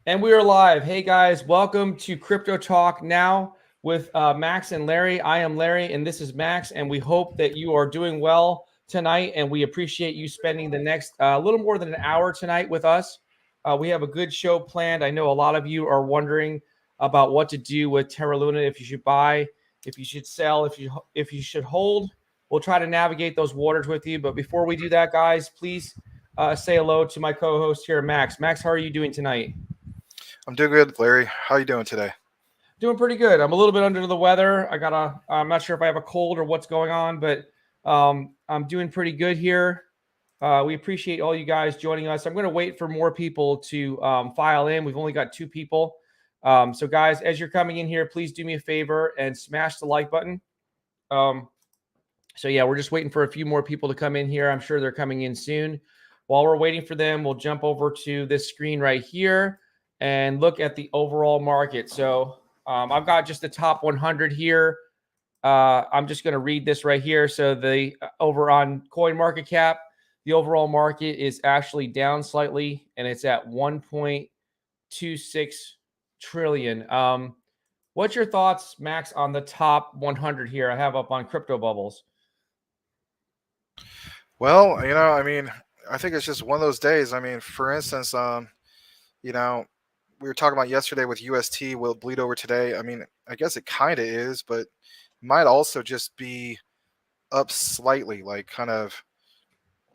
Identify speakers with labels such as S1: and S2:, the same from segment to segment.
S1: And we are live. Hey guys, welcome to Crypto Talk Now with Max and Larry. I am Larry and this is Max, and we hope that you are doing well tonight. And we appreciate you spending the next little more than an hour tonight with us. We have a good show planned. I know a lot of you are wondering about what to do with Terra Luna, if you should buy, if you should sell, if you should hold. We'll try to navigate those waters with you. But before we do that, guys, please say hello to my co-host here, Max. Max, how are you doing tonight?
S2: I'm doing good, Larry. How are you doing today?
S1: Doing pretty good. I'm a little bit under the weather. I'm not sure if I have a cold or what's going on, but I'm doing pretty good here. We appreciate all you guys joining us. I'm going to wait for more people to file in. We've only got two people. So, guys, as you're coming in here, please do me a favor and smash the like button. Um, yeah, we're just waiting for a few more people to come in here. I'm sure they're coming in soon. While we're waiting for them, we'll jump over to this screen right here and look at the overall market. So I've got just the top 100 here. I'm just going to read this right here. So the over on Coin Market Cap, the overall market is actually down slightly, and it's at 1.26 trillion. What's your thoughts, Max, on the top 100 here? I have up on Crypto Bubbles.
S2: Well, I think it's just one of those days. For instance, you know, we were talking about yesterday with UST. Will it bleed over today? I guess it kind of is, but might also just be up slightly, like kind of,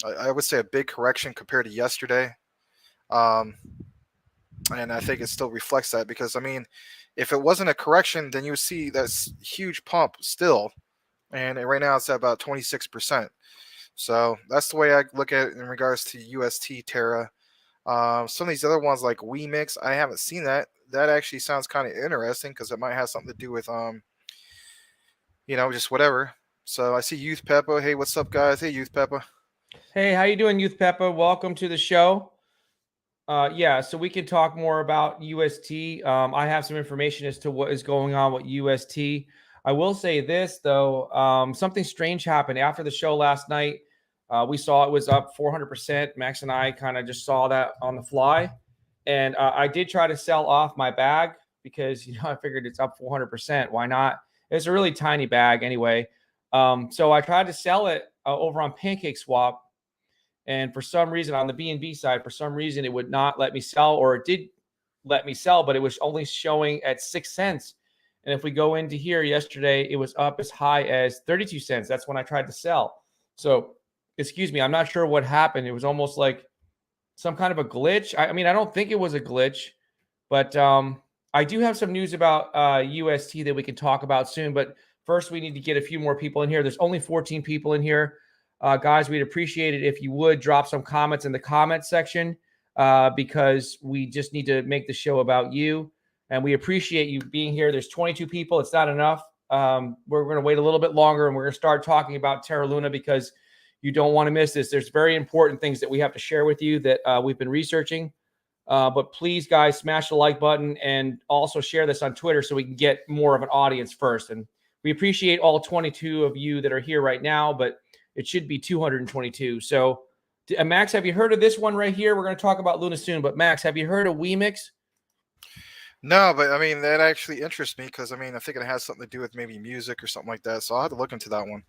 S2: I would say a big correction compared to yesterday. Um, and I think it still reflects that because, if it wasn't a correction, then you would see that huge pump still. And right now it's at about 26%. So that's the way I look at it in regards to UST Terra. Some of these other ones like WeMix, I haven't seen that. That actually sounds kind of interesting because it might have something to do with just whatever. So I see Youth Peppa. Hey, what's up, guys? Hey, Youth Peppa.
S1: Hey, how you doing, Youth Peppa? Welcome to the show. Yeah, so we can talk more about UST. I have some information as to what is going on with UST. I will say this though, something strange happened after the show last night. We saw it was up 400%. Max and I kind of just saw that on the fly, and I did try to sell off my bag because I figured it's up 400%. Why not? It's a really tiny bag anyway. So I tried to sell it over on PancakeSwap. And for some reason, on the BNB side, for some reason, it would not let me sell, or it did let me sell, but it was only showing at 6 cents. And if we go into here yesterday, it was up as high as 32 cents. That's when I tried to sell. So, excuse me, I'm not sure what happened. It was almost like some kind of a glitch. I mean, I don't think it was a glitch, but I do have some news about UST that we can talk about soon. But first, we need to get a few more people in here. There's only 14 people in here. Guys, we'd appreciate it if you would drop some comments in the comment section because we just need to make the show about you. And we appreciate you being here. There's 22 people. It's not enough. We're going to wait a little bit longer, and we're going to start talking about Terra Luna because you don't want to miss this. There's very important things that we have to share with you that we've been researching. But please, guys, smash the like button and also share this on Twitter so we can get more of an audience first. And we appreciate all 22 of you that are here right now, but it should be 222. So, Max, have you heard of this one right here? We're going to talk about Luna soon, but Max, have you heard of WeMix?
S2: No, but that actually interests me because I think it has something to do with maybe music or something like that. So I'll have to look into that one.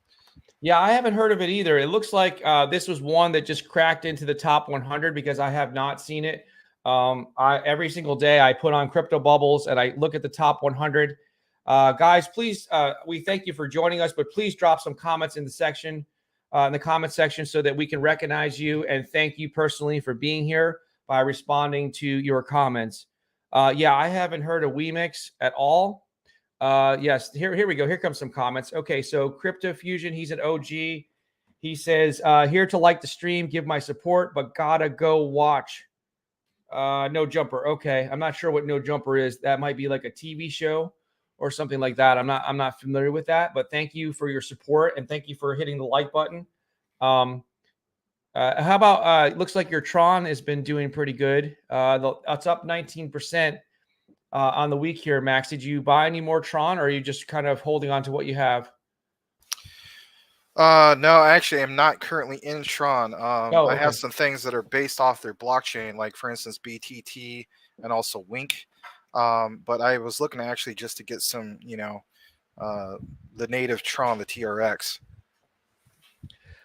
S1: Yeah, I haven't heard of it either. It looks like this was one that just cracked into the top 100 because I have not seen it. Every single day I put on Crypto Bubbles and I look at the top 100. Guys, please, we thank you for joining us, but please drop some comments in the comment section so that we can recognize you and thank you personally for being here by responding to your comments. Yeah, I haven't heard of WeMix at all. Yes, here we go. Here comes some comments. Okay, so Crypto Fusion, he's an OG. He says, here to like the stream, give my support, but gotta go watch. No Jumper. Okay, I'm not sure what No Jumper is. That might be like a TV show or something like that. I'm not familiar with that, but thank you for your support and thank you for hitting the like button. How about it looks like your Tron has been doing pretty good. It's up 19% on the week here, Max. Did you buy any more Tron or are you just kind of holding on to what you have?
S2: No, actually, I'm not currently in Tron.
S1: Oh,
S2: I have
S1: okay.
S2: some things that are based off their blockchain, like for instance BTT and also Wink. But I was looking actually just to get some, uh, the native Tron, the TRX.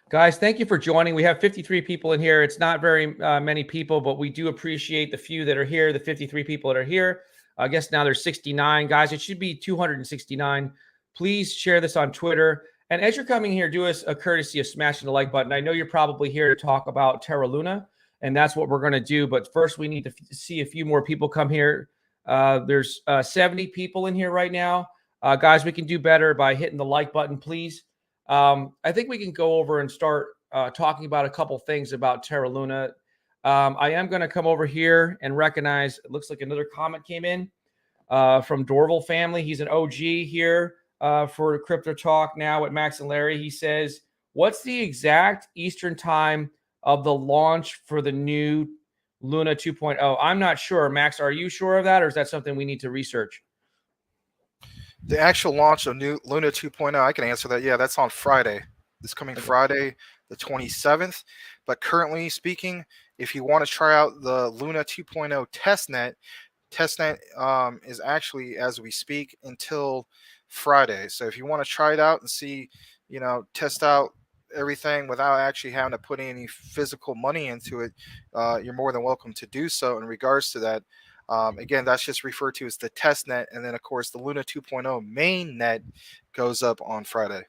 S1: Guys, thank you for joining. We have 53 people in here. It's not very many people, but we do appreciate the few that are here, the 53 people that are here. I guess now there's 69. Guys, it should be 269. Please share this on Twitter. And as you're coming here, do us a courtesy of smashing the like button. I know you're probably here to talk about Terra Luna, and that's what we're going to do. But first, we need to see a few more people come here. There's 70 people in here right now. Guys, we can do better by hitting the like button, please. I think we can go over and start talking about a couple things about Terra Luna. I am going to come over here and recognize, it looks like another comment came in from Dorval family. He's an OG here for Crypto Talk now at Max and Larry. He says, what's the exact Eastern time of the launch for the new Luna 2.0? I'm not sure. Max, are you sure of that, or is that something we need to research?
S2: The actual launch of new Luna 2.0, I can answer that. Yeah, that's on Friday. This coming
S1: Okay.
S2: Friday, the 27th. But currently speaking, if you want to try out the Luna 2.0 testnet is actually, as we speak, until Friday. So if you want to try it out and see, test out everything without actually having to put any physical money into it, you're more than welcome to do so in regards to that. Again, that's just referred to as the test net. And then, of course, the Luna 2.0 main net goes up on Friday.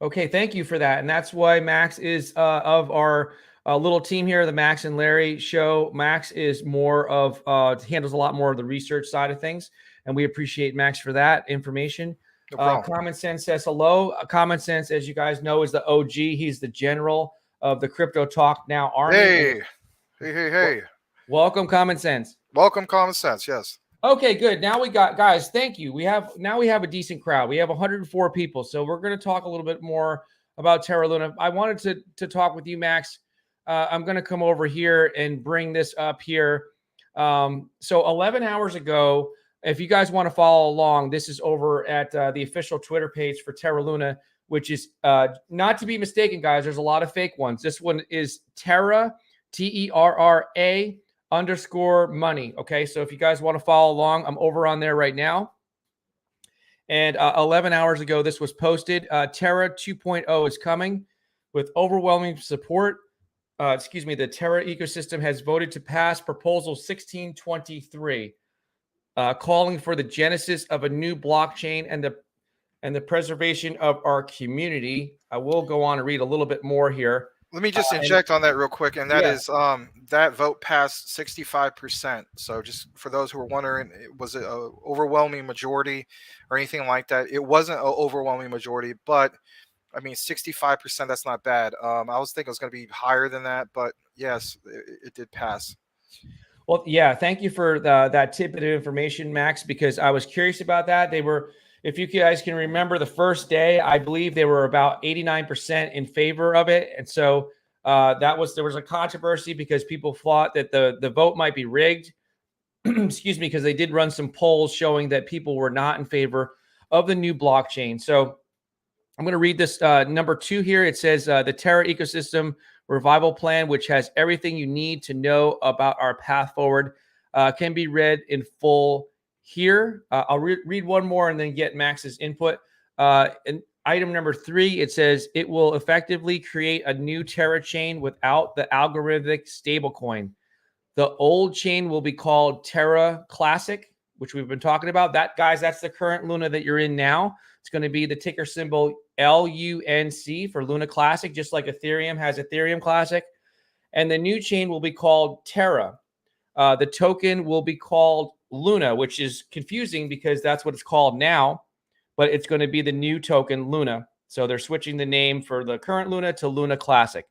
S1: Okay, thank you for that. And that's why Max is of our little team here, the Max and Larry show. Max is more of, handles a lot more of the research side of things. And we appreciate Max for that information.
S2: No problem.
S1: Common Sense says hello. Common Sense, as you guys know, is the OG. He's the general of the Crypto Talk Now Army.
S2: Hey.
S1: Welcome, Common Sense.
S2: Welcome, Common Sense. Yes.
S1: Okay, good. Now we got, guys, thank you. We have a decent crowd. We have 104 people. So we're going to talk a little bit more about Terra Luna. I wanted to talk with you, Max. I'm going to come over here and bring this up here. So 11 hours ago, if you guys want to follow along, this is over at the official Twitter page for Terra Luna, which is not to be mistaken, guys. There's a lot of fake ones. This one is Terra, TERRA _ money. Okay, so if you guys want to follow along, I'm over on there right now. And 11 hours ago, this was posted. Terra 2.0 is coming with overwhelming support. The Terra ecosystem has voted to pass Proposal 1623, calling for the genesis of a new blockchain and the preservation of our community. I will go on and read a little bit more here.
S2: Let me just inject on that real quick, and that is that vote passed 65%. So just for those who are wondering, was it an overwhelming majority or anything like that? It wasn't an overwhelming majority, but I mean 65%. That's not bad. I was thinking it was going to be higher than that, but yes, it did pass.
S1: Well, yeah, thank you for that tidbit of information, Max, because I was curious about that. They were, if you guys can remember the first day, I believe they were about 89% in favor of it. And so there was a controversy because people thought that the vote might be rigged, excuse me, because they did run some polls showing that people were not in favor of the new blockchain. So I'm going to read this number 2 here. It says the Terra ecosystem revival plan, which has everything you need to know about our path forward, can be read in full here. I'll read one more and then get Max's input. And item number 3, it says it will effectively create a new Terra chain without the algorithmic stablecoin. The old chain will be called Terra Classic, which we've been talking about. That, guys, that's the current Luna that you're in now. It's going to be the ticker symbol LUNC for Luna Classic, just like Ethereum has Ethereum Classic. And the new chain will be called Terra. The token will be called Luna, which is confusing because that's what it's called now, but it's going to be the new token Luna. So they're switching the name for the current Luna to Luna Classic.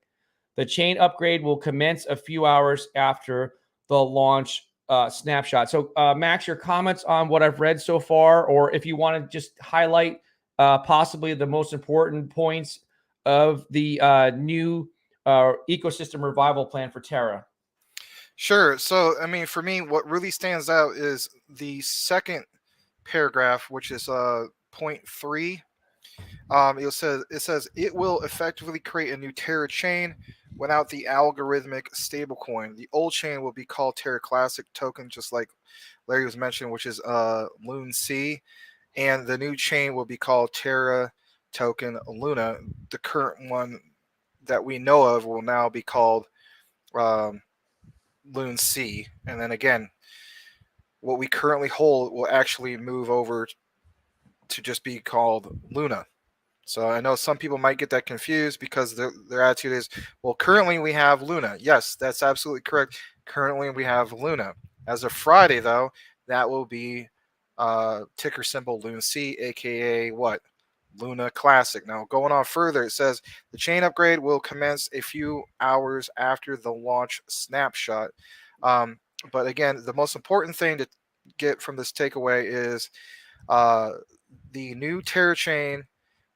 S1: The chain upgrade will commence a few hours after the launch snapshot. So, Max, your comments on what I've read so far, or if you want to just highlight possibly the most important points of the new ecosystem revival plan for Terra.
S2: Sure. So, I mean, for me, what really stands out is the second paragraph, which is point 3. It says it will effectively create a new Terra chain without the algorithmic stablecoin. The old chain will be called Terra Classic token, just like Larry was mentioning, which is Loon C, and the new chain will be called Terra token Luna. The current one that we know of will now be called um, Loon C, and then again, what we currently hold will actually move over to just be called Luna. So I know some people might get that confused because their attitude is, well, currently we have Luna. Yes, that's absolutely correct. Currently we have Luna. As of Friday, though, that will be ticker symbol Loon C, aka what? Luna Classic. Now, going on further, it says the chain upgrade will commence a few hours after the launch snapshot. Um, but again, the most important thing to get from this takeaway is uh, the new Terra chain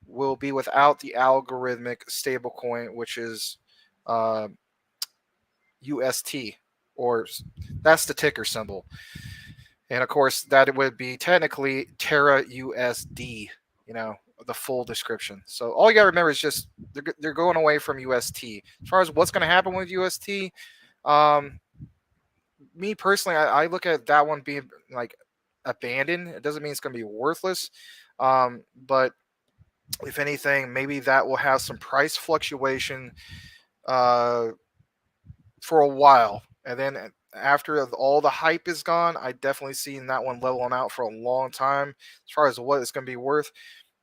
S2: will be without the algorithmic stablecoin, which is uh, UST, or that's the ticker symbol. And of course, that would be technically Terra USD, the full description. So all you got to remember is just they're going away from UST. As far as what's going to happen with UST, um, me personally, I look at that one being like abandoned. It doesn't mean it's going to be worthless. But if anything, maybe that will have some price fluctuation uh, for a while. And then after all the hype is gone, I definitely seen that one leveling out for a long time. As far as what it's going to be worth,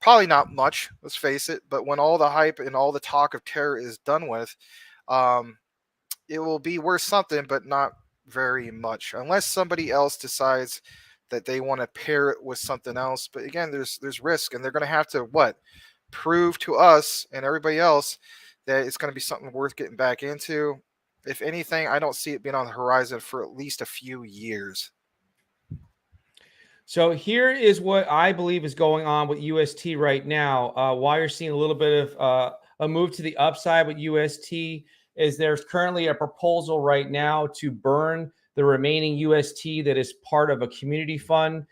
S2: probably not much, let's face it. But when all the hype and all the talk of Terra is done with, um, it will be worth something, but not very much, unless somebody else decides that they want to pair it with something else. But again, there's risk, and they're going to have to what prove to us and everybody else that it's going to be something worth getting back into. If anything, I don't see it being on the horizon for at least a few years.
S1: So here is what I believe is going on with UST right now. Why you're seeing a little bit of a move to the upside with UST is there's currently a proposal right now to burn the remaining UST that is part of a community fund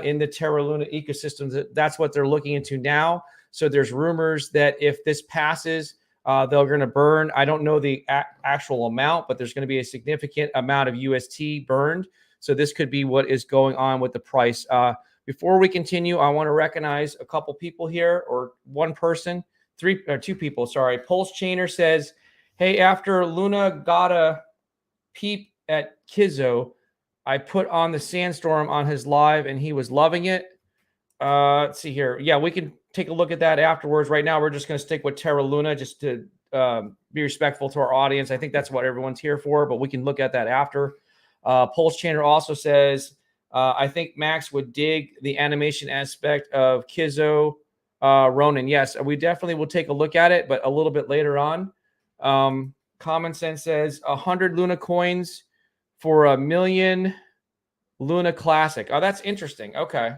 S1: in the Terra Luna ecosystem. That's what they're looking into now. So there's rumors that if this passes, they're going to burn. I don't know the actual amount, but there's going to be a significant amount of UST burned. So this could be what is going on with the price. Before we continue, I want to recognize a couple people here, or one person, two people. Sorry. Pulse Chainer says, "Hey, after Luna got a peep at Kizzo, I put on the Sandstorm on his live, and he was loving it." Let's see here. Yeah, we can take a look at that afterwards. Right now, we're just going to stick with Terra Luna just to be respectful to our audience. I think that's what everyone's here for, but we can look at that after. Pulse Chainer also says, I think Max would dig the animation aspect of Kizzo Ronin. Yes, we definitely will take a look at it, but a little bit later on. Common Sense says 100 Luna coins for 1,000,000 Luna Classic. Oh, that's interesting. Okay.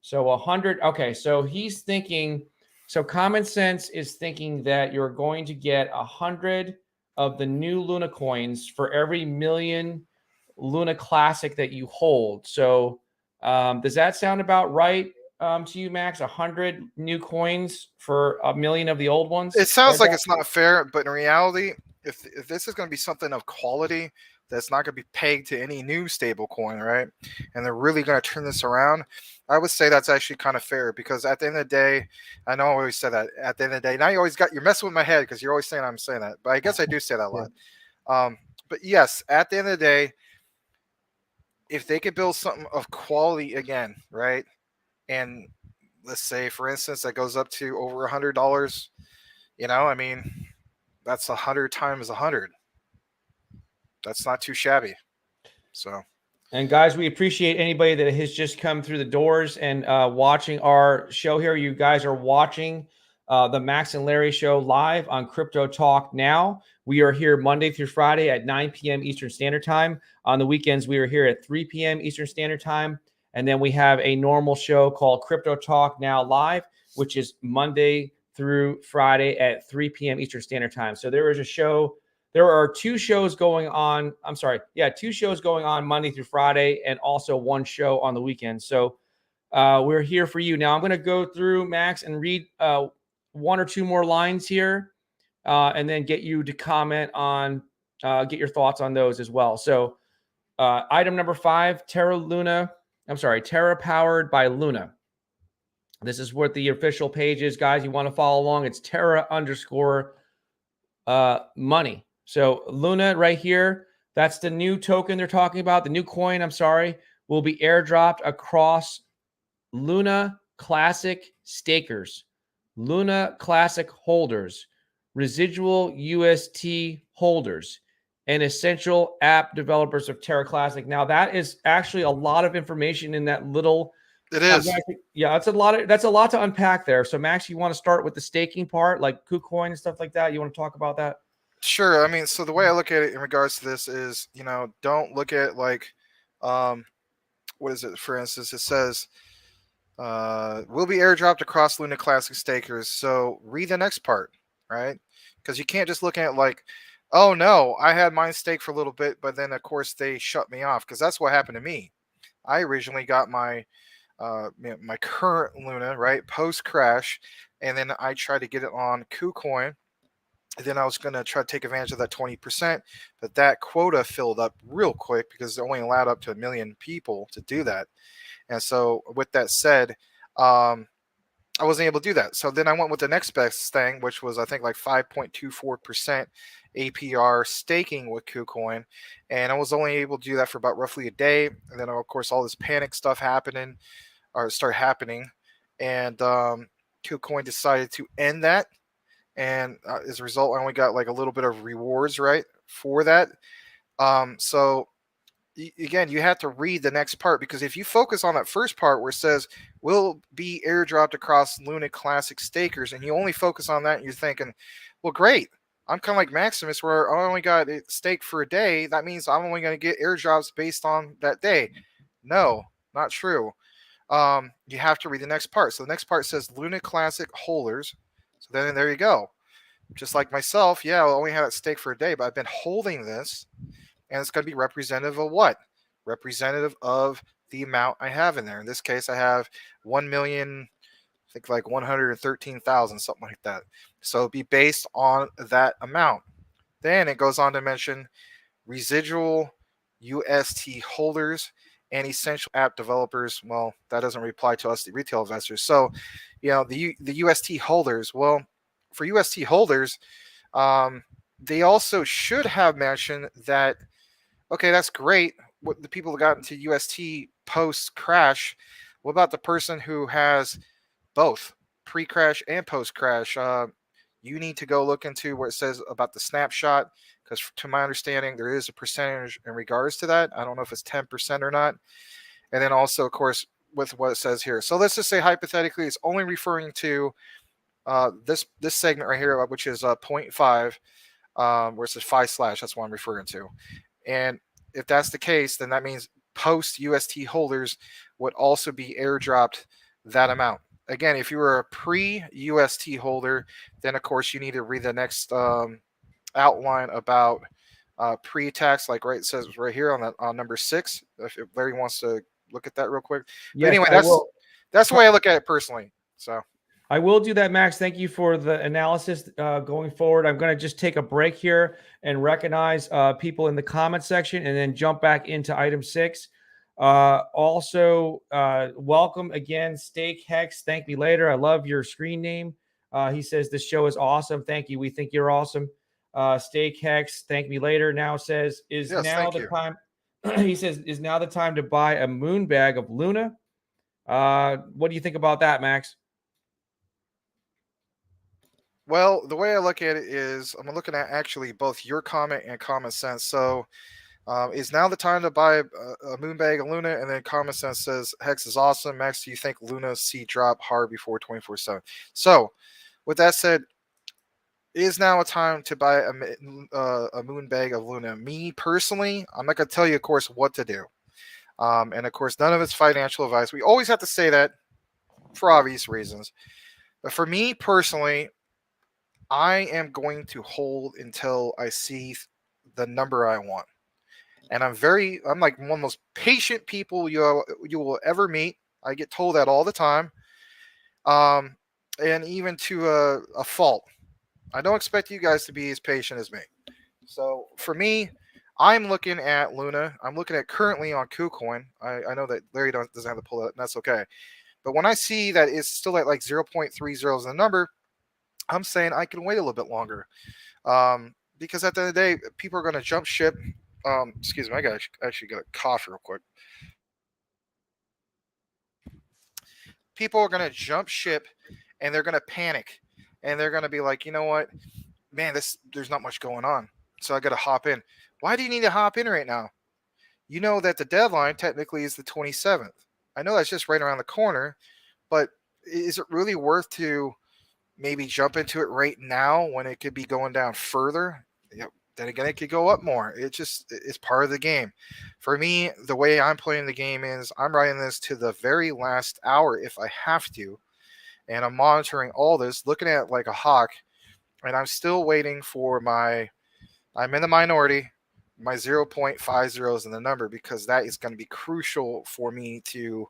S1: So 100. Okay. So he's thinking, so Common Sense is thinking that you're going to get 100 of the new Luna coins for every 1,000,000 Luna Classic that you hold. So does that sound about right to you, Max? 100 new coins for 1,000,000 of the old ones?
S2: It sounds like it's not fair, but in reality, if this is going to be something of quality that's not going to be pegged to any new stable coin, right? And they're really going to turn this around, I would say that's actually kind of fair, because at the end of the day, I know I always say that at the end of the day. Now you're messing with my head because you're always saying I'm saying that, but I guess I do say that a lot. But yes, at the end of the day, if they could build something of quality again, right? And let's say, for instance, that goes up to over $100, I mean, that's 100 times 100. That's not too shabby. So,
S1: and guys, we appreciate anybody that has just come through the doors and watching our show here. You guys are watching the Max and Larry show live on Crypto Talk Now. We are here Monday through Friday at 9 p.m. Eastern Standard Time. On the weekends, we are here at 3 p.m. Eastern Standard Time. And then we have a normal show called Crypto Talk Now Live, which is Monday through Friday at 3 p.m. Eastern Standard Time. So there is a show. There are two shows going on. Two shows going on Monday through Friday, and also one show on the weekend. So We're here for you. Now I'm going to go through, Max, and read one or two more lines here, and then get you to comment on, get your thoughts on those as well. So item number 5, Terra powered by Luna. This is what the official page is, guys. You want to follow along. It's Terra underscore money. So Luna right here, that's the new token they're talking about. The new coin, I'm sorry, will be airdropped across Luna Classic stakers, Luna Classic holders, residual UST holders, and essential app developers of Terra Classic. Now that is actually a lot of information in that little.
S2: It is.
S1: Yeah, that's a lot to unpack there. So Max, you want to start with the staking part, like KuCoin and stuff like that? You want to talk about that?
S2: Sure. I mean, so the way I look at it in regards to this is, don't look at like, what is it? For instance, it says, will be airdropped across Luna Classic stakers. So read the next part, right? Because you can't just look at it like, oh no, I had mine staked for a little bit, but then of course they shut me off, because that's what happened to me. I originally got my my current Luna, right, post crash, and then I tried to get it on KuCoin. And then I was going to try to take advantage of that 20%, but that quota filled up real quick because it only allowed up to 1 million people to do that. And so, with that said, I wasn't able to do that. So then I went with the next best thing, which was I think like 5.24% APR staking with KuCoin, and I was only able to do that for about roughly a day. And then of course all this panic stuff happening, or start happening, and KuCoin decided to end that. And as a result, I only got like a little bit of rewards, right, for that. So again, you have to read the next part, because if you focus on that first part where it says will be airdropped across Luna Classic stakers, and you only focus on that, and you're thinking, well, great, I'm kind of like Maximus, where I only got it staked for a day. That means I'm only going to get airdrops based on that day. No, not true. You have to read the next part. So the next part says Luna Classic holders. So then there you go. Just like myself, yeah, I only had it staked for a day, but I've been holding this, and it's going to be representative of what? Representative of the amount I have in there. In this case, I have 1 million, I think like 113,000, something like that. So it'll be based on that amount. Then it goes on to mention residual UST holders and essential app developers. Well, that doesn't apply to us, the retail investors. So, the UST holders. Well, for UST holders, they also should have mentioned that. Okay, that's great. What the people that got into UST post crash? What about the person who has both pre crash and post crash? You need to go look into what it says about the snapshot, because to my understanding, there is a percentage in regards to that. I don't know if it's 10% or not. And then also, of course, with what it says here. So let's just say hypothetically, it's only referring to this segment right here, which is 0.5, where it says 5/. That's what I'm referring to. And if that's the case, then that means post UST holders would also be airdropped that amount. Again, if you were a pre UST holder, then of course you need to read the next outline about pre-tax, like right, it says right here on number 6. If Larry wants to look at that real quick. But
S1: Yes,
S2: anyway,
S1: I will.
S2: that's the way I look at it personally. So
S1: I will do that, Max. Thank you for the analysis going forward. I'm going to just take a break here and recognize people in the comment section, and then jump back into item 6. Also, welcome again, Steak Hex. Thank me later. I love your screen name. He says this show is awesome. Thank you. We think you're awesome. Steak Hex, thank me later. Now says, is
S2: yes,
S1: now
S2: thank
S1: the
S2: you.
S1: time? He says, is now the time to buy a moon bag of Luna? What do you think about that, Max?
S2: Well, the way I look at it is I'm looking at actually both your comment and common sense. So is now the time to buy a moon bag of Luna? And then common sense says Hex is awesome. Max, do you think Luna see drop hard before 24/7? So with that said, is now a time to buy a moon bag of Luna? Me personally, I'm not going to tell you, of course, what to do. And of course, none of it's financial advice. We always have to say that for obvious reasons. But for me personally, I am going to hold until I see the number I want. And I'm like one of the most patient people you will ever meet. I get told that all the time, um, and even to a fault. I don't expect you guys to be as patient as me. So for me, I'm looking at Luna. I'm looking at currently on KuCoin. I know that Larry doesn't have to pull that, and that's okay. But when I see that it's still at like 0.30 is the number, I'm saying I can wait a little bit longer. Because at the end of the day, people are going to jump ship. Excuse me, I got actually got a cough real quick. People are going to jump ship, and they're going to panic, and they're going to be like, you know what, man, there's not much going on, so I got to hop in. Why do you need to hop in right now? You know that the deadline technically is the 27th. I know that's just right around the corner, but is it really worth to maybe jump into it right now when it could be going down further? Then again, it could go up more. It's part of the game. For me, the way I'm playing the game is I'm riding this to the very last hour if I have to, and I'm monitoring all this, looking at like a hawk, and I'm still waiting for my. I'm in the minority. My 0.50 is in the number because that is going to be crucial for me to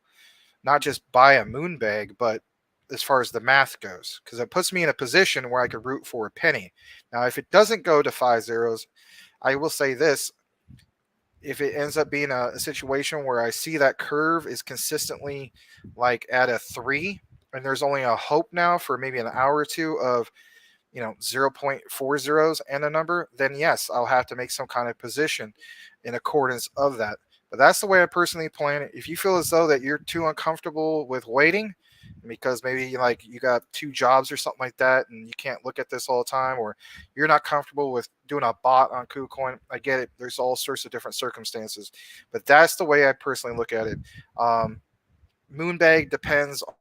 S2: not just buy a moon bag, but as far as the math goes, because it puts me in a position where I could root for a penny. Now, if it doesn't go to 5 zeros, I will say this: if it ends up being a situation where I see that curve is consistently like at a 3, and there's only a hope now for maybe an hour or two of 0.40s and a number, then yes, I'll have to make some kind of position in accordance of that. But that's the way I personally plan it. If you feel as though that you're too uncomfortable with waiting because maybe like you got 2 jobs or something like that and you can't look at this all the time, or you're not comfortable with doing a bot on KuCoin, I get it. There's all sorts of different circumstances, but that's the way I personally look at it. um, Moonbag depends on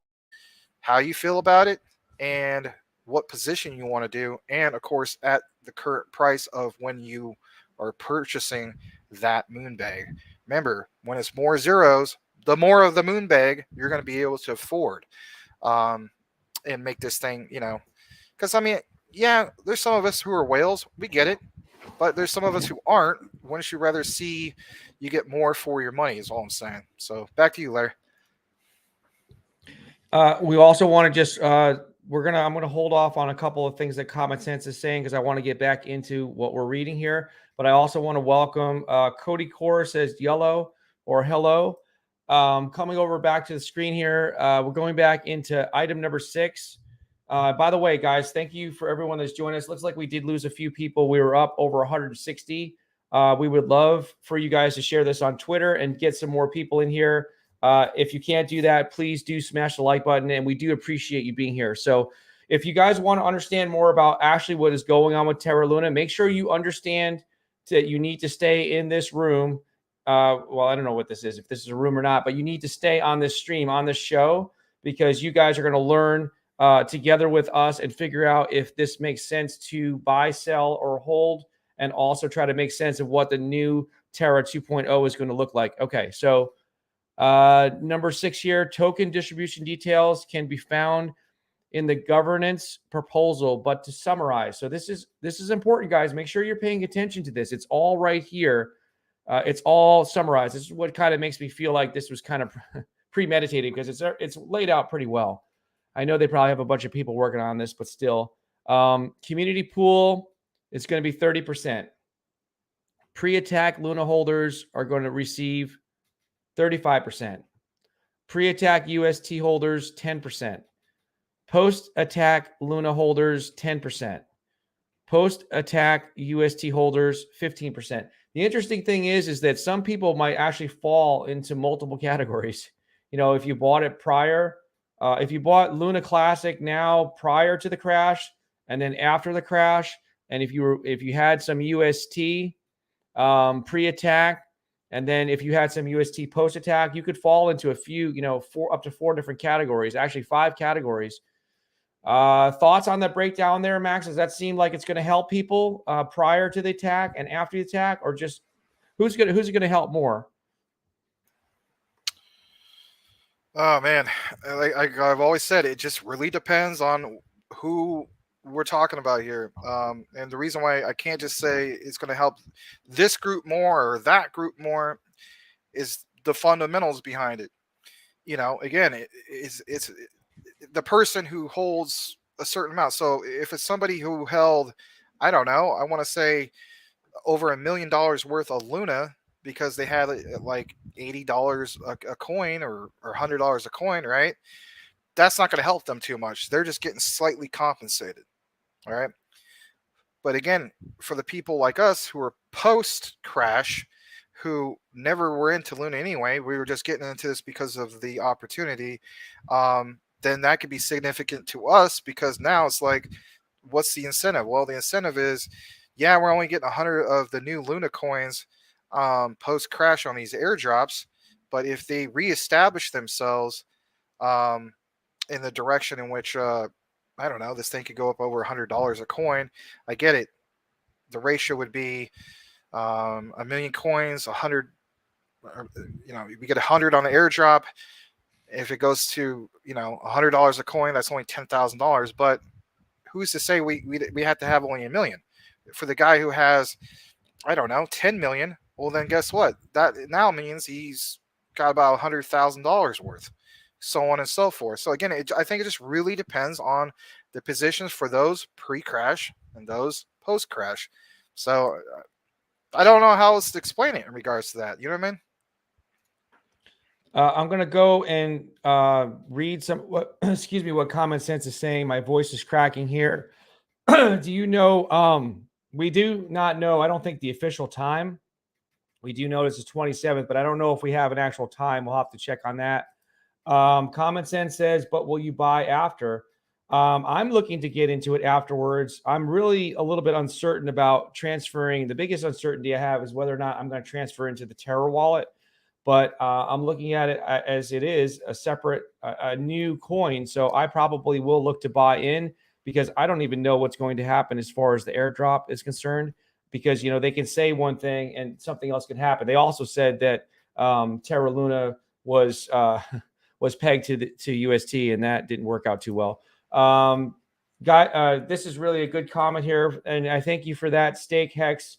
S2: how you feel about it and what position you want to do, and of course at the current price of when you are purchasing that moon bag. Remember, when it's more zeros, the more of the moon bag you're going to be able to afford, um, and make this thing, because I mean, yeah, there's some of us who are whales, we get it, but there's some of us who aren't. Wouldn't you rather see you get more for your money? Is all I'm saying. So back to you, Larry.
S1: We also want to just I'm gonna hold off on a couple of things that Common Sense is saying because I want to get back into what we're reading here. But I also want to welcome Cody Core says yellow or hello. Coming over back to the screen here, we're going back into item number 6. By the way, guys, thank you for everyone that's joined us. Looks like we did lose a few people. We were up over 160. We would love for you guys to share this on Twitter and get some more people in here. If you can't do that, please do smash the like button, and we do appreciate you being here. So if you guys want to understand more about actually what is going on with Terra Luna, make sure you understand that you need to stay in this room. Well, I don't know what this is, if this is a room or not, but you need to stay on this stream, on this show, because you guys are going to learn together with us and figure out if this makes sense to buy, sell, or hold, and also try to make sense of what the new Terra 2.0 is going to look like. Okay, so number 6 here, token distribution details can be found in the governance proposal. But to summarize, so this is important, guys. Make sure you're paying attention to this. It's all right here. It's all summarized. This is what kind of makes me feel like this was kind of premeditated, because it's laid out pretty well. I know they probably have a bunch of people working on this, but still, community pool is going to be 30%. Pre-attack Luna holders are going to receive 35%. Pre-attack UST holders, 10%. Post-attack Luna holders, 10%. Post-attack UST holders, 15%. The interesting thing is that some people might actually fall into multiple categories. If you bought it prior, if you bought Luna Classic now prior to the crash, and then after the crash, and if you had some UST pre-attack, and then if you had some UST post-attack, you could fall into a few, up to 4 different categories, actually 5 categories. Thoughts on that breakdown there, Max? Does that seem like it's going to help people prior to the attack and after the attack, or just who's it going to help more?
S2: Oh man, I've always said, it just really depends on who we're talking about here. And the reason why I can't just say it's going to help this group more or that group more is the fundamentals behind it. again, it's the person who holds a certain amount. So if it's somebody who held, I don't know, I want to say over $1 million worth of Luna because they had like $80 a coin or $100 a coin, right? That's not going to help them too much. They're just getting slightly compensated, all right? But again, for the people like us who are post crash, who never were into Luna anyway, we were just getting into this because of the opportunity. Then that could be significant to us because now it's like, what's the incentive? Well, the incentive is, yeah, we're only getting 100 of the new Luna coins post crash on these airdrops, but if they reestablish themselves in the direction in which I don't know, this thing could go up over $100 a coin. I get it. The ratio would be a million coins, 100. We get 100 on the airdrop. If it goes to $100 a coin, that's only $10,000. But who's to say we have to have only a million? For the guy who has, I don't know, 10 million, well then guess what? That now means he's got about $100,000 worth, so on and so forth. So again, I think it just really depends on the positions for those pre-crash and those post-crash. So I don't know how else to explain it in regards to that. You know what I mean?
S1: I'm gonna go and read some what excuse me what Common Sense is saying. My voice is cracking here. Do you know? We do not know. I don't think the official time. We do know it's the 27th, but I don't know if we have an actual time. We'll have to check on that. Common Sense says, but will you buy after? I'm looking to get into it afterwards. I'm really a little bit uncertain about transferring. The biggest uncertainty I have is whether or not I'm going to transfer into the Terra wallet. But I'm looking at it as it is a separate, a new coin. So I probably will look to buy in because I don't even know what's going to happen as far as the airdrop is concerned. Because they can say one thing and something else can happen. They also said that Terra Luna was was pegged to UST, and that didn't work out too well. This is really a good comment here, and I thank you for that. Steak Hex,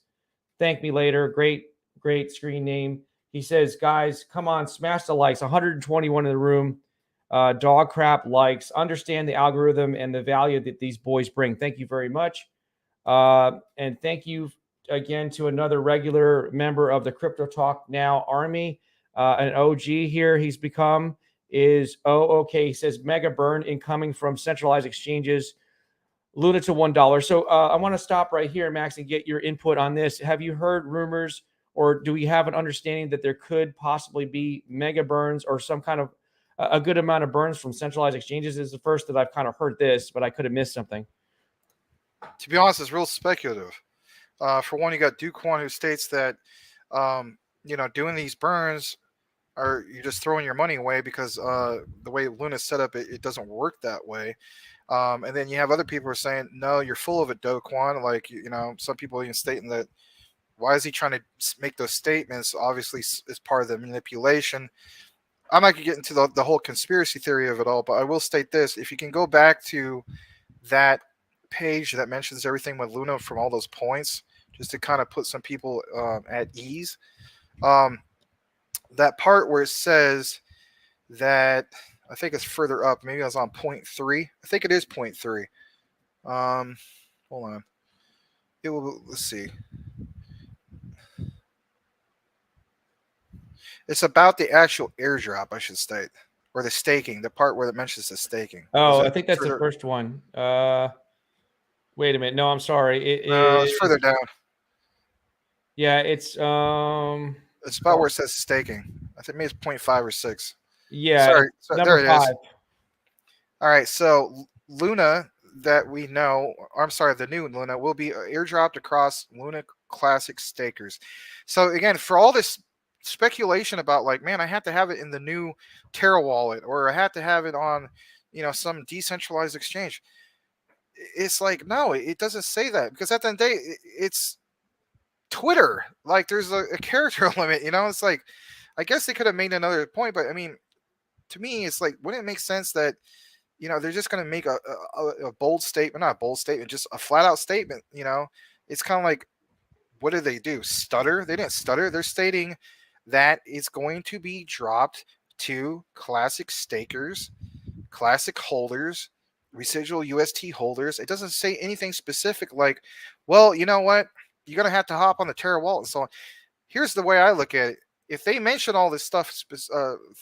S1: thank me later. Great screen name. He says, guys, come on, smash the likes. 121 in the room. Dog crap likes. Understand the algorithm and the value that these boys bring. Thank you very much. And thank you again to another regular member of the Crypto Talk Now Army. An OG here he's become is, okay. He says, mega burn incoming from centralized exchanges. Luna to $1. So I want to stop right here, Max, and get your input on this. Have you heard rumors, or do we have an understanding that there could possibly be mega burns or some kind of a good amount of burns from centralized exchanges? This is the first that I've kind of heard this, but I could have missed something.
S2: To be honest, it's real speculative. For one, you got Duke One who states that doing these burns are you're just throwing your money away because the way Luna's set up, it doesn't work that way. And then you have other people who are saying, no, you're full of it, Do Kwon. Like, some people even stating that, why is he trying to make those statements? Obviously, it's part of the manipulation. I'm not going to get into the whole conspiracy theory of it all, but I will state this. If you can go back to that page that mentions everything with Luna from all those points, just to kind of put some people at ease, that part where it says that, I think it's further up. Maybe I was on point 3. I think it is point 3. Hold on. Let's see. It's about the actual airdrop, I should state, or the staking. The part where it mentions the staking.
S1: Oh, I think that's the first one. Wait a minute. No, I'm sorry.
S2: It's further down.
S1: Yeah, it's
S2: It's about where it says staking. I think maybe it's 0.5 or 6.
S1: Yeah,
S2: sorry,
S1: number
S2: there it
S1: 5.
S2: is. All right, so Luna that we know, or I'm sorry, the new Luna will be airdropped across Luna Classic stakers. So again, for all this speculation about like, man, I have to have it in the new Terra wallet, or I have to have it on, some decentralized exchange. It's like, no, it doesn't say that, because at the end of the day, it's Twitter. Like, there's a character limit. It's like, I guess they could have made another point, but I mean, to me, it's like, wouldn't it make sense that they're just going to make a bold statement, not a bold statement, just a flat out statement. It's kind of like, what did they do? Stutter? They didn't stutter. They're stating that it's going to be dropped to classic stakers, classic holders, residual UST holders. It doesn't say anything specific like, well, you know what? You're going to have to hop on the Terra wallet and so on. Here's the way I look at it. If they mention all this stuff,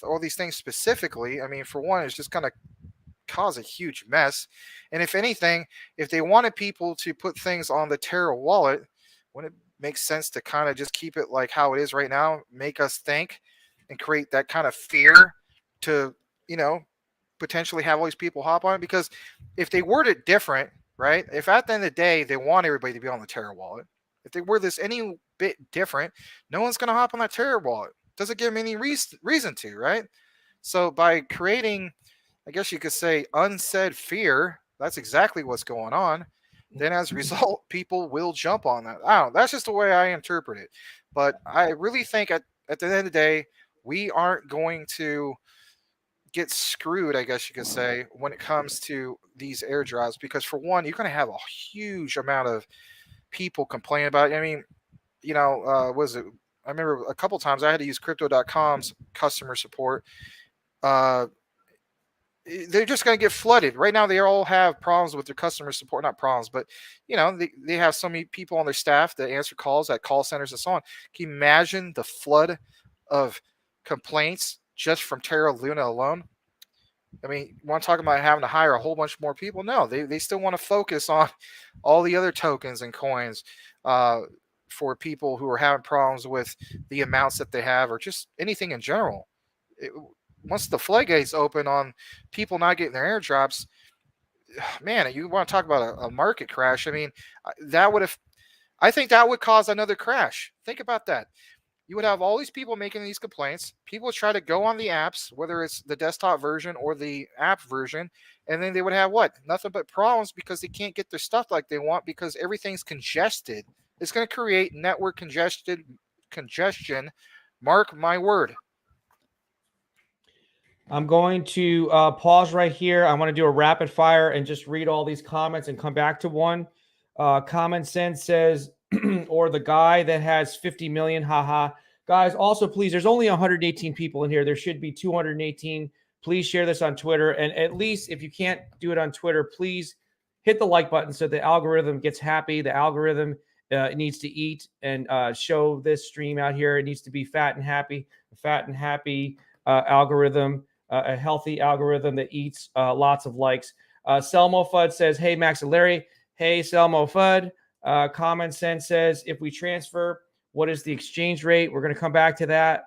S2: all these things specifically, I mean, for one, it's just going to cause a huge mess. And if anything, if they wanted people to put things on the Terra wallet, wouldn't it make sense to kind of just keep it like how it is right now, make us think and create that kind of fear to, you know, potentially have all these people hop on it? Because if they word it different, right? If at the end of the day they want everybody to be on the Terra wallet, if they word this any bit different, no one's going to hop on that Terra wallet. Doesn't give them any reason to, right? So by creating, I guess you could say, unsaid fear, that's exactly what's going on. Then as a result, people will jump on that. I don't know. That's just the way I interpret it. But I really think at the end of the day, we aren't going to get screwed, I guess you could say, when it comes to these airdrops, because for one, you're going to have a huge amount of people complain about it. I mean, you know, was it? I remember a couple times I had to use Crypto.com's customer support. Uh, they're just going to get flooded. Right now, they all have problems with their customer support. Not problems, but, you know, they have so many people on their staff that answer calls at call centers and so on. Can you imagine the flood of complaints just from Terra Luna alone? I mean, you want to talk about having to hire a whole bunch more people? No, they still want to focus on all the other tokens and coins for people who are having problems with the amounts that they have or just anything in general. Once the floodgates open on people not getting their airdrops, man, you want to talk about a market crash? I mean, I think that would cause another crash. Think about that. You would have all these people making these complaints. People would try to go on the apps, whether it's the desktop version or the app version, and then they would have what? Nothing but problems because they can't get their stuff like they want because everything's congested. It's going to create network congestion. Mark my word.
S1: I'm going to pause right here. I want to do a rapid fire and just read all these comments and come back to one. Common Sense says, or the guy that has 50 million, haha. Guys, also, please, there's only 118 people in here. There should be 218. Please share this on Twitter. And at least if you can't do it on Twitter, please hit the like button so the algorithm gets happy. The algorithm needs to eat and show this stream out here. It needs to be fat and happy, algorithm. A healthy algorithm that eats lots of likes. Selmo Fudd says, hey, Max and Larry. Hey, Selmo Fudd. Common Sense says, if we transfer, what is the exchange rate? We're going to come back to that.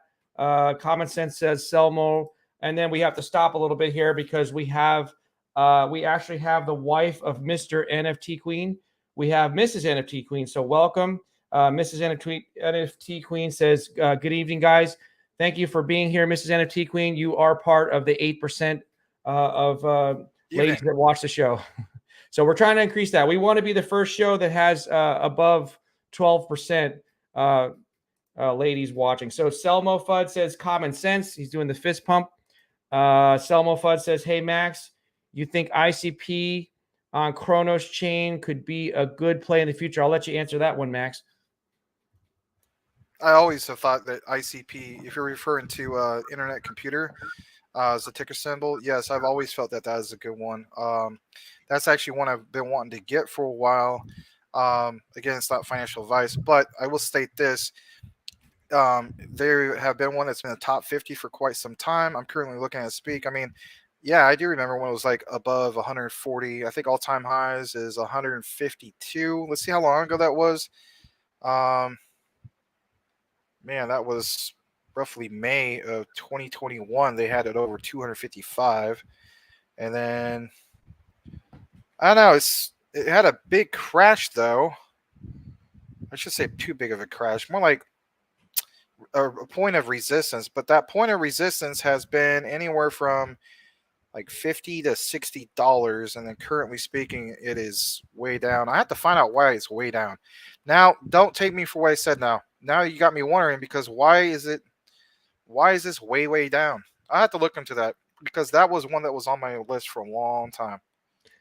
S1: Common Sense says, Selmo. And then we have to stop a little bit here because we actually have the wife of Mr. NFT Queen. We have Mrs. NFT Queen. So welcome. Mrs. NFT Queen says, good evening, guys. Thank you for being here, Mrs. NFT Queen. You are part of the 8% of ladies that watch the show. So we're trying to increase that. We want to be the first show that has above 12% ladies watching. So Selmo Fudd says common sense. He's doing the fist pump. Selmo Fudd says, hey, Max, you think ICP on Kronos chain could be a good play in the future? I'll let you answer that one, Max.
S2: I always have thought that ICP, if you're referring to Internet Computer as a ticker symbol, yes, I've always felt that is a good one. That's actually one I've been wanting to get for a while. Again, it's not financial advice, but I will state this. There have been one that's been in the top 50 for quite some time. I'm currently looking at Speak. I mean, yeah, I do remember when it was like above 140. I think all-time highs is 152. Let's see how long ago that was. Man, that was roughly May of 2021. They had it over 255. And then, I don't know, it had a big crash, though. I should say too big of a crash. More like a point of resistance. But that point of resistance has been anywhere from like $50 to $60. And then currently speaking, it is way down. I have to find out why it's way down. Now, don't take me for what I said now. Now you got me wondering because why is this way down? I have to look into that because that was one that was on my list for a long time.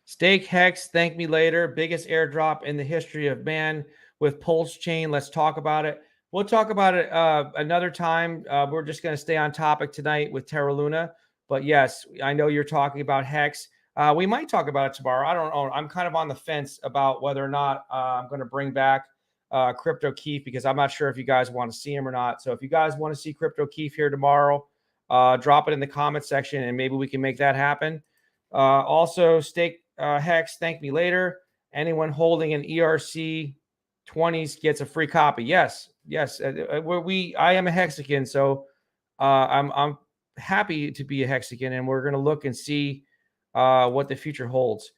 S1: Stake Hex, thank me later. Biggest airdrop in the history of man with Pulse Chain. Let's talk about it. we'll talk about it another time. We're just going to stay on topic tonight with Terra Luna. But yes, I know you're talking about Hex. We might talk about it tomorrow. I don't know. I'm kind of on the fence about whether or not I'm going to bring back Crypto Keith, because I'm not sure if you guys want to see him or not. So if you guys want to see Crypto Keith here tomorrow, drop it in the comment section and maybe we can make that happen. Also, Steak Hex, thank me later. Anyone holding an ERC 20s gets a free copy. Yes. I am a Hexican, so I'm happy to be a Hexican, and we're going to look and see what the future holds.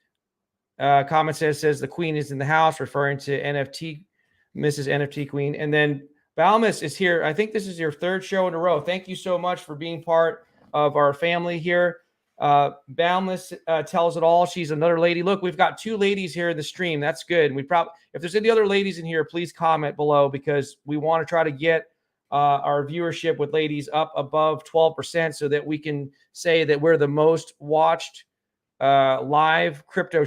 S1: Comment says the Queen is in the house, referring to NFT, Mrs. NFT Queen. And then Balmus is here. I think this is your third show in a row. Thank you so much for being part of our family here. Boundless tells it all. She's another lady. Look, we've got 2 ladies here in the stream. That's good. We probably, if there's any other ladies in here, please comment below, because we want to try to get our viewership with ladies up above 12% so that we can say that we're the most watched live crypto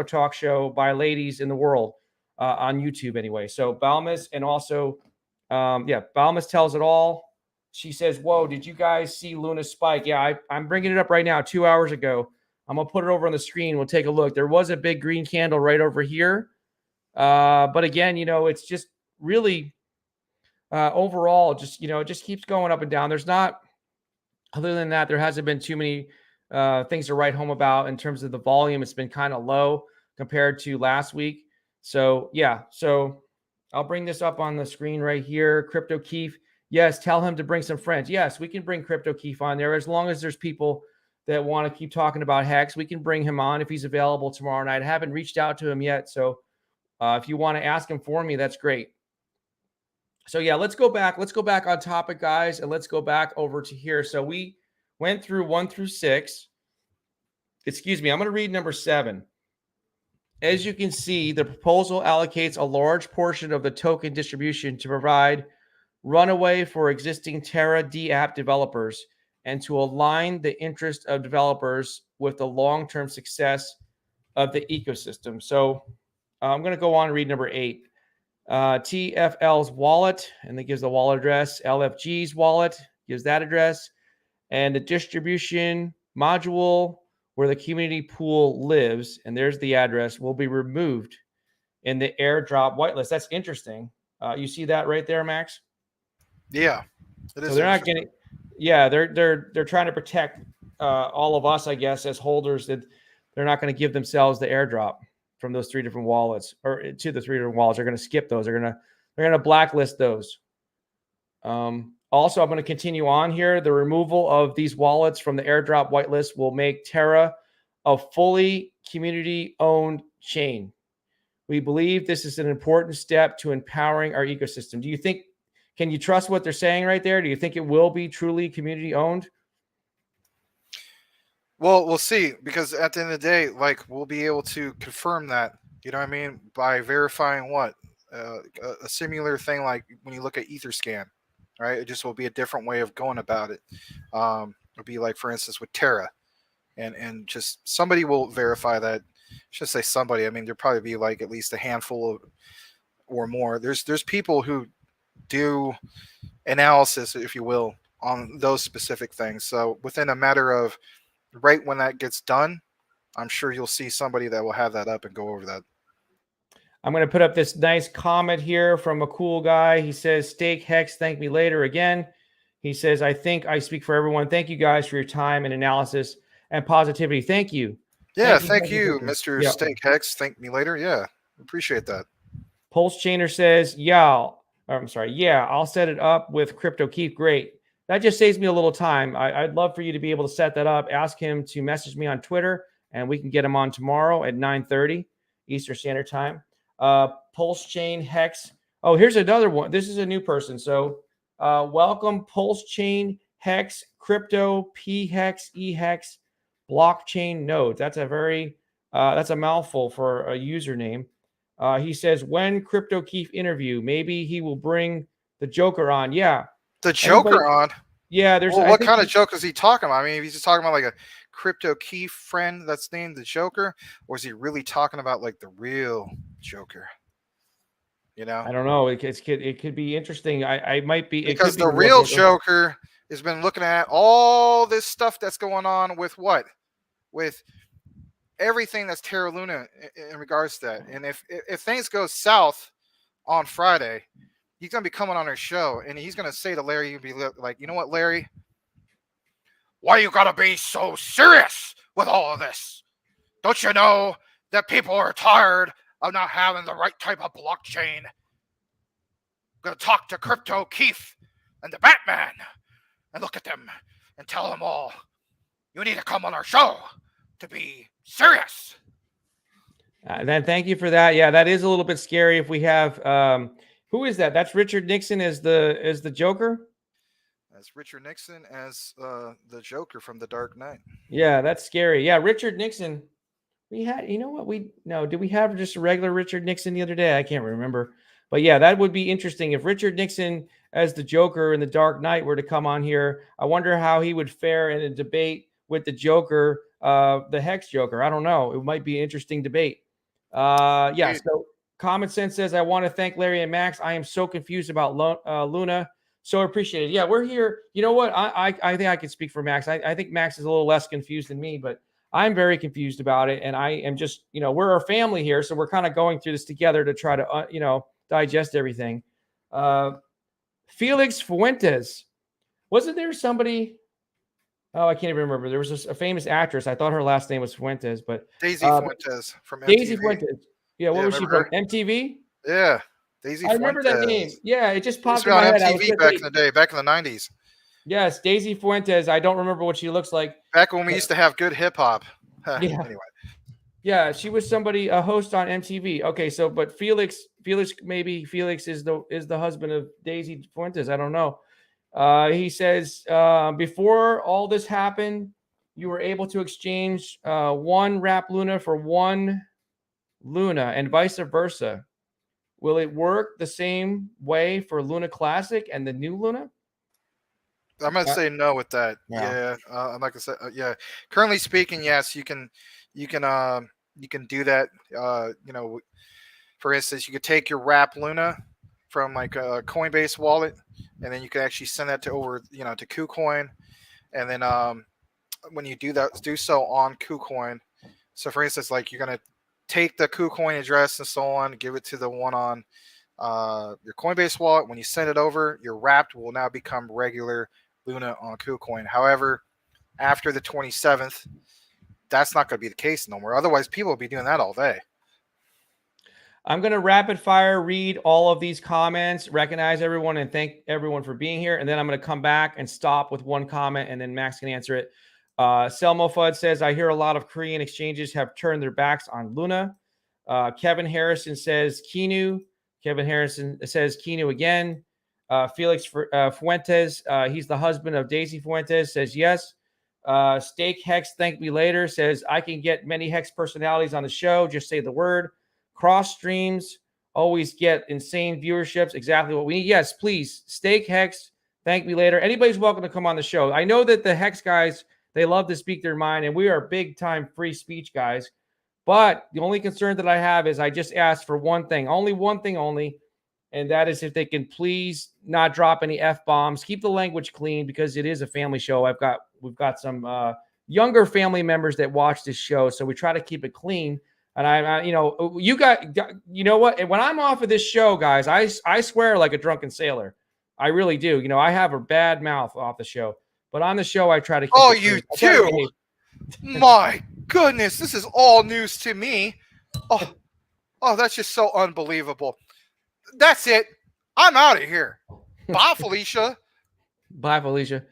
S1: talk show by ladies in the world on YouTube anyway. So Balmus, and also Balmus tells it all. She says, whoa, did you guys see Luna spike? Yeah, I'm bringing it up right now, 2 hours ago. I'm going to put it over on the screen. We'll take a look. There was a big green candle right over here. But again, it's just really overall, just, it just keeps going up and down. There's not, other than that, there hasn't been too many things to write home about in terms of the volume. It's been kind of low compared to last week. So, I'll bring this up on the screen right here. Crypto Keith. Yes, tell him to bring some friends. Yes, we can bring Crypto Keith on there. As long as there's people that want to keep talking about Hex, we can bring him on if he's available tomorrow night. I haven't reached out to him yet. So if you want to ask him for me, that's great. So let's go back. Let's go back on topic, guys, and let's go back over to here. So we went through 1 through 6. Excuse me. I'm going to read number 7. As you can see, the proposal allocates a large portion of the token distribution to provide runaway for existing Terra D app developers and to align the interest of developers with the long-term success of the ecosystem. So I'm going to go on and read number 8. TFL's wallet, and it gives the wallet address. LFG's wallet gives that address. And the distribution module where the community pool lives, and there's the address, will be removed in the airdrop whitelist. That's interesting. You see that right there, Max?
S2: Yeah, it is.
S1: So they're not getting. Yeah, they're trying to protect all of us, I guess, as holders, that they're not going to give themselves the airdrop from those 3 different wallets, or to the 3 different wallets. They're going to skip those. They're going to blacklist those. Also, I'm going to continue on here. The removal of these wallets from the airdrop whitelist will make Terra a fully community-owned chain. We believe this is an important step to empowering our ecosystem. Do you think, can you trust what they're saying right there? Do you think it will be truly community-owned?
S2: Well, we'll see, because at the end of the day, we'll be able to confirm that, you know what I mean, by verifying what? A similar thing like when you look at Etherscan, right? It just will be a different way of going about it. It'll be like, for instance, with Terra, and just somebody will verify that. I should say somebody. I mean, there'll probably be at least a handful of or more. There's people who do analysis, if you will, on those specific things. So within a matter of right when that gets done, I'm sure you'll see somebody that will have that up and go over that.
S1: I'm going to put up this nice comment here from a cool guy. He says, Steak Hex, thank me later again. He says, I think I speak for everyone. Thank you guys for your time and analysis and positivity. Thank you.
S2: Yeah, thank you, Mr. Yep. Steak Hex. Thank me later. Yeah, appreciate that.
S1: Pulse Chainer says, I'll set it up with Crypto Keith. Great. That just saves me a little time. I'd love for you to be able to set that up. Ask him to message me on Twitter, and we can get him on tomorrow at 9:30 Eastern Standard Time. Pulse Chain Hex. Oh, here's another one. This is a new person. So welcome, Pulse Chain Hex, Crypto, P Hex, E Hex, Blockchain Nodes. That's a mouthful for a username. He says, when Crypto Keith interview, maybe he will bring the Joker on. Yeah.
S2: The Joker on?
S1: Yeah. There's
S2: what kind of joke is he talking about? I mean, if he's just talking about a Crypto Keith friend that's named the Joker, or is he really talking about the real Joker? You know,
S1: I don't know. It could be interesting. I might be. It could
S2: because
S1: be
S2: the
S1: real
S2: real
S1: big.
S2: Joker has been looking at all this stuff that's going on with what, with everything that's Terra Luna in regards to that. And if things go south on Friday, he's gonna be coming on our show, and he's gonna say to Larry, he'll be like, you know what, Larry, why you gotta be so serious with all of this? Don't you know that people are tired of not having the right type of blockchain? Gonna talk to Crypto Keith and the Batman and look at them and tell them all, you need to come on our show to be serious.
S1: Then thank you for that. Yeah, that is a little bit scary. If we have who is that? That's Richard Nixon as the Joker.
S2: As Richard Nixon as the Joker from The Dark Knight.
S1: Yeah, that's scary. Yeah, Richard Nixon. We had, you know what? Did we have just a regular Richard Nixon the other day? I can't remember. But yeah, that would be interesting if Richard Nixon as the Joker in The Dark Knight were to come on here. I wonder how he would fare in a debate with the Joker, the Hex Joker. I don't know. It might be an interesting debate. Yeah. So Common Sense says, I want to thank Larry and Max. I am so confused about Luna. So appreciated. Yeah, we're here. You know what? I think I can speak for Max. I think Max is a little less confused than me, but I'm very confused about it. And I am just, we're a family here. So we're kind of going through this together to try to, digest everything. Felix Fuentes. Wasn't there somebody? Oh, I can't even remember. There was a famous actress. I thought her last name was Fuentes, but
S2: Daisy Fuentes from MTV.
S1: Daisy Fuentes. Yeah, what was she from?
S2: her?
S1: MTV?
S2: Yeah, Daisy
S1: I remember
S2: Fuentes.
S1: that name. Yeah, it just popped
S2: in
S1: my head.
S2: on MTV back in the day, back in the 90s.
S1: Yes, Daisy Fuentes. I don't remember what she looks like.
S2: Back when we used to have good hip hop.
S1: Yeah.
S2: Anyway.
S1: Yeah, she was a host on MTV. Okay, so but Felix is the husband of Daisy Fuentes. I don't know. He says before all this happened, you were able to exchange one Rap Luna for one Luna and vice versa. Will it work the same way for Luna Classic and the new Luna?
S2: I'm gonna say no with that. Yeah, I'm not gonna say yeah. Currently speaking, yes, you can do that. For instance, you could take your Wrap Luna from like a Coinbase wallet, and then you can actually send that to KuCoin, and then when you do so on KuCoin. So for instance, like you're gonna take the KuCoin address and so on, give it to the one on your Coinbase wallet. When you send it over, your Wrapped will now become regular Luna on KuCoin. However, after the 27th, that's not going to be the case no more. Otherwise, people will be doing that all day.
S1: I'm going to rapid fire read all of these comments, recognize everyone, and thank everyone for being here. And then I'm going to come back and stop with one comment, and then Max can answer it. Selmo Fudd says, I hear a lot of Korean exchanges have turned their backs on Luna. Kevin Harrison says, Kinu. Kevin Harrison says, Kinu again. Felix Fuentes, he's the husband of Daisy Fuentes, says yes. Steak Hex, thank me later, says I can get many Hex personalities on the show. Just say the word. Cross streams always get insane viewerships. Exactly what we need. Yes, please. Steak Hex, thank me later. Anybody's welcome to come on the show. I know that the Hex guys, they love to speak their mind, and we are big time free speech guys. But the only concern that I have is I just asked for one thing, only. And that is if they can please not drop any F-bombs, keep the language clean because it is a family show. We've got some younger family members that watch this show, so we try to keep it clean. And you know what? And when I'm off of this show, guys, I swear like a drunken sailor. I really do. I have a bad mouth off the show, but on the show I try to keep it
S2: you
S1: clean.
S2: do? My goodness, this is all news to me. Oh, that's just so unbelievable. That's it. I'm out of here. Bye, Felicia.
S1: Bye, Felicia.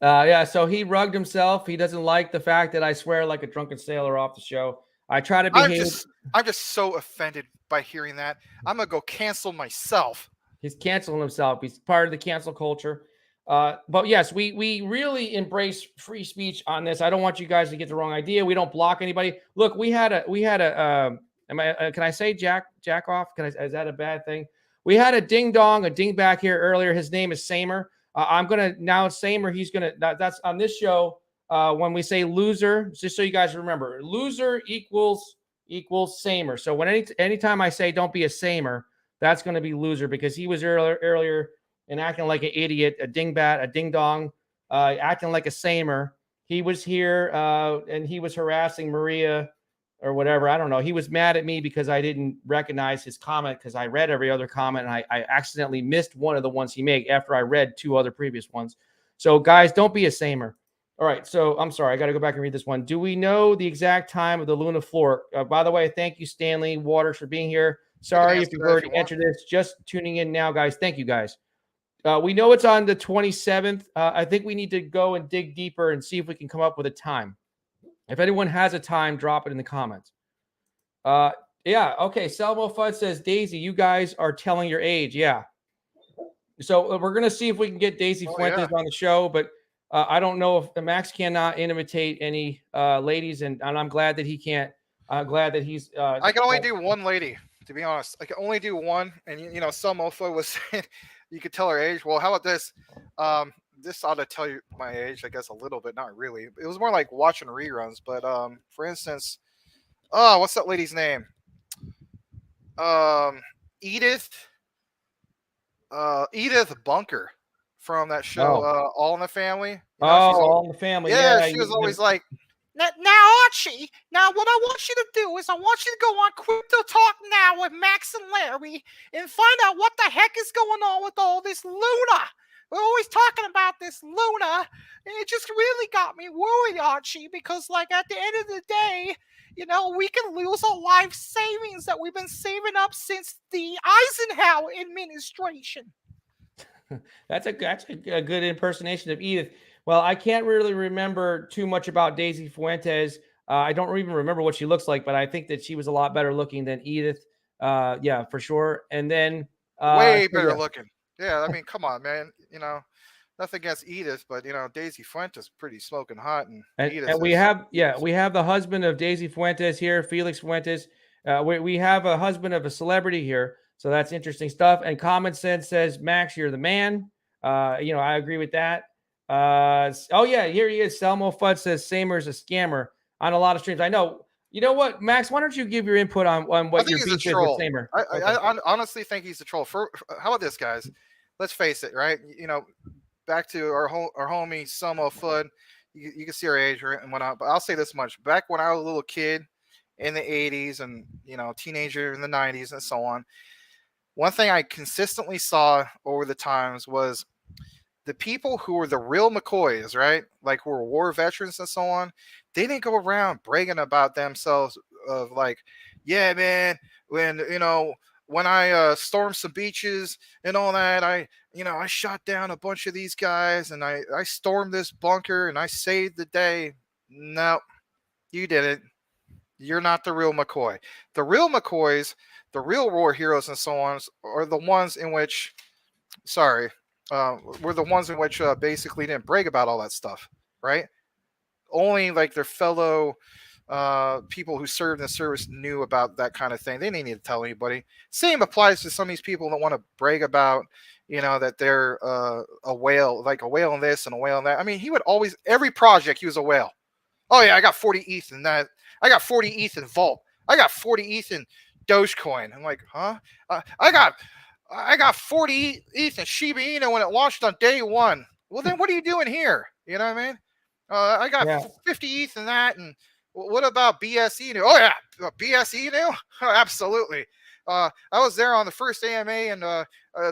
S1: Yeah, so he rugged himself. He doesn't like the fact that I swear like a drunken sailor off the show. I try to behave.
S2: I'm just so offended by hearing that. I'm going to go cancel myself.
S1: He's canceling himself. He's part of the cancel culture. But yes, we really embrace free speech on this. I don't want you guys to get the wrong idea. We don't block anybody. Look, we had a can I say jack off? Is that a bad thing? We had a ding back here earlier. His name is Samer. I'm going to now Samer. He's going to, that's on this show. When we say loser, just so you guys remember, loser equals Samer. So when anytime I say don't be a Samer, That's going to be loser because he was earlier and acting like an idiot, a dingbat, a ding dong, acting like a samer. He was here and he was harassing Maria or whatever. I don't know. He was mad at me because I didn't recognize his comment because I read every other comment and I accidentally missed one of the ones he made after I read 2 other previous ones. So guys, don't be a samer. All right. So I'm sorry. I got to go back and read this one. Do we know the exact time of the Luna floor? By the way, thank you, Stanley Waters, for being here. Sorry if you've already entered this. Just tuning in now, guys. Thank you, guys. We know it's on the 27th. I think we need to go and dig deeper and see if we can come up with a time. If anyone has a time, drop it in the comments. Yeah. Okay. Selmo Fudd says, Daisy, you guys are telling your age. Yeah. So we're going to see if we can get Daisy Fuentes on the show, but I don't know if Max cannot imitate any ladies, and I'm glad that he can't. I'm glad that he's.
S2: I can only do one lady, to be honest. I can only do one. And, Selmo Fudd was saying you could tell her age. Well, how about this? This ought to tell you my age, I guess, a little bit. Not really. It was more like watching reruns. But for instance, what's that lady's name? Edith Bunker from that show, All in the Family.
S1: All in the Family.
S2: Yeah, she was always like, now, Archie, now what I want you to do is I want you to go on Crypto Talk Now with Max and Larry and find out what the heck is going on with all this Luna. We're always talking about this Luna, and it just really got me worried, Archie, because, like, at the end of the day, we can lose our life savings that we've been saving up since the Eisenhower administration.
S1: That's a good impersonation of Edith. Well, I can't really remember too much about Daisy Fuentes. I don't even remember what she looks like, but I think that she was a lot better looking than Edith. Yeah, for sure. And then
S2: way better looking. Yeah, I mean, come on, man. Nothing against Edith, but Daisy Fuentes pretty smoking hot, and
S1: we have the husband of Daisy Fuentes here, Felix Fuentes. We have a husband of a celebrity here, so that's interesting stuff. And Common Sense says, Max, you're the man. I agree with that. Here he is. Selmo Fudd says Samer's a scammer on a lot of streams. I know. You know what, Max? Why don't you give your input on what your beef is with Samer?
S2: I honestly think he's a troll. How about this, guys? Let's face it, right? Back to our homie Selmo Fudd. You can see our age, right, and whatnot. But I'll say this much: back when I was a little kid in the '80s, and teenager in the '90s, and so on, one thing I consistently saw over the times was the people who were the real McCoys, right? Like who were war veterans and so on. They didn't go around bragging about themselves of like, yeah, man, when I stormed some beaches and all that, I shot down a bunch of these guys and I stormed this bunker and I saved the day. No, you didn't. You're not the real McCoy. The real McCoys, the real war heroes and so on are the ones in which, were the ones in which basically didn't brag about all that stuff, right? Only like their fellow people who served in the service knew about that kind of thing. They didn't need to tell anybody. Same applies to some of these people that want to brag about, that they're a whale, like a whale in this and a whale in that. I mean, he would always, every project, he was a whale. Oh yeah, I got 40 ETH in that. I got 40 ETH in Vault. I got 40 ETH in Dogecoin. I'm like, huh? I got 40 ETH in Shiba Inu when it launched on day one. Well, then what are you doing here? You know what I mean? I got 50 ETH in that. And what about BSE? Oh, yeah. BSE now? Oh, absolutely. I was there on the first AMA and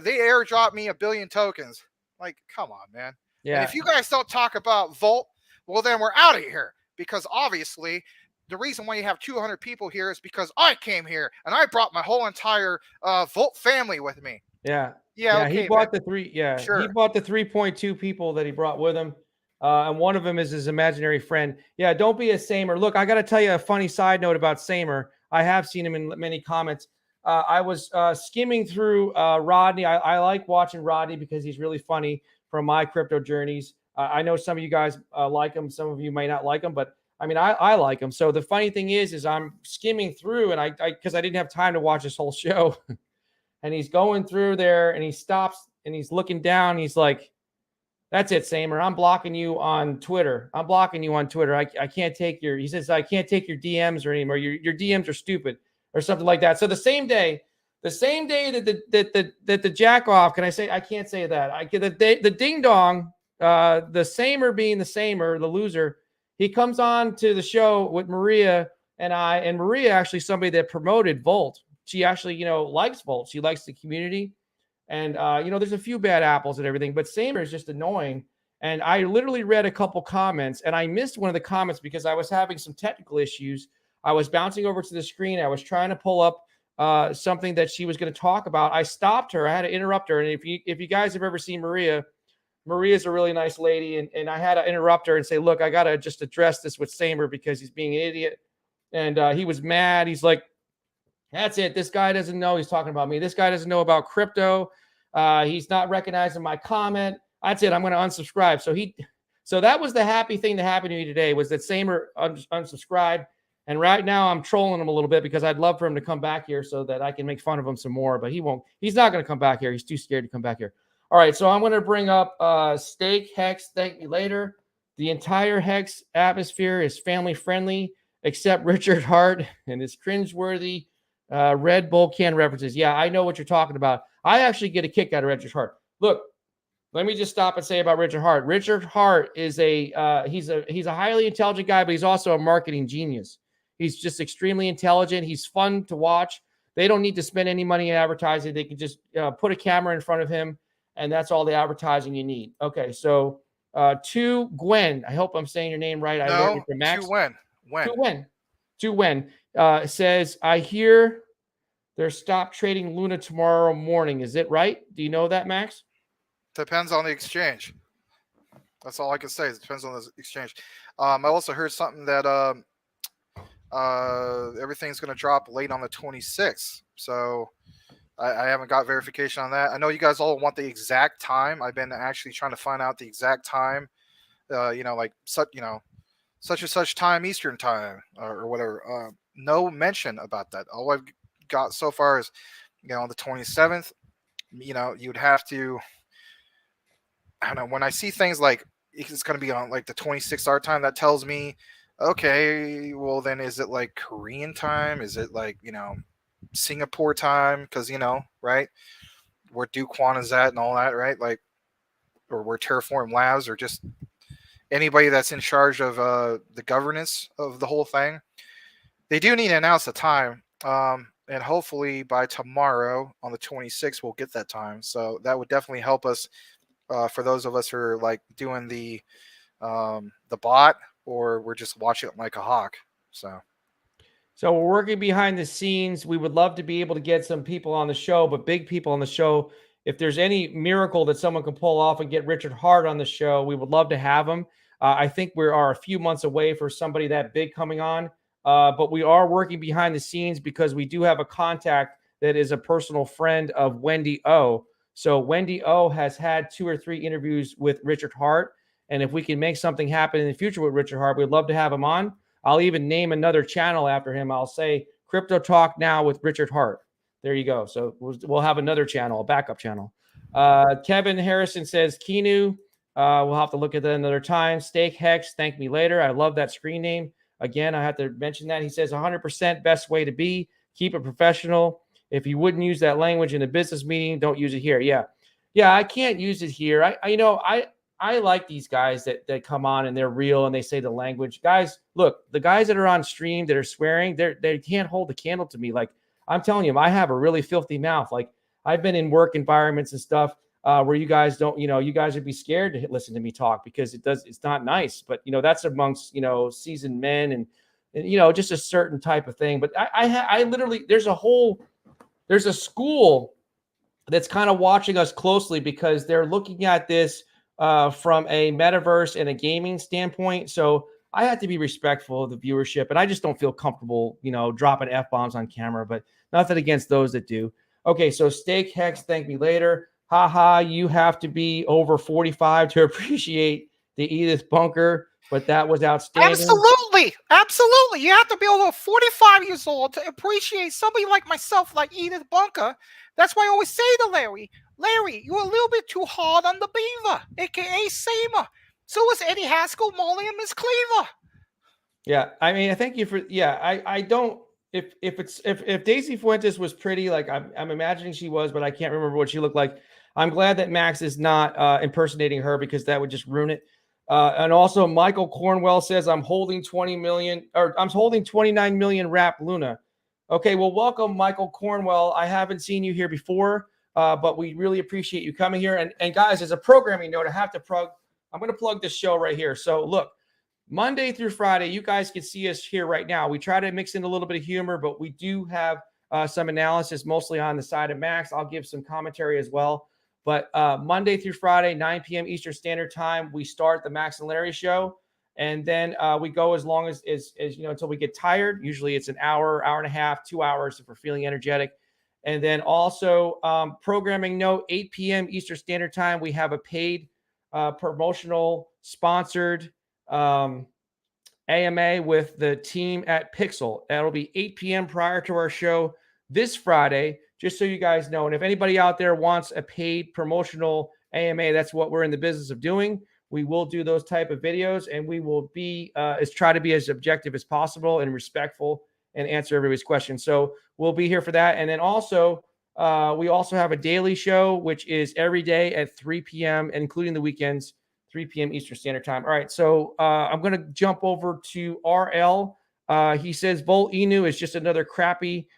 S2: they airdropped me 1 billion tokens. Like, come on, man. Yeah. And if you guys don't talk about Volt, well, then we're out of here. Because obviously, the reason why you have 200 people here is because I came here and I brought my whole entire Volt family with me.
S1: Yeah.
S2: Okay,
S1: he bought the 3.2 people that he brought with him. And one of them is his imaginary friend. Yeah, don't be a Samer. Look, I got to tell you a funny side note about Samer. I have seen him in many comments. I was skimming through Rodney. I like watching Rodney because he's really funny from my crypto journeys. I know some of you guys like him. Some of you may not like him, but I mean, I like him. So the funny thing is I'm skimming through and because I didn't have time to watch this whole show. And he's going through there and he stops and he's looking down. He's like, that's it, Samer. I'm blocking you on Twitter. I can't take he says, I can't take your DMs or anymore. Your DMs are stupid or something like that. So the same day The same day that the jack off, can I say, I can't say that. The ding dong, the samer being the samer, the loser, he comes on to the show with Maria and Maria actually somebody that promoted Volt. She actually, likes Volt. She likes the community. And, there's a few bad apples and everything, but Samer is just annoying. And I literally read a couple comments and I missed one of the comments because I was having some technical issues. I was bouncing over to the screen. I was trying to pull up something that she was going to talk about. I stopped her. I had to interrupt her. And if you guys have ever seen Maria, Maria's a really nice lady. And I had to interrupt her and say, look, I got to just address this with Samer because he's being an idiot. And he was mad. He's like, that's it. This guy doesn't know. He's talking about me. This guy doesn't know about crypto. He's not recognizing my comment. That's it. I'm going to unsubscribe. So that was the happy thing that happened to me today was that Samer unsubscribed. And right now I'm trolling him a little bit because I'd love for him to come back here so that I can make fun of him some more, but he won't. He's not going to come back here. He's too scared to come back here. All right. So I'm going to bring up Steak Hex. Thank me later. The entire Hex atmosphere is family friendly, except Richard Hart and his cringeworthy Red Bull can references. Yeah, I know what you're talking about. I actually get a kick out of Richard Hart. Look, let me just stop and say about Richard Hart. Richard Hart is he's a highly intelligent guy, but he's also a marketing genius. He's just extremely intelligent. He's fun to watch. They don't need to spend any money in advertising. They can just put a camera in front of him, and that's all the advertising you need. Okay, so to Gwen, I hope I'm saying your name right. I learned it from Max. To Wen says, I hear they're stop trading Luna tomorrow morning. Is it right? Do you know that, Max?
S2: Depends on the exchange. That's all I can say. It depends on the exchange. I also heard something that everything's going to drop late on the 26th. So I haven't got verification on that. I know you guys all want the exact time. I've been actually trying to find out the exact time. Such and such time Eastern time or whatever. No mention about that. All I've got so far is, on the 27th. You'd have to. I don't know. When I see things like it's going to be on like the 26th our time, that tells me, okay, well then is it like Korean time? Is it like Singapore time? Because right, where Duquan is at and all that, right? Like, or where Terraform Labs, or just anybody that's in charge of the governance of the whole thing. They do need to announce the time, and hopefully by tomorrow on the 26th we'll get that time. So that would definitely help us. For those of us who are like doing the bot, or we're just watching it like a hawk. So
S1: we're working behind the scenes. We would love to be able to get some people on the show, but big people on the show. If there's any miracle that someone can pull off and get Richard Hart on the show, we would love to have him. I think we are a few months away for somebody that big coming on, but we are working behind the scenes because we do have a contact that is a personal friend of Wendy O. So Wendy O has had 2 or 3 interviews with Richard Hart. And if we can make something happen in the future with Richard Hart, we'd love to have him on. I'll even name another channel after him. I'll say Crypto Talk Now with Richard Hart. There you go. So we'll have another channel, a backup channel. Kevin Harrison says, Kinu, we'll have to look at that another time. Steak Hex, thank me later. I love that screen name. Again, I have to mention that. He says 100% best way to be. Keep it professional. If you wouldn't use that language in a business meeting, don't use it here. Yeah, I can't use it here. I like these guys that come on and they're real and they say the language. Guys, look, the guys that are on stream that are swearing, they can't hold the candle to me. Like, I'm telling you, I have a really filthy mouth. Like, I've been in work environments and stuff where you guys don't, you guys would be scared to listen to me talk because it's not nice. But that's amongst seasoned men and just a certain type of thing. But I literally there's a school that's kind of watching us closely because they're looking at this from a metaverse and a gaming standpoint. So I have to be respectful of the viewership, and I just don't feel comfortable, dropping F-bombs on camera, but nothing against those that do. Okay, so Steak Hex, thank me later. Haha, you have to be over 45 to appreciate the Edith Bunker, but that was outstanding.
S3: Absolutely. You have to be over 45 years old to appreciate somebody like myself, like Edith Bunker. That's why I always say to Larry, you're a little bit too hard on the beaver, a.k.a. Samer. So is Eddie Haskell, Molly, and Miss Cleaver.
S1: Yeah, I mean, I thank you for, I don't, if Daisy Fuentes was pretty, like I'm imagining she was, but I can't remember what she looked like. I'm glad that Max is not impersonating her, because that would just ruin it. And also, Michael Cornwell says, I'm holding 20 million, or I'm holding 29 million wrap Luna. Okay, well, welcome, Michael Cornwell. I haven't seen you here before, but we really appreciate you coming here. And guys, as a programming note, I'm going to plug this show right here. So look, Monday through Friday, you guys can see us here right now. We try to mix in a little bit of humor, but we do have some analysis, mostly on the side of Max. I'll give some commentary as well. But Monday through Friday, 9 p.m. Eastern Standard Time, we start the Max and Larry show. And then we go as long as until we get tired. Usually it's an hour, hour and a half, 2 hours if we're feeling energetic. And then also programming note, 8 p.m. Eastern Standard Time, we have a paid promotional sponsored AMA with the team at Pixel. That'll be 8 p.m. prior to our show this Friday, just so you guys know. And if anybody out there wants a paid promotional AMA, that's what we're in the business of doing. We will do those type of videos, and we will be try to be as objective as possible and respectful and answer everybody's questions. So we'll be here for that. And then also, we also have a daily show, which is every day at 3 p.m., including the weekends, 3 p.m. Eastern Standard Time. All right, so I'm going to jump over to RL. He says Volt Inu is just another crappy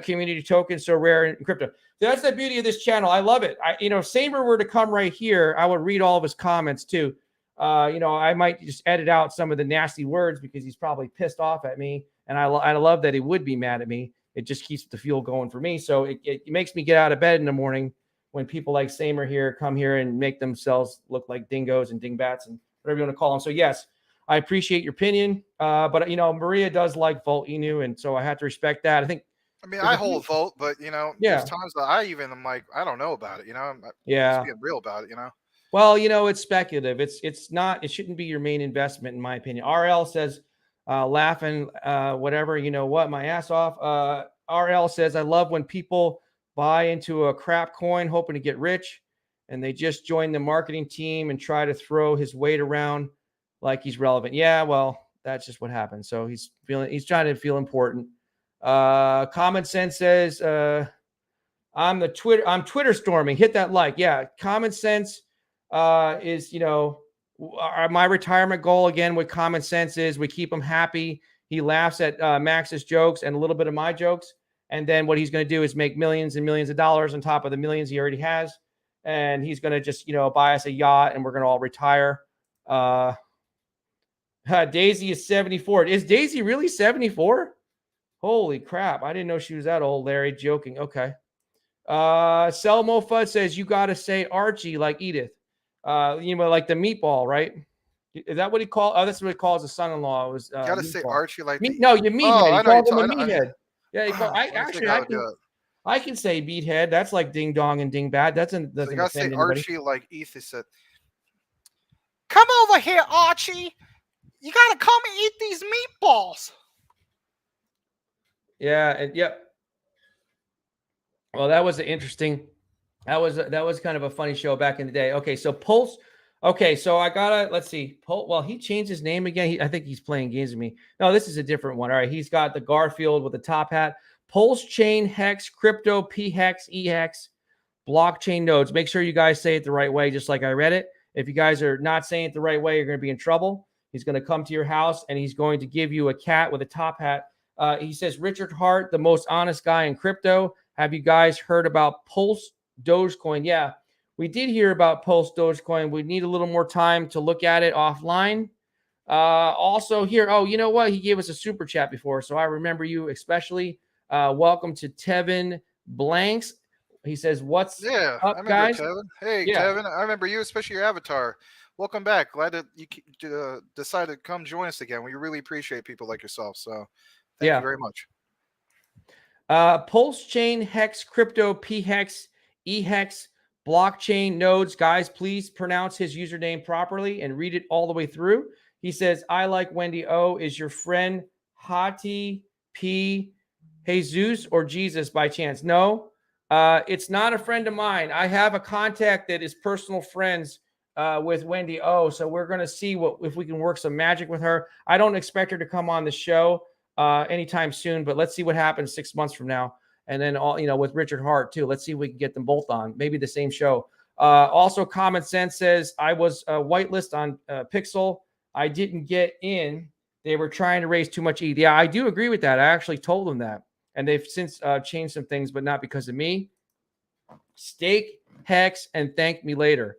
S1: community token, so rare in crypto. That's the beauty of this channel. I love it. If Saber were to come right here, I would read all of his comments too. I might just edit out some of the nasty words because he's probably pissed off at me, and I love that he would be mad at me. It just keeps the fuel going for me. So it makes me get out of bed in the morning when people like Samer here come here and make themselves look like dingoes and dingbats and whatever you want to call them. So yes, I appreciate your opinion. But Maria does like Volt Inu, and so I have to respect that.
S2: I hold Volt, but there's times that I'm like, I don't know about it. I'm just being real about it.
S1: Well, it's speculative. It shouldn't be your main investment, in my opinion. RL says, laughing, whatever, my ass off. RL says, I love when people buy into a crap coin hoping to get rich, and they just join the marketing team and try to throw his weight around like he's relevant. Yeah, well, that's just what happens. So he's trying to feel important. Common Sense says, I'm Twitter storming. Hit that like. Yeah, Common Sense is, my retirement goal again with Common Sense is we keep him happy. He laughs at Max's jokes and a little bit of my jokes. And then what he's going to do is make millions and millions of dollars on top of the millions he already has. And he's going to just, buy us a yacht, and we're going to all retire. Daisy is 74. Is Daisy really 74? Holy crap. I didn't know she was that old, Larry. Joking. Okay. Selmo Fudd says, you got to say Archie like Edith. Like the meatball, right? Is that what he called? Oh, that's what he calls the son-in-law. It was
S2: got to say Archie like
S1: no, you meathead. He called him a meathead. Yeah, I can say beathead. That's like ding dong and ding bad. Doesn't
S2: you gotta say
S1: anybody.
S2: Archie like Ethan said.
S3: Come over here, Archie. You gotta come and eat these meatballs.
S1: Yeah, Well, that was interesting. That was kind of a funny show back in the day. Okay, so Pulse. Okay, so let's see. Well, he changed his name again. I think he's playing games with me. No, this is a different one. All right, he's got the Garfield with the top hat. Pulse Chain Hex Crypto P Hex E Hex blockchain nodes. Make sure you guys say it the right way, just like I read it. If you guys are not saying it the right way, you're going to be in trouble. He's going to come to your house and he's going to give you a cat with a top hat. He says, Richard Hart, the most honest guy in crypto. Have you guys heard about Pulse Dogecoin? Yeah. We did hear about Pulse Dogecoin. We need a little more time to look at it offline. Also here, you know what? He gave us a super chat before, so I remember you especially. Welcome to Tevin Blanks. He says, what's up,
S2: I remember
S1: guys?
S2: Tevin. Hey, yeah. Tevin, I remember you, especially your avatar. Welcome back. Glad that you decided to come join us again. We really appreciate people like yourself, so thank you very much.
S1: Pulse Chain Hex Crypto P Hex E Hex blockchain nodes. Guys, please pronounce his username properly and read it all the way through. He says, I like Wendy O. Is your friend Hati P. Jesus or Jesus by chance? No, it's not a friend of mine. I have a contact that is personal friends with Wendy O. So we're going to see if we can work some magic with her. I don't expect her to come on the show. anytime soon, but let's see what happens 6 months from now. And then with Richard Hart too. Let's see if we can get them both on, maybe the same show. Also, Common Sense says I was whitelist on Pixel. I didn't get in. They were trying to raise too much ETH. Yeah, I do agree with that. I actually told them that, and they've since changed some things, but not because of me. Stake Hex and thank me later.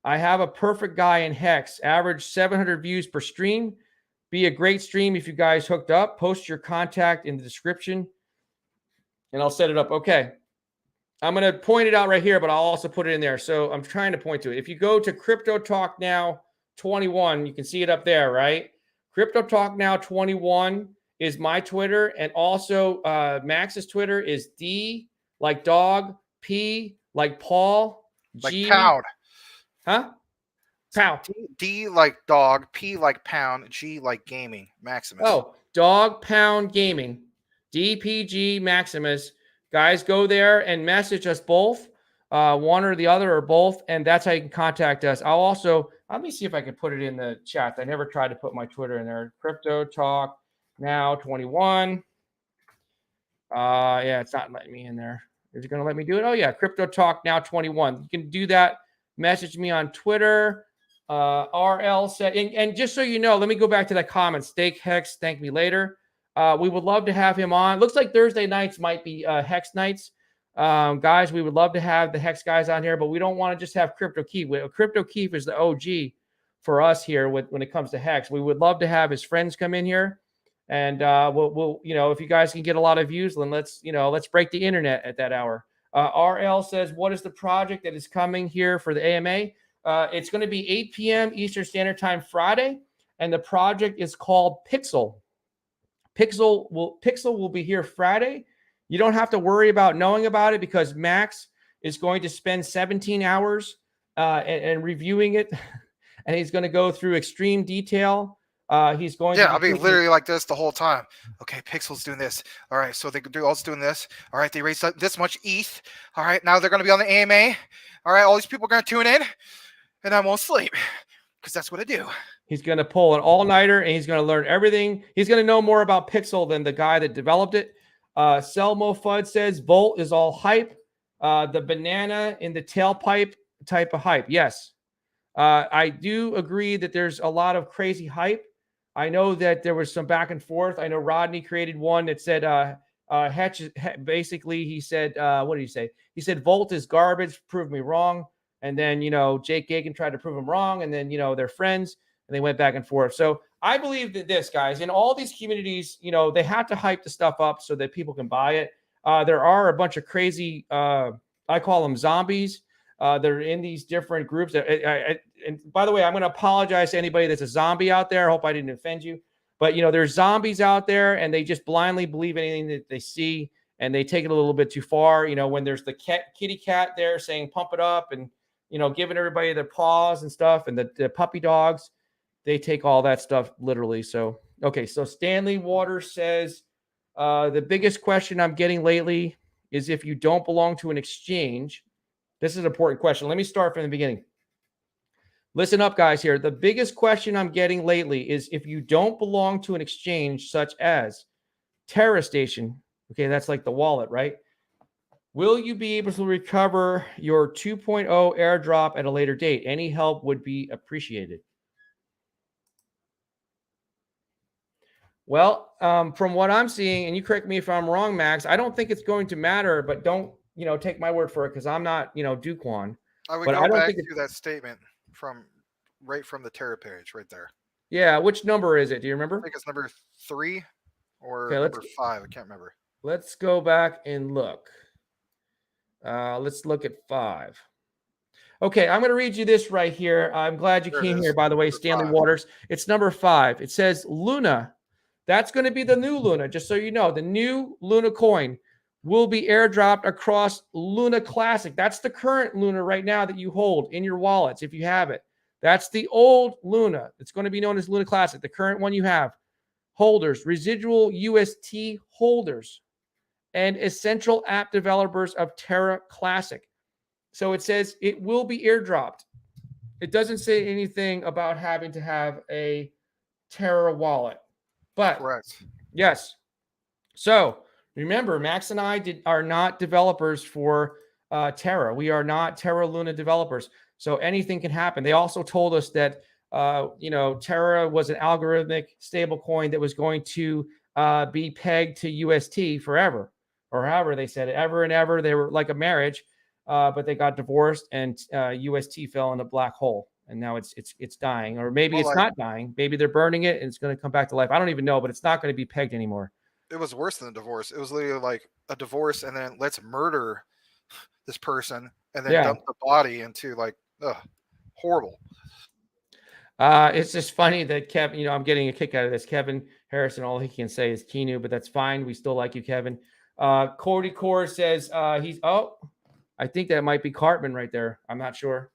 S1: I have a perfect guy in Hex. Average 700 views per stream. Be a great stream if you guys hooked up. Post your contact in the description, and I'll set it up. Okay. I'm going to point it out right here, but I'll also put it in there. So I'm trying to point to it. If you go to Crypto Talk Now 21, you can see it up there, right? Crypto Talk Now 21 is my Twitter, and also Max's Twitter is D like dog, P like Paul, G
S2: Like pound.
S1: huh? Pow.
S2: D like dog, P like pound, G like gaming. Maximus.
S1: Oh, Dog Pound Gaming, DPGmaximus. Guys, go there and message us both, one or the other or both, and that's how you can contact us. I'll also, let me see if I can put it in the chat. I never tried to put my Twitter in there. Crypto Talk Now 21. Yeah, it's not letting me in there. Is it going to let me do it? Oh, yeah, Crypto Talk Now 21. You can do that. Message me on Twitter. RL said, and just so you know, let me go back to that comment. Stake Hex, thank me later. We would love to have him on. Looks like Thursday nights might be Hex nights. Guys, we would love to have the Hex guys on here, but we don't want to just have Crypto Keith. Crypto Keith is the OG for us here when it comes to Hex. We would love to have his friends come in here, and we'll if you guys can get a lot of views, then let's break the internet at that hour. RL says, what is the project that is coming here for the AMA? It's going to be 8 p.m. Eastern Standard Time Friday, and the project is called Pixel. Pixel will be here Friday. You don't have to worry about knowing about it because Max is going to spend 17 hours and reviewing it, and he's going to go through extreme detail. He's going to
S2: I'll be literally like this the whole time. Okay, Pixel's doing this. All right, so they do also doing this. All right, they raised this much ETH. All right, now they're going to be on the AMA. All right, all these people are going to tune in, and I won't sleep because that's what I do.
S1: He's going to pull an all-nighter, and he's going to learn everything. He's going to know more about Pixel than the guy that developed it. Selmo Fudd says, Volt is all hype. The banana in the tailpipe type of hype. Yes. I do agree that there's a lot of crazy hype. I know that there was some back and forth. I know Rodney created one that said, basically, he said, what did he say? He said, Volt is garbage. Prove me wrong. And then, Jake Gagan tried to prove him wrong. And then, they're friends. And they went back and forth. So I believe that this, guys, in all these communities, they have to hype the stuff up so that people can buy it. There are a bunch of crazy, I call them zombies. They're in these different groups. And by the way, I'm going to apologize to anybody that's a zombie out there. I hope I didn't offend you. But, there's zombies out there, and they just blindly believe anything that they see, and they take it a little bit too far. When there's the kitty cat there saying pump it up and, giving everybody their paws and stuff, and the puppy dogs, they take all that stuff literally. So, okay. So Stanley Waters says, the biggest question I'm getting lately is if you don't belong to an exchange. This is an important question. Let me start from the beginning. Listen up, guys, here. The biggest question I'm getting lately is if you don't belong to an exchange such as Terra Station, okay, that's like the wallet, right? Will you be able to recover your 2.0 airdrop at a later date? Any help would be appreciated. Well, from what I'm seeing, and you correct me if I'm wrong, Max, I don't think it's going to matter, but don't, take my word for it because I'm not, Duquan.
S2: I would
S1: but
S2: go
S1: I don't
S2: back
S1: think
S2: to that statement from the Terra page right there.
S1: Yeah, which number is it? Do you remember?
S2: I think it's number 3 or
S1: Okay,
S2: number 5. I can't remember.
S1: Let's go back and look. Let's look at 5. Okay, I'm going to read you this right here. I'm glad you came here, by the way, Stanley Waters. It's number 5. It says Luna. That's going to be the new Luna, just so you know. The new Luna coin will be airdropped across Luna Classic. That's the current Luna right now that you hold in your wallets if you have it. That's the old Luna. It's going to be known as Luna Classic, the current one you have. Holders, residual UST holders, and essential app developers of Terra Classic. So it says it will be airdropped. It doesn't say anything about having to have a Terra wallet. But
S2: correct.
S1: Yes. So remember, Max and I are not developers for Terra. We are not Terra Luna developers. So anything can happen. They also told us that Terra was an algorithmic stable coin that was going to be pegged to UST forever, or however they said it, ever and ever. They were like a marriage, but they got divorced, and UST fell in a black hole, and now it's dying, or maybe
S2: Well,
S1: it's not dying. Maybe they're burning it, and it's going to come back to life. I don't even know, but it's not going to be pegged anymore.
S2: it was worse than a divorce. It was literally like a divorce, and then let's murder this person, and then
S1: Yeah.
S2: dump the body into like, horrible.
S1: It's just funny that Kevin, I'm getting a kick out of this. Kevin Harrison, all he can say is Keanu, but that's fine. We still like you, Kevin. Cody Core says I think that might be Cartman right there. I'm not sure.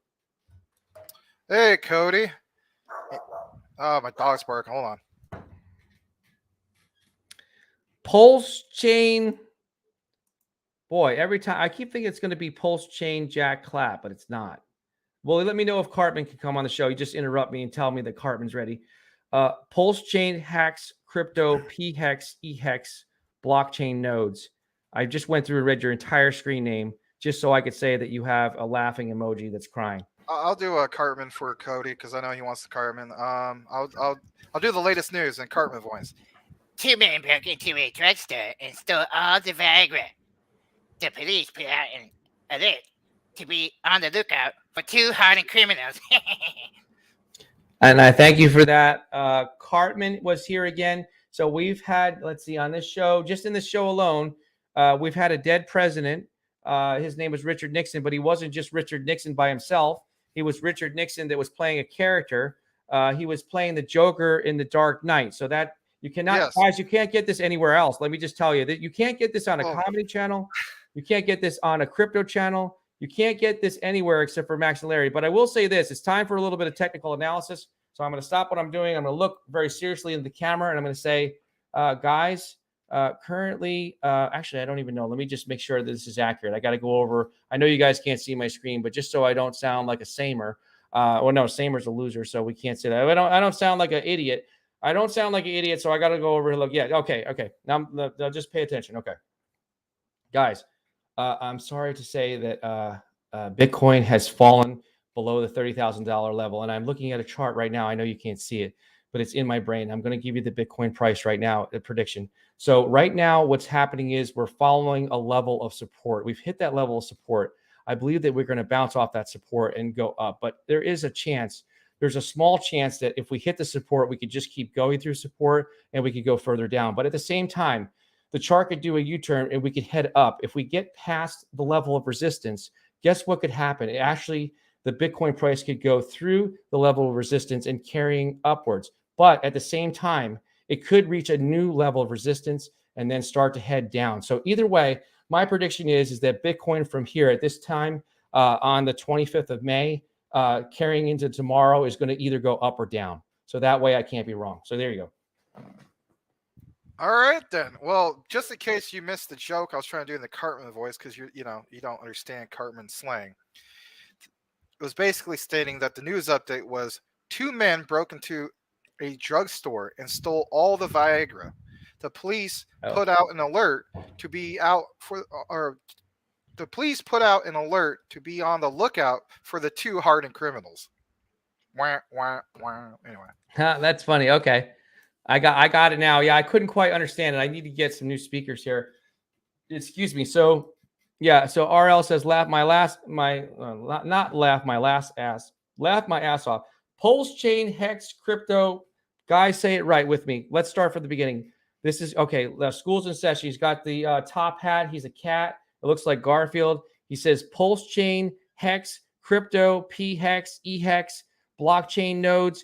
S2: Hey, Cody. Oh, my dog's barking. Hold on.
S1: Pulse chain. Boy, every time I keep thinking it's going to be Pulse chain Jack Clap, but it's not. Well, let me know if Cartman can come on the show. You just interrupt me and tell me that Cartman's ready. Pulse chain hacks, crypto, P hex, E hex, blockchain nodes. I just went through and read your entire screen name just so I could say that you have a laughing emoji that's crying.
S2: I'll do a Cartman for Cody because I know he wants the Cartman. I'll do the latest news in Cartman voice.
S4: 2 men broke into a drugstore and stole all the Viagra. The police put out an alert to be on the lookout for 2 hardened criminals.
S1: And I thank you for that. Cartman was here again. So we've had, let's see, on this show, just in this show alone, we've had a dead president. His name was Richard Nixon, but he wasn't just Richard Nixon by himself. He was Richard Nixon that was playing a character. He was playing the Joker in The Dark Knight. So that you cannot, guys, you can't get this anywhere else. Let me just tell you that you can't get this on a comedy channel. You can't get this on a crypto channel. You can't get this anywhere except for Max and Larry. But I will say this, it's time for a little bit of technical analysis. So I'm going to stop what I'm doing. I'm going to look very seriously into the camera, and I'm going to say, guys, currently, actually, I don't even know. Let me just make sure that this is accurate. I got to go over. I know you guys can't see my screen, but just so I don't sound like a Samer. Well, no, Samer's a loser, so we can't say that. I don't sound like an idiot. I don't sound like an idiot, so I got to go over and look. Yeah, okay. Now just pay attention. Okay, guys, I'm sorry to say that Bitcoin has fallen below the $30,000 level, and I'm looking at a chart right now. I know you can't see it, but it's in my brain. I'm going to give you the Bitcoin price right now, the prediction. So right now, what's happening is we're following a level of support. We've hit that level of support. I believe that we're going to bounce off that support and go up, but there is a chance. There's a small chance that if we hit the support, we could just keep going through support and we could go further down. But at the same time, the chart could do a U-turn and we could head up. If we get past the level of resistance, guess what could happen? Actually, the Bitcoin price could go through the level of resistance and carrying upwards. But at the same time, it could reach a new level of resistance and then start to head down. So either way, my prediction is that Bitcoin from here at this time on the 25th of May, carrying into tomorrow is going to either go up or down. So that way I can't be wrong. So there you go.
S2: All right, then. Well, just in case you missed the joke, I was trying to do in the Cartman voice because you don't understand Cartman slang. It was basically stating that the news update was 2 men broke into a drugstore and stole all the Viagra. The police put out an alert to be out for, or the police put out an alert to be on the lookout for the 2 hardened criminals. Wah, wah, wah. Anyway,
S1: that's funny. Okay. I got it now. Yeah, I couldn't quite understand it. I need to get some new speakers here. Excuse me. So, yeah. So RL says, laugh my ass off. Pulse chain hex crypto. Guys, say it right with me. Let's start from the beginning. This is okay. The school's in session. He's got the top hat. He's a cat. It looks like Garfield. He says pulse chain hex crypto P hex E hex blockchain nodes.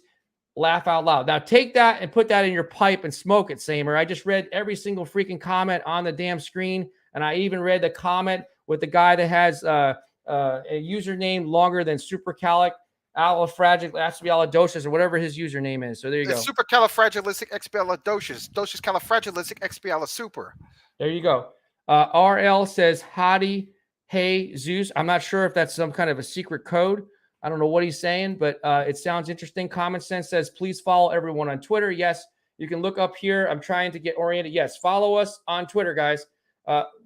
S1: Laugh out loud. Now take that and put that in your pipe and smoke it, Samer. I just read every single freaking comment on the damn screen, and I even read the comment with the guy that has a username longer than supercalifragilisticexpialidocious or whatever his username is. So there you go.
S2: Supercalifragilisticexpialidocious. Docious califragilisticexpialidocious.
S1: There you go. RL says, Howdy, hey, Zeus. I'm not sure if that's some kind of a secret code. I don't know what he's saying, but it sounds interesting. Common Sense says, please follow everyone on Twitter. Yes, You can look up here. I'm trying to get oriented. Yes, follow us on Twitter, guys.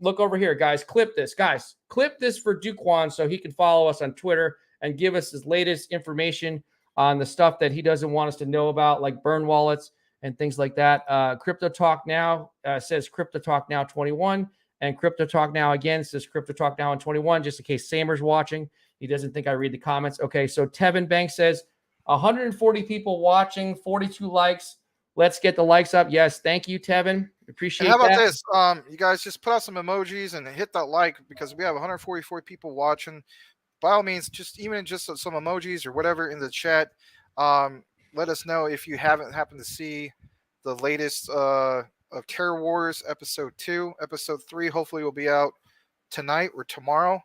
S1: Look over here, guys. Clip this. Guys, clip this for Duquan so he can follow us on Twitter and give us his latest information on the stuff that he doesn't want us to know about, like burn wallets and things like that. Crypto Talk Now says Crypto Talk Now 21, and Crypto Talk Now again says Crypto Talk Now in 21, just in case Samer's watching. He doesn't think I read the comments. Okay, so Tevin Banks says 140 people watching, 42 likes. Let's get the likes up. Yes, thank you, Tevin. Appreciate
S2: And how about
S1: that.
S2: this? You guys just put out some emojis and hit that like, because we have 144 people watching. By all means, just even just some emojis or whatever in the chat. Let us know if you haven't happened to see the latest of Terror Wars episode 2. Episode 3 hopefully will be out tonight or tomorrow.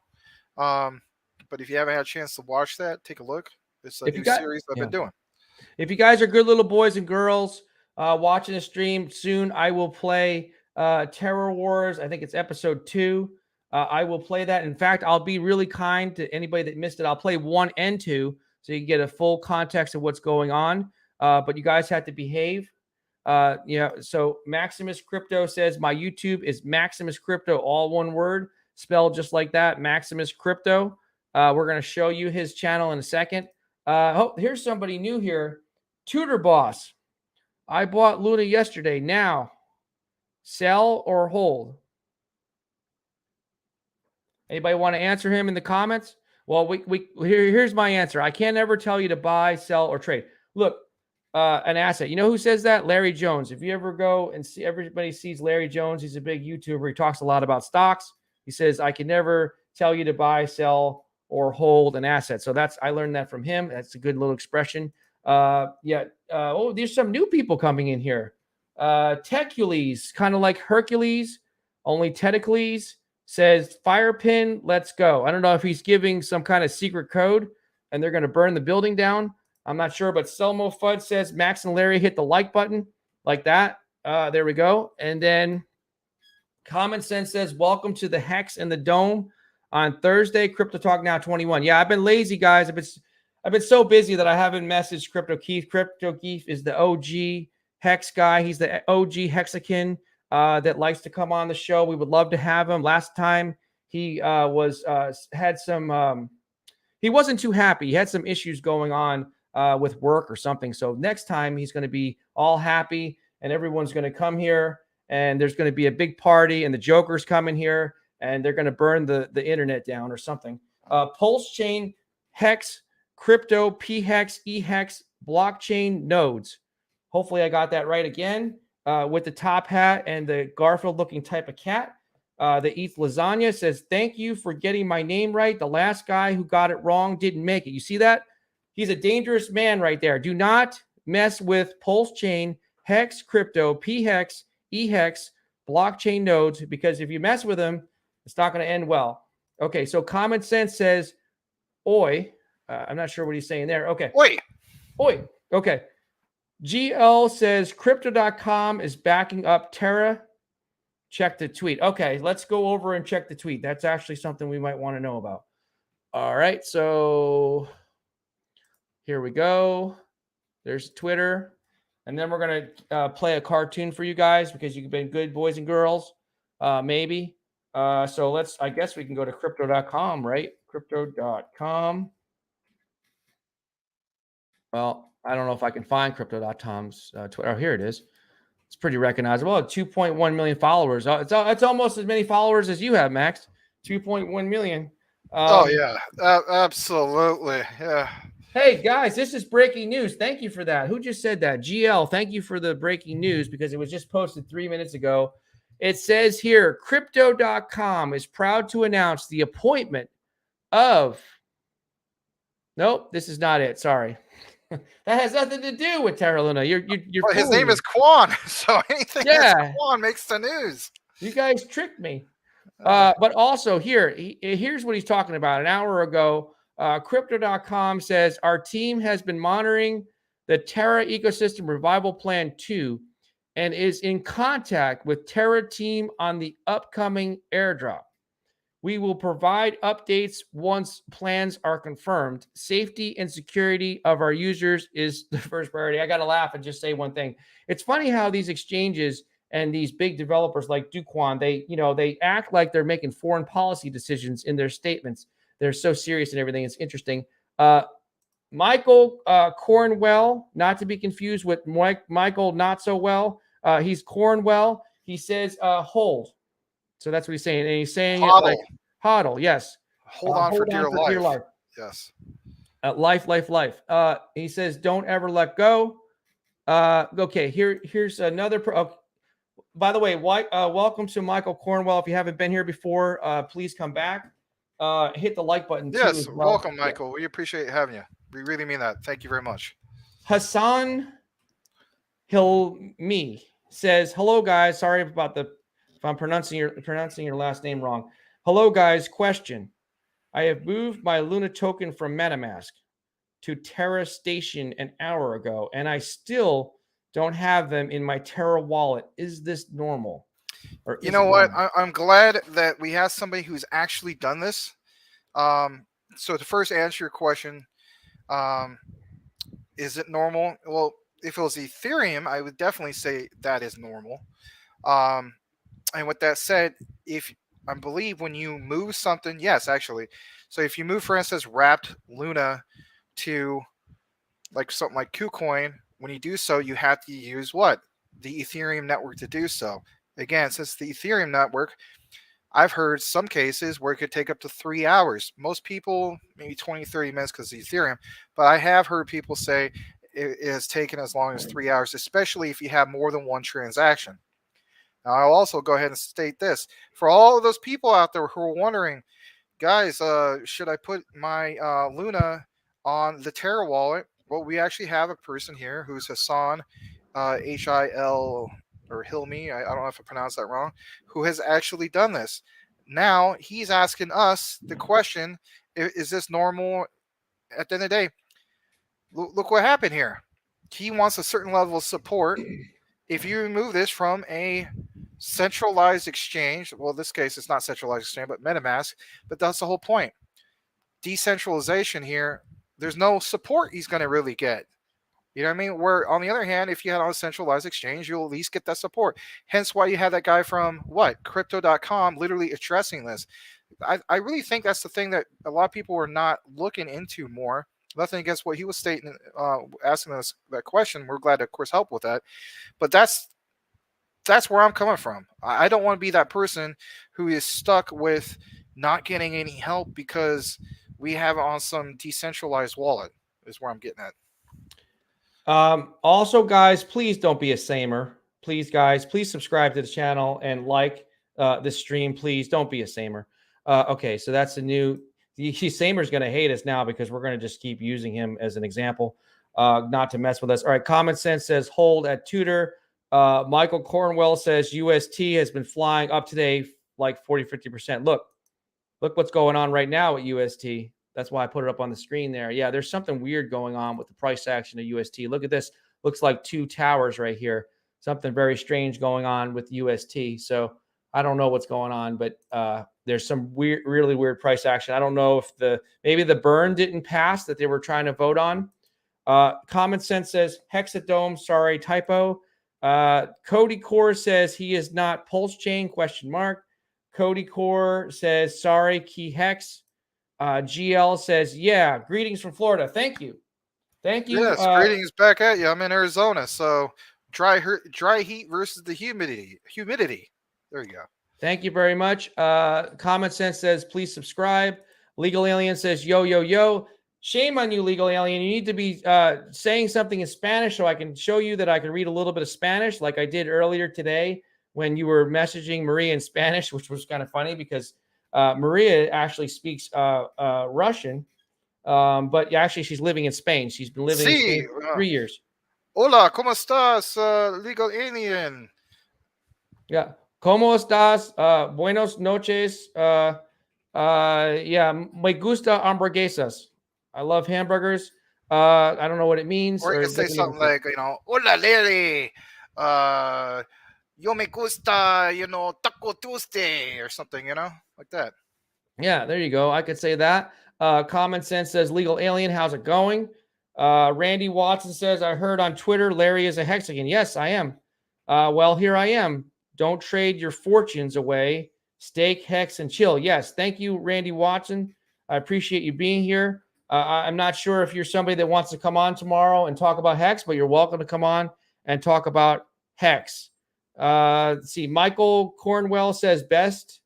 S2: But if you haven't had a chance to watch that, take a look. It's a new series I've been doing.
S1: If you guys are good little boys and girls watching the stream, soon I will play Terror Wars. I think it's episode 2. I will play that. In fact, I'll be really kind to anybody that missed it. I'll play 1 and 2 so you can get a full context of what's going on. But you guys have to behave. So Maximus Crypto says my YouTube is Maximus Crypto, all one word, spelled just like that, Maximus Crypto. We're going to show you his channel in a second. Here's somebody new here. Tutor Boss. I bought Luna yesterday. Now, sell or hold? Anybody want to answer him in the comments? Well, here's my answer. I can't ever tell you to buy, sell, or trade. Look, an asset. You know who says that? Larry Jones. If you ever go and see, everybody sees Larry Jones. He's a big YouTuber. He talks a lot about stocks. He says, I can never tell you to buy, sell, or hold an asset. So I learned that from him. That's a good little expression. There's some new people coming in here. Tecules, kind of like Hercules, only Tentacles, says Firepin, let's go. I don't know if he's giving some kind of secret code and they're going to burn the building down. I'm not sure, but Selmo Fudd says Max and Larry hit the like button like that. There we go. And then Common Sense says, welcome to the Hex and the Dome on Thursday, Crypto Talk Now 21. Yeah, I've been lazy, guys. I've been so busy that I haven't messaged Crypto Keith. Crypto Keith is the OG Hex guy. He's the OG Hexakin that likes to come on the show. We would love to have him. Last time he had some he wasn't too happy. He had some issues going on with work or something. So next time he's going to be all happy and everyone's going to come here and there's going to be a big party and the Joker's coming here and they're going to burn the internet down or something. Pulse Chain, Hex, Crypto, P-Hex, E-Hex, blockchain nodes. Hopefully I got that right again with the top hat and the Garfield looking type of cat. The Eats Lasagna says, thank you for getting my name right. The last guy who got it wrong didn't make it. You see that? He's a dangerous man right there. Do not mess with Pulse Chain, Hex, Crypto, P-Hex, E-Hex, blockchain nodes, because if you mess with them, it's not going to end well. Okay, so Common Sense says, oi. I'm not sure what he's saying there. Okay. Oi. Okay. GL says Crypto.com is backing up Terra. Check the tweet. Okay, let's go over and check the tweet. That's actually something we might want to know about. All right, so here we go. There's Twitter. And then we're going to play a cartoon for you guys because you've been good boys and girls, maybe. So I guess we can go to Crypto.com, right? Crypto.com. Well, I don't know if I can find Crypto.com's Twitter. Oh, here it is. It's pretty recognizable. 2.1 million followers. It's almost as many followers as you have, Max. 2.1 million.
S2: Yeah, absolutely. Yeah.
S1: Hey, guys, this is breaking news. Thank you for that. Who just said that? GL, thank you for the breaking news because it was just posted 3 minutes ago. It says here, Crypto.com is proud to announce the appointment of... Nope, this is not it. Sorry. That has nothing to do with Terra Luna. You're
S2: well, his name is Quan, so anything that's Quan makes the news.
S1: You guys tricked me. But also here's what he's talking about. An hour ago, Crypto.com says, our team has been monitoring the Terra Ecosystem Revival Plan 2 and is in contact with Terra team on the upcoming airdrop. We will provide updates once plans are confirmed. Safety and security of our users is the first priority. I got to laugh and just say one thing. It's funny how these exchanges and these big developers like Duquan, they act like they're making foreign policy decisions in their statements. They're so serious and everything. It's interesting. Michael Cornwell, not to be confused with Michael Not So Well. He's Cornwell. He says hold. So that's what he's saying. And he's saying
S2: Hodl.
S1: it like hodl. Yes.
S2: Hold on for dear life. Yes.
S1: Life. He says, don't ever let go. Okay, here's another. By the way, welcome to Michael Cornwell. If you haven't been here before, please come back. Hit the like button.
S2: Yes,
S1: too, well.
S2: welcome, Michael. We appreciate having you. We really mean that. Thank you very much.
S1: Hassan Hilmi says, hello, guys. Sorry about if I'm pronouncing your last name wrong. Hello, guys. Question. I have moved my Luna token from MetaMask to Terra Station an hour ago, and I still don't have them in my Terra wallet. Is this normal? Or
S2: you know what? I'm glad that we have somebody who's actually done this. So to first answer your question, is it normal? Well, if it was Ethereum, I would definitely say that is normal. And with that said, I believe when you move something, yes, actually. So if you move, for instance, wrapped Luna to like something like KuCoin, when you do so, you have to use what? The Ethereum network to do so. Again, since the Ethereum network, I've heard some cases where it could take up to 3 hours. Most people, maybe 20, 30 minutes because of Ethereum. But I have heard people say it has taken as long as 3 hours, especially if you have more than one transaction. Now, I'll also go ahead and state this. For all of those people out there who are wondering, guys, should I put my Luna on the Terra wallet? Well, we actually have a person here who's Hassan, H-I-L, or Hilmi, I don't know if I pronounced that wrong, who has actually done this. Now, he's asking us the question, is this normal? At the end of the day, look what happened here. He wants a certain level of support. If you remove this from a centralized exchange, well, in this case, it's not centralized exchange, but MetaMask, but that's the whole point. Decentralization here, there's no support he's going to really get. You know what I mean? Where, on the other hand, if you had on a centralized exchange, you'll at least get that support. Hence why you had that guy from, Crypto.com literally addressing this. I really think that's the thing that a lot of people are not looking into more. Nothing against what he was stating, asking us that question. We're glad to, of course, help with that. But that's where I'm coming from. I don't want to be that person who is stuck with not getting any help because we have it on some decentralized wallet, is where I'm getting at.
S1: Also, guys, please don't be a samer. Please, guys, please subscribe to the channel and like this stream. Please don't be a samer. Okay, so that's a new. Samer's going to hate us now because we're going to just keep using him as an example, not to mess with us. All right, Common Sense says hold at Tudor. Michael Cornwell says UST has been flying up today like 40, 50%. Look what's going on right now at UST. That's why I put it up on the screen there. Yeah, there's something weird going on with the price action of UST. Look at this. Looks like two towers right here. Something very strange going on with UST. So I don't know what's going on, but there's some weird, really weird price action. I don't know if maybe the burn didn't pass that they were trying to vote on. Common Sense says Hexadome. Sorry, typo. Cody Core says he is not Pulse Chain, ? Cody Core says, sorry, Key Hex. GL says, yeah, greetings from Florida. Thank you. Thank you.
S2: Yes, greetings back at you. I'm in Arizona, so dry heat versus the humidity. There you go.
S1: Thank you very much. Common Sense says, please subscribe. Legal Alien says, yo, yo, yo. Shame on you, Legal Alien. You need to be saying something in Spanish so I can show you that I can read a little bit of Spanish like I did earlier today when you were messaging Maria in Spanish, which was kind of funny because Maria actually speaks Russian, but actually she's living in Spain. She's been living in Spain for 3 years.
S2: Hola, ¿cómo estás, Legal Alien?
S1: Yeah. ¿Cómo estás? Buenos noches. Yeah, me gusta hamburguesas. I love hamburgers. I don't know what it means.
S2: Or you can say something like, hola, Larry. Yo me gusta, Taco Tuesday or something, like that.
S1: Yeah, there you go. I could say that. Common Sense says, Legal Alien, how's it going? Randy Watson says, I heard on Twitter Larry is a Hexagon. Yes, I am. Well, here I am. Don't trade your fortunes away. Steak, Hex, and chill. Yes, thank you, Randy Watson. I appreciate you being here. I'm not sure if you're somebody that wants to come on tomorrow and talk about Hex, but you're welcome to come on and talk about Hex. Let's see. Michael Cornwell says best.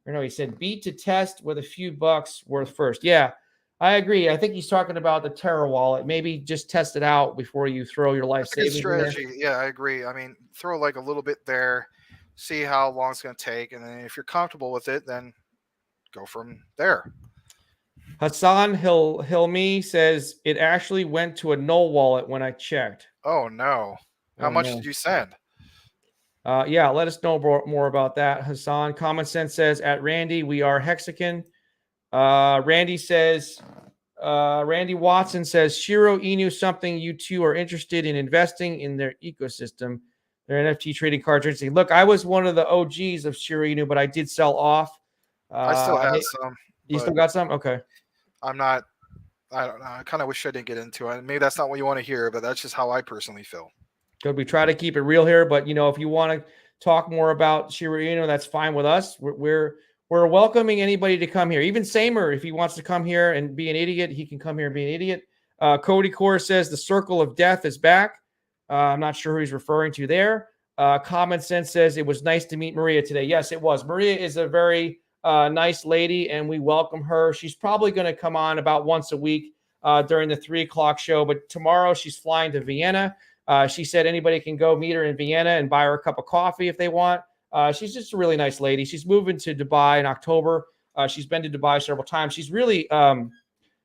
S1: Or no, he said beat to test with a few bucks worth first. Yeah, I agree. I think he's talking about the Terra wallet. Maybe just test it out before you throw your life
S2: That's a good
S1: savings in there.
S2: strategy. Yeah, I agree. I mean, throw like a little bit there, see how long it's going to take, and then if you're comfortable with it, then go from there.
S1: Hassan Hilmi says it actually went to a null wallet when I checked.
S2: Oh no! How much did you send?
S1: Yeah, let us know more about that, Hassan. Common Sense says at Randy, we are Hexagon. Randy says, Randy Watson says, Shiro Inu, something you two are interested in investing in their ecosystem, their NFT trading cards. Look, I was one of the OGs of Shiro Inu, but I did sell off.
S2: I still have some.
S1: You still got some? Okay.
S2: I'm not. I don't know. I kind of wish I didn't get into it. Maybe that's not what you want to hear, but that's just how I personally feel.
S1: Good. We try to keep it real here, but if you want to talk more about Shiro Inu, that's fine with us. We're welcoming anybody to come here. Even Samer, if he wants to come here and be an idiot, he can come here and be an idiot. Cody Core says the Circle of Death is back. I'm not sure who he's referring to there. Common Sense says it was nice to meet Maria today. Yes, it was. Maria is a very nice lady, and we welcome her. She's probably going to come on about once a week during the 3:00 show, but tomorrow she's flying to Vienna. She said anybody can go meet her in Vienna and buy her a cup of coffee if they want. She's just a really nice lady. She's moving to Dubai in October. She's been to Dubai several times. She's really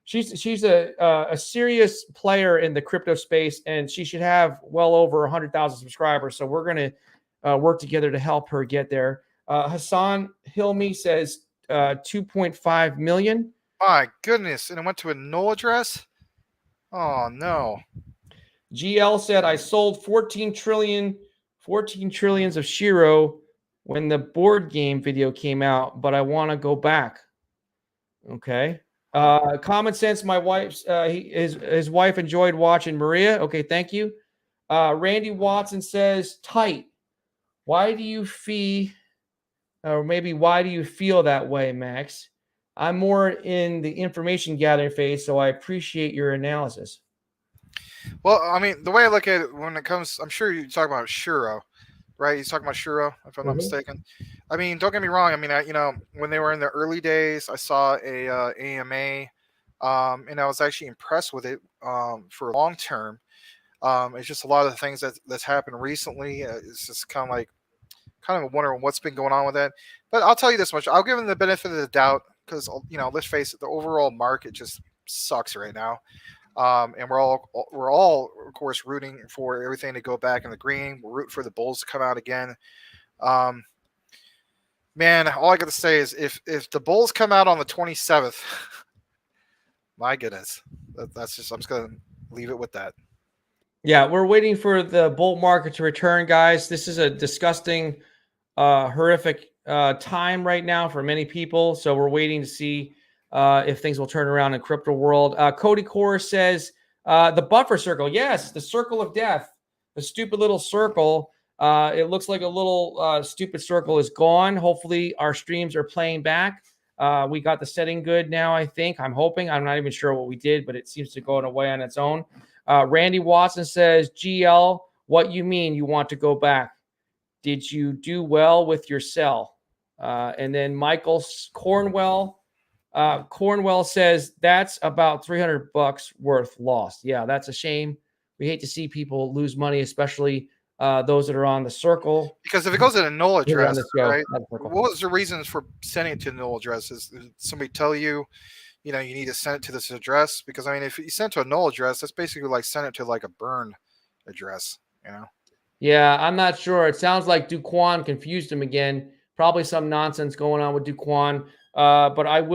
S1: she's a serious player in the crypto space, and she should have well over 100,000 subscribers. So we're going to work together to help her get there. Hassan Hilmi says 2.5 million.
S2: My goodness. And it went to a null address? Oh, no.
S1: GL said, I sold 14 trillions of Shiro when the board game video came out, but I want to go back. Okay. Common Sense, my wife's his wife enjoyed watching Maria. Okay, thank you. Randy Watson says, tight. Why do you feel that way, Max? I'm more in the information gathering phase, so I appreciate your analysis.
S2: Well, I mean, the way I look at it when it comes, I'm sure you talk about Shiro, right? He's talking about Shiro, if I'm not mistaken. I mean, don't get me wrong. I mean, when they were in the early days, I saw a AMA, and I was actually impressed with it for long term. It's just a lot of the things that's happened recently. It's just kind of wondering what's been going on with that. But I'll tell you this much: I'll give them the benefit of the doubt because let's face it, the overall market just sucks right now. And we're all, of course, rooting for everything to go back in the green. We're rooting for the Bulls to come out again. Man, all I got to say is if the Bulls come out on the 27th, my goodness, that's just, I'm just going to leave it with that.
S1: Yeah, we're waiting for the bull market to return, guys. This is a disgusting, horrific time right now for many people. So we're waiting to see if things will turn around in crypto world. Cody Core says the buffer circle. Yes, the circle of death, the stupid little circle. It looks like a little stupid circle is gone. Hopefully our streams are playing back. We got the setting good now, I think. I'm hoping. I'm not even sure what we did, but it seems to go away on its own. Randy Watson says, GL, what you mean you want to go back? Did you do well with your sell? And then Michael Cornwell says that's about $300 worth lost. Yeah, that's a shame. We hate to see people lose money, especially those that are on the circle.
S2: Because if it goes in a null address, right?
S1: What
S2: was the reasons for sending it to null addresses? Did somebody tell you, you need to send it to this address? Because I mean, if you send it to a null address, that's basically like send it to like a burn address,
S1: Yeah, I'm not sure. It sounds like Duquan confused him again. Probably some nonsense going on with Duquan. But I'm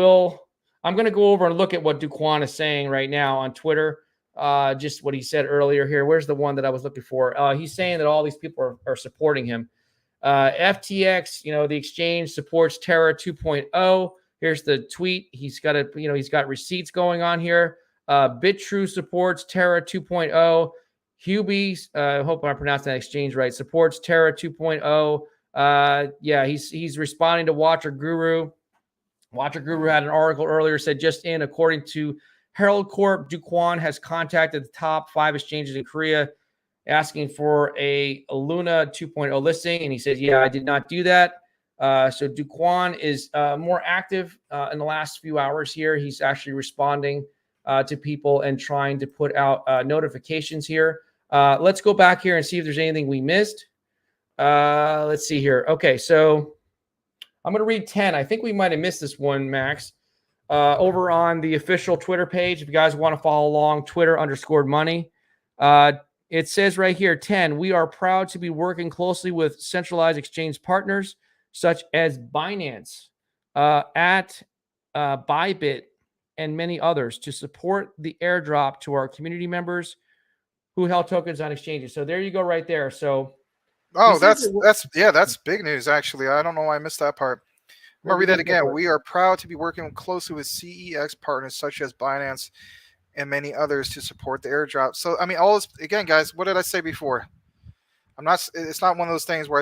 S1: going to go over and look at what Duquan is saying right now on Twitter. Just what he said earlier here. Where's the one that I was looking for? He's saying that all these people are supporting him. FTX, the exchange supports Terra 2.0. Here's the tweet. He's got he's got receipts going on here. BitTrue supports Terra 2.0. Hubie, I hope I pronounced that exchange right, supports Terra 2.0. Yeah, he's responding to Watcher Guru. Watcher Guru had an article earlier, said just in, according to Herald Corp, Duquan has contacted the top 5 exchanges in Korea asking for a Luna 2.0 listing. And he says, yeah, I did not do that. So Duquan is more active in the last few hours here. He's actually responding to people and trying to put out notifications here. Let's go back here and see if there's anything we missed. Let's see here. Okay, so I'm going to read 10. I think we might have missed this one, Max. Over on the official Twitter page, if you guys want to follow along, Twitter_money. It says right here, 10, we are proud to be working closely with centralized exchange partners such as Binance, at Bybit, and many others to support the airdrop to our community members who held tokens on exchanges. So there you go right there. So
S2: that's big news, actually. I don't know why I missed that part. I'm going to read that again. We are proud to be working closely with CEX partners such as Binance and many others to support the airdrop. So, I mean, all this, again, guys, what did I say before? It's not one of those things where,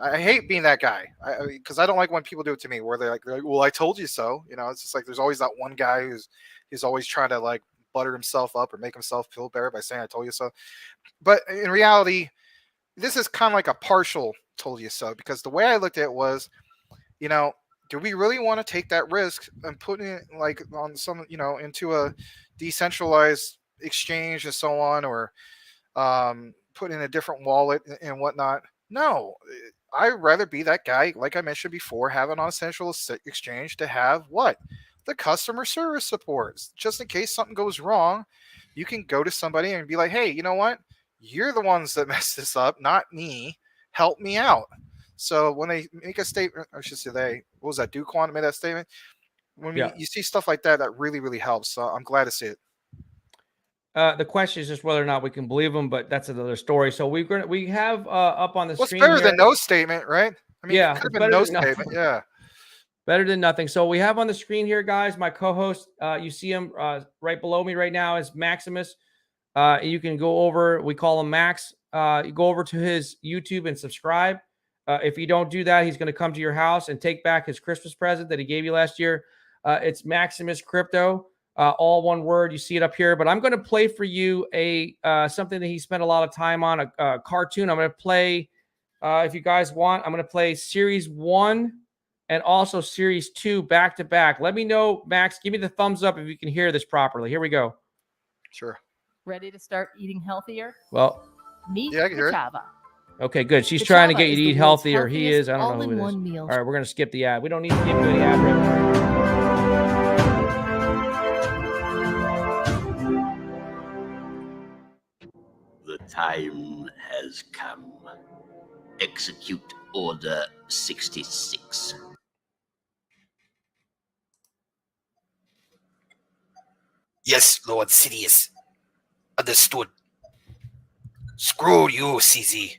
S2: I hate being that guy because I don't like when people do it to me where they're like, well, I told you so. It's just like there's always that one guy who's always trying to like butter himself up or make himself feel better by saying I told you so. But in reality, this is kind of like a partial told you so, because the way I looked at it was, do we really want to take that risk and put it like on some, into a decentralized exchange and so on, or put in a different wallet and whatnot? No, I'd rather be that guy, like I mentioned before, have it on a central exchange to have what? The customer service support. Just in case something goes wrong, you can go to somebody and be like, hey, you know what? You're the ones that messed this up, not me. Help me out. So when they make a statement, I should say what was that? Duquan made that statement. When you see stuff like that, that really, really helps. So I'm glad to see it.
S1: The question is just whether or not we can believe them, but that's another story. So we have up on the screen.
S2: What's better than no statement, right? I mean,
S1: yeah,
S2: it could have been no statement. Yeah.
S1: Better than nothing. So we have on the screen here, guys, my co-host, you see him right below me right now is Maximus. You can go over, we call him Max. You go over to his YouTube and subscribe. If you don't do that, he's going to come to your house and take back his Christmas present that he gave you last year. It's Maximus Crypto, all one word. You see it up here. But I'm going to play for you something that he spent a lot of time on, a cartoon. I'm going to play, if you guys want, I'm going to play Series 1 and also Series 2 back to back. Let me know, Max, give me the thumbs up if you can hear this properly. Here we go.
S2: Sure.
S5: Ready to start eating healthier?
S1: Well,
S5: Meet
S2: I can hear it.
S5: Chava.
S1: Okay, good. She's trying to
S5: Chava
S1: get you
S5: is
S1: to
S5: the
S1: eat
S5: world's
S1: healthier. He is. I don't know who it is.
S5: all-in-one meal.
S1: All right, we're going to skip the ad. We don't need to give you any ad right now.
S6: The time has come. Execute Order 66.
S7: Yes, Lord Sidious. Understood. Screw you, CZ.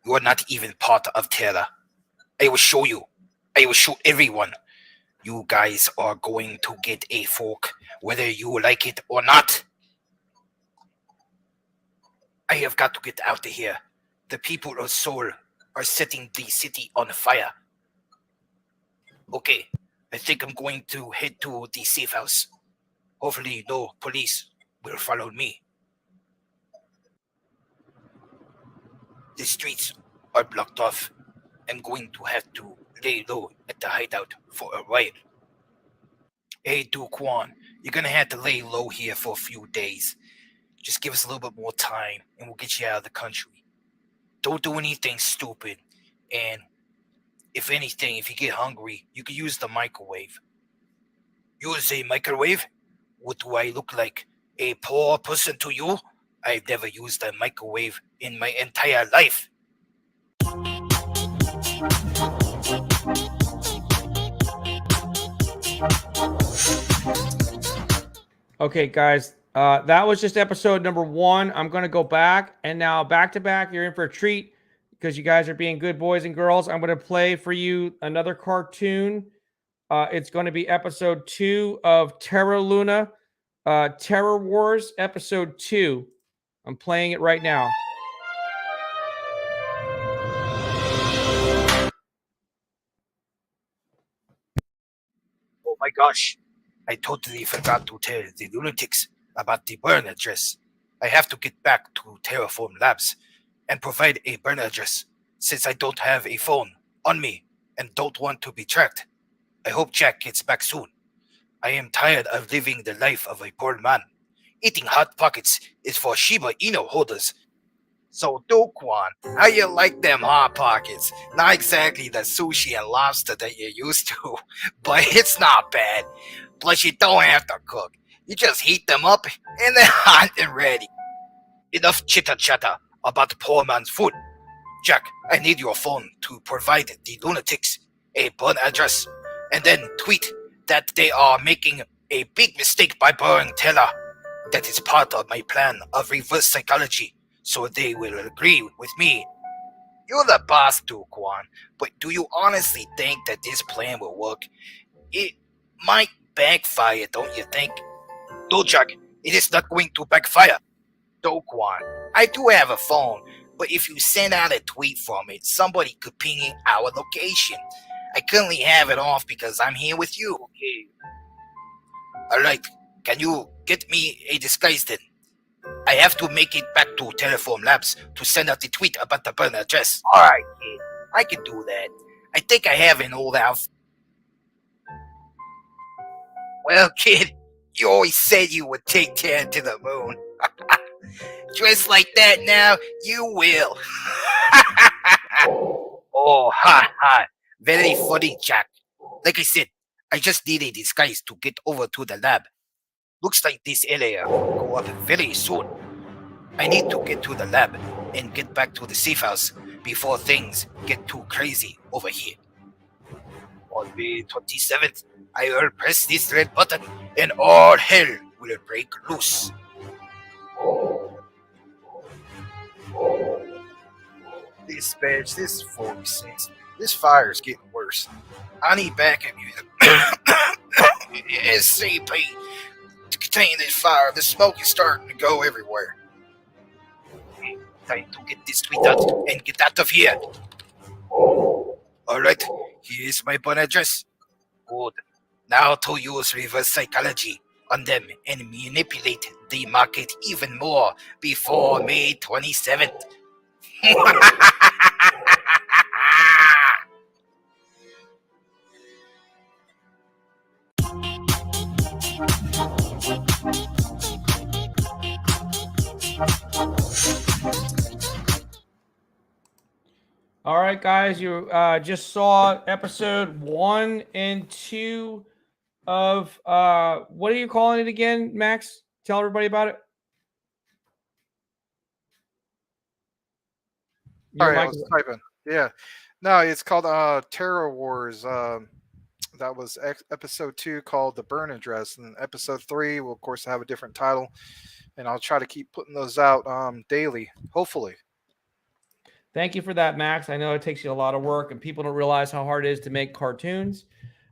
S7: You are not even part of Terra. I will show you. I will show everyone. You guys are going to get a fork, whether you like it or not. I have got to get out of here. The people of Seoul are setting the city on fire. Okay, I think I'm going to head to the safe house. Hopefully no police will follow me. The streets are blocked off. I'm going to have to lay low at the hideout for a while. Hey, Duquan, you're going to have to lay low here for a few days. Just give us a little bit more time and we'll get you out of the country. Don't do anything stupid. And if anything, if you get hungry, you can use the microwave. Use a microwave? What do I look like? A poor person to you? I've never used a microwave in my entire life.
S1: Okay, guys, that was just episode number 1. I'm going to go back, and now back to back, you're in for a treat because you guys are being good boys and girls. I'm going to play for you another cartoon It's going to be episode 2 of Terra Luna, Terror Wars, episode 2. I'm playing it right now.
S7: Oh my gosh. I totally forgot to tell the lunatics about the burn address. I have to get back to Terraform Labs and provide a burn address since I don't have a phone on me and don't want to be tracked. I hope Jack gets back soon. I am tired of living the life of a poor man. Eating Hot Pockets is for Shiba Inu holders. So, Dokwan, how you like them Hot Pockets? Not exactly the sushi and lobster that you're used to, but it's not bad. Plus, you don't have to cook. You just heat them up, and they're hot and ready. Enough chitter-chatter about the poor man's food. Jack, I need your phone to provide the lunatics a burn address, and then tweet that they are making a big mistake by burning Terra. That is part of my plan of reverse psychology, so they will agree with me. You're the boss, Duquan, but do you honestly think that this plan will work? It might backfire, don't you think? No, Jack, it is not going to backfire. Duquan, I do have a phone, but if you send out a tweet from it, somebody could ping in our location. I currently have it off because I'm here with you. Okay. Alright, can you get me a disguise then? I have to make it back to Terraform Labs to send out the tweet about the burn address. Alright, kid. I can do that. I think I have an old outfit. Well, kid, you always said you would take Terra to the moon. Dressed like that now, you will. Oh, ha. Very funny, Jack. Like I said, I just need a disguise to get over to the lab. Looks like this area will go up very soon. I need to get to the lab and get back to the safe house before things get too crazy over here. On May 27th, I will press this red button and all hell will break loose. This badge, this 46. This fire is getting worse. I need backup music. SCP. To contain this fire, the smoke is starting to go everywhere. Time to get this tweet out and get out of here. Alright, here is my burn address. Good. Now to use reverse psychology on them and manipulate the market even more before May 27th.
S1: All right, guys, you just saw episode 1 and 2 of what are you calling it again, Max? Tell everybody about it.
S2: Sorry, I was typing. Yeah. No, it's called Terra Wars. That was episode 2 called The Burn Address. And episode 3 will, of course, have a different title. And I'll try to keep putting those out daily, hopefully.
S1: Thank you for that, Max. I know it takes you a lot of work, and people don't realize how hard it is to make cartoons.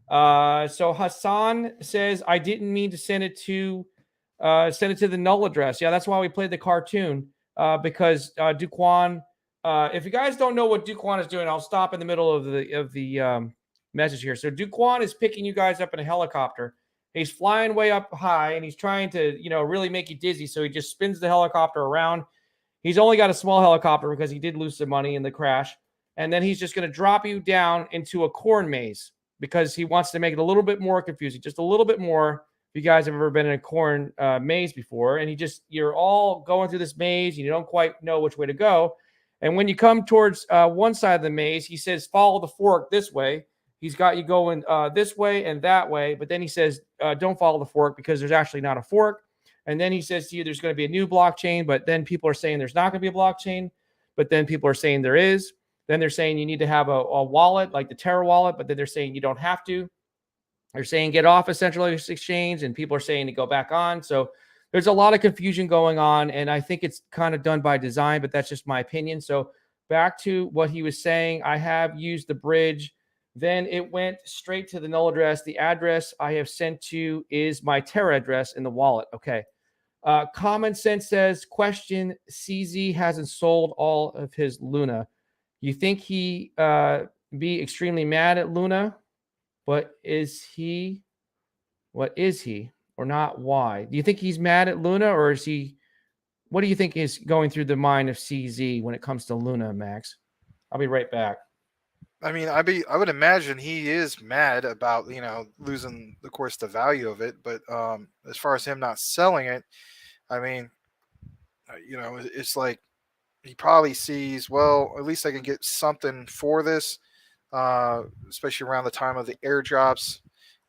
S1: So Hassan says, I didn't mean to send it to the null address. Yeah, that's why we played the cartoon, because Duquan, if you guys don't know what Duquan is doing, I'll stop in the middle of the message here. So Duquan is picking you guys up in a helicopter. He's flying way up high, and he's trying to, really make you dizzy. So he just spins the helicopter around. He's only got a small helicopter because he did lose some money in the crash. And then he's just going to drop you down into a corn maze because he wants to make it a little bit more confusing, just a little bit more. If you guys have ever been in a corn maze before, and you're all going through this maze and you don't quite know which way to go. And when you come towards one side of the maze, he says, follow the fork this way. He's got you going this way and that way. But then he says, don't follow the fork because there's actually not a fork. And then he says to you, there's going to be a new blockchain, but then people are saying there's not going to be a blockchain, but then people are saying there is. Then they're saying you need to have a wallet like the Terra wallet, but then they're saying you don't have to. They're saying get off a centralized exchange, and people are saying to go back on. So there's a lot of confusion going on, and I think it's kind of done by design, but that's just my opinion. So back to what he was saying, I have used the bridge Then it went straight to the null address. The address I have sent to is my Terra address in the wallet. Okay. Common Sense says, question, CZ hasn't sold all of his Luna. You think he be extremely mad at Luna? But is he? What is he? Or not? Why? Do you think he's mad at Luna, or is he? What do you think is going through the mind of CZ when it comes to Luna, Max? I'll be right back.
S2: I mean, I would imagine he is mad about, losing, of course, the value of it. But as far as him not selling it, I mean, it's like he probably sees, well, at least I can get something for this, especially around the time of the airdrops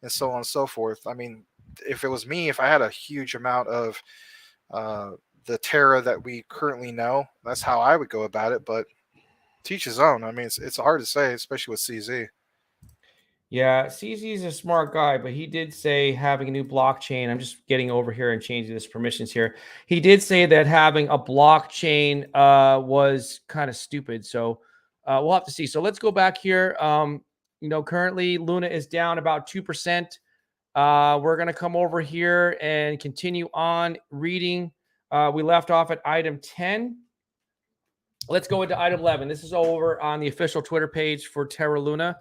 S2: and so on and so forth. I mean, if it was me, if I had a huge amount of the Terra that we currently know, that's how I would go about it. But teach his own. I mean, it's hard to say, especially with CZ.
S1: Yeah, CZ is a smart guy, but he did say having a new blockchain. I'm just getting over here and changing this permissions here. He did say that having a blockchain was kind of stupid. So we'll have to see. So let's go back here. Currently Luna is down about 2%. We're going to come over here and continue on reading. We left off at item 10. Let's go into item 11. This is over on the official Twitter page for Terra Luna.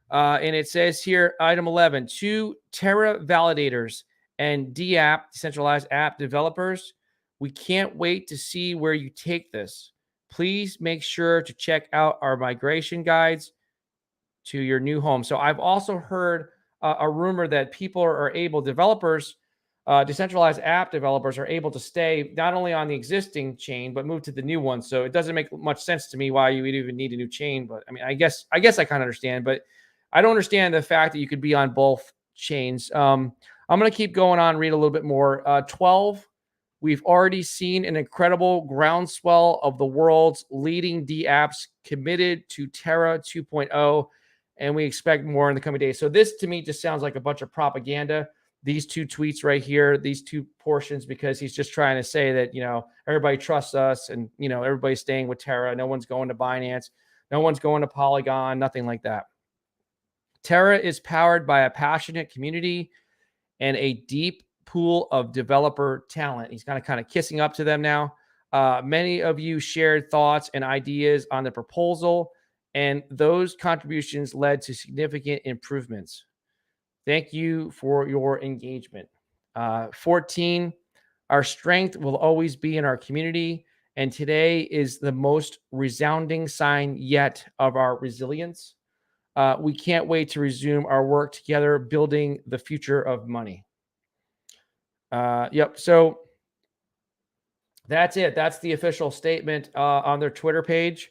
S1: And it says here, item 11, to Terra validators and DApp, decentralized app developers, we can't wait to see where you take this. Please make sure to check out our migration guides to your new home. So I've also heard a rumor that people are able, developers, decentralized app developers are able to stay not only on the existing chain, but move to the new one. So it doesn't make much sense to me why you would even need a new chain. But I mean, I guess I kind of understand, but I don't understand the fact that you could be on both chains. I'm going to keep going on, read a little bit more. 12, we've already seen an incredible groundswell of the world's leading DApps committed to Terra 2.0, and we expect more in the coming days. So this, to me, just sounds like a bunch of propaganda. These two tweets right here, these two portions, because he's just trying to say that, everybody trusts us and, everybody's staying with Terra. No one's going to Binance. No one's going to Polygon, nothing like that. Terra is powered by a passionate community and a deep pool of developer talent. He's kind of kissing up to them now. Many of you shared thoughts and ideas on the proposal, and those contributions led to significant improvements. Thank you for your engagement. 14, our strength will always be in our community, and today is the most resounding sign yet of our resilience. We can't wait to resume our work together, building the future of money. Yep. So that's it. That's the official statement on their Twitter page.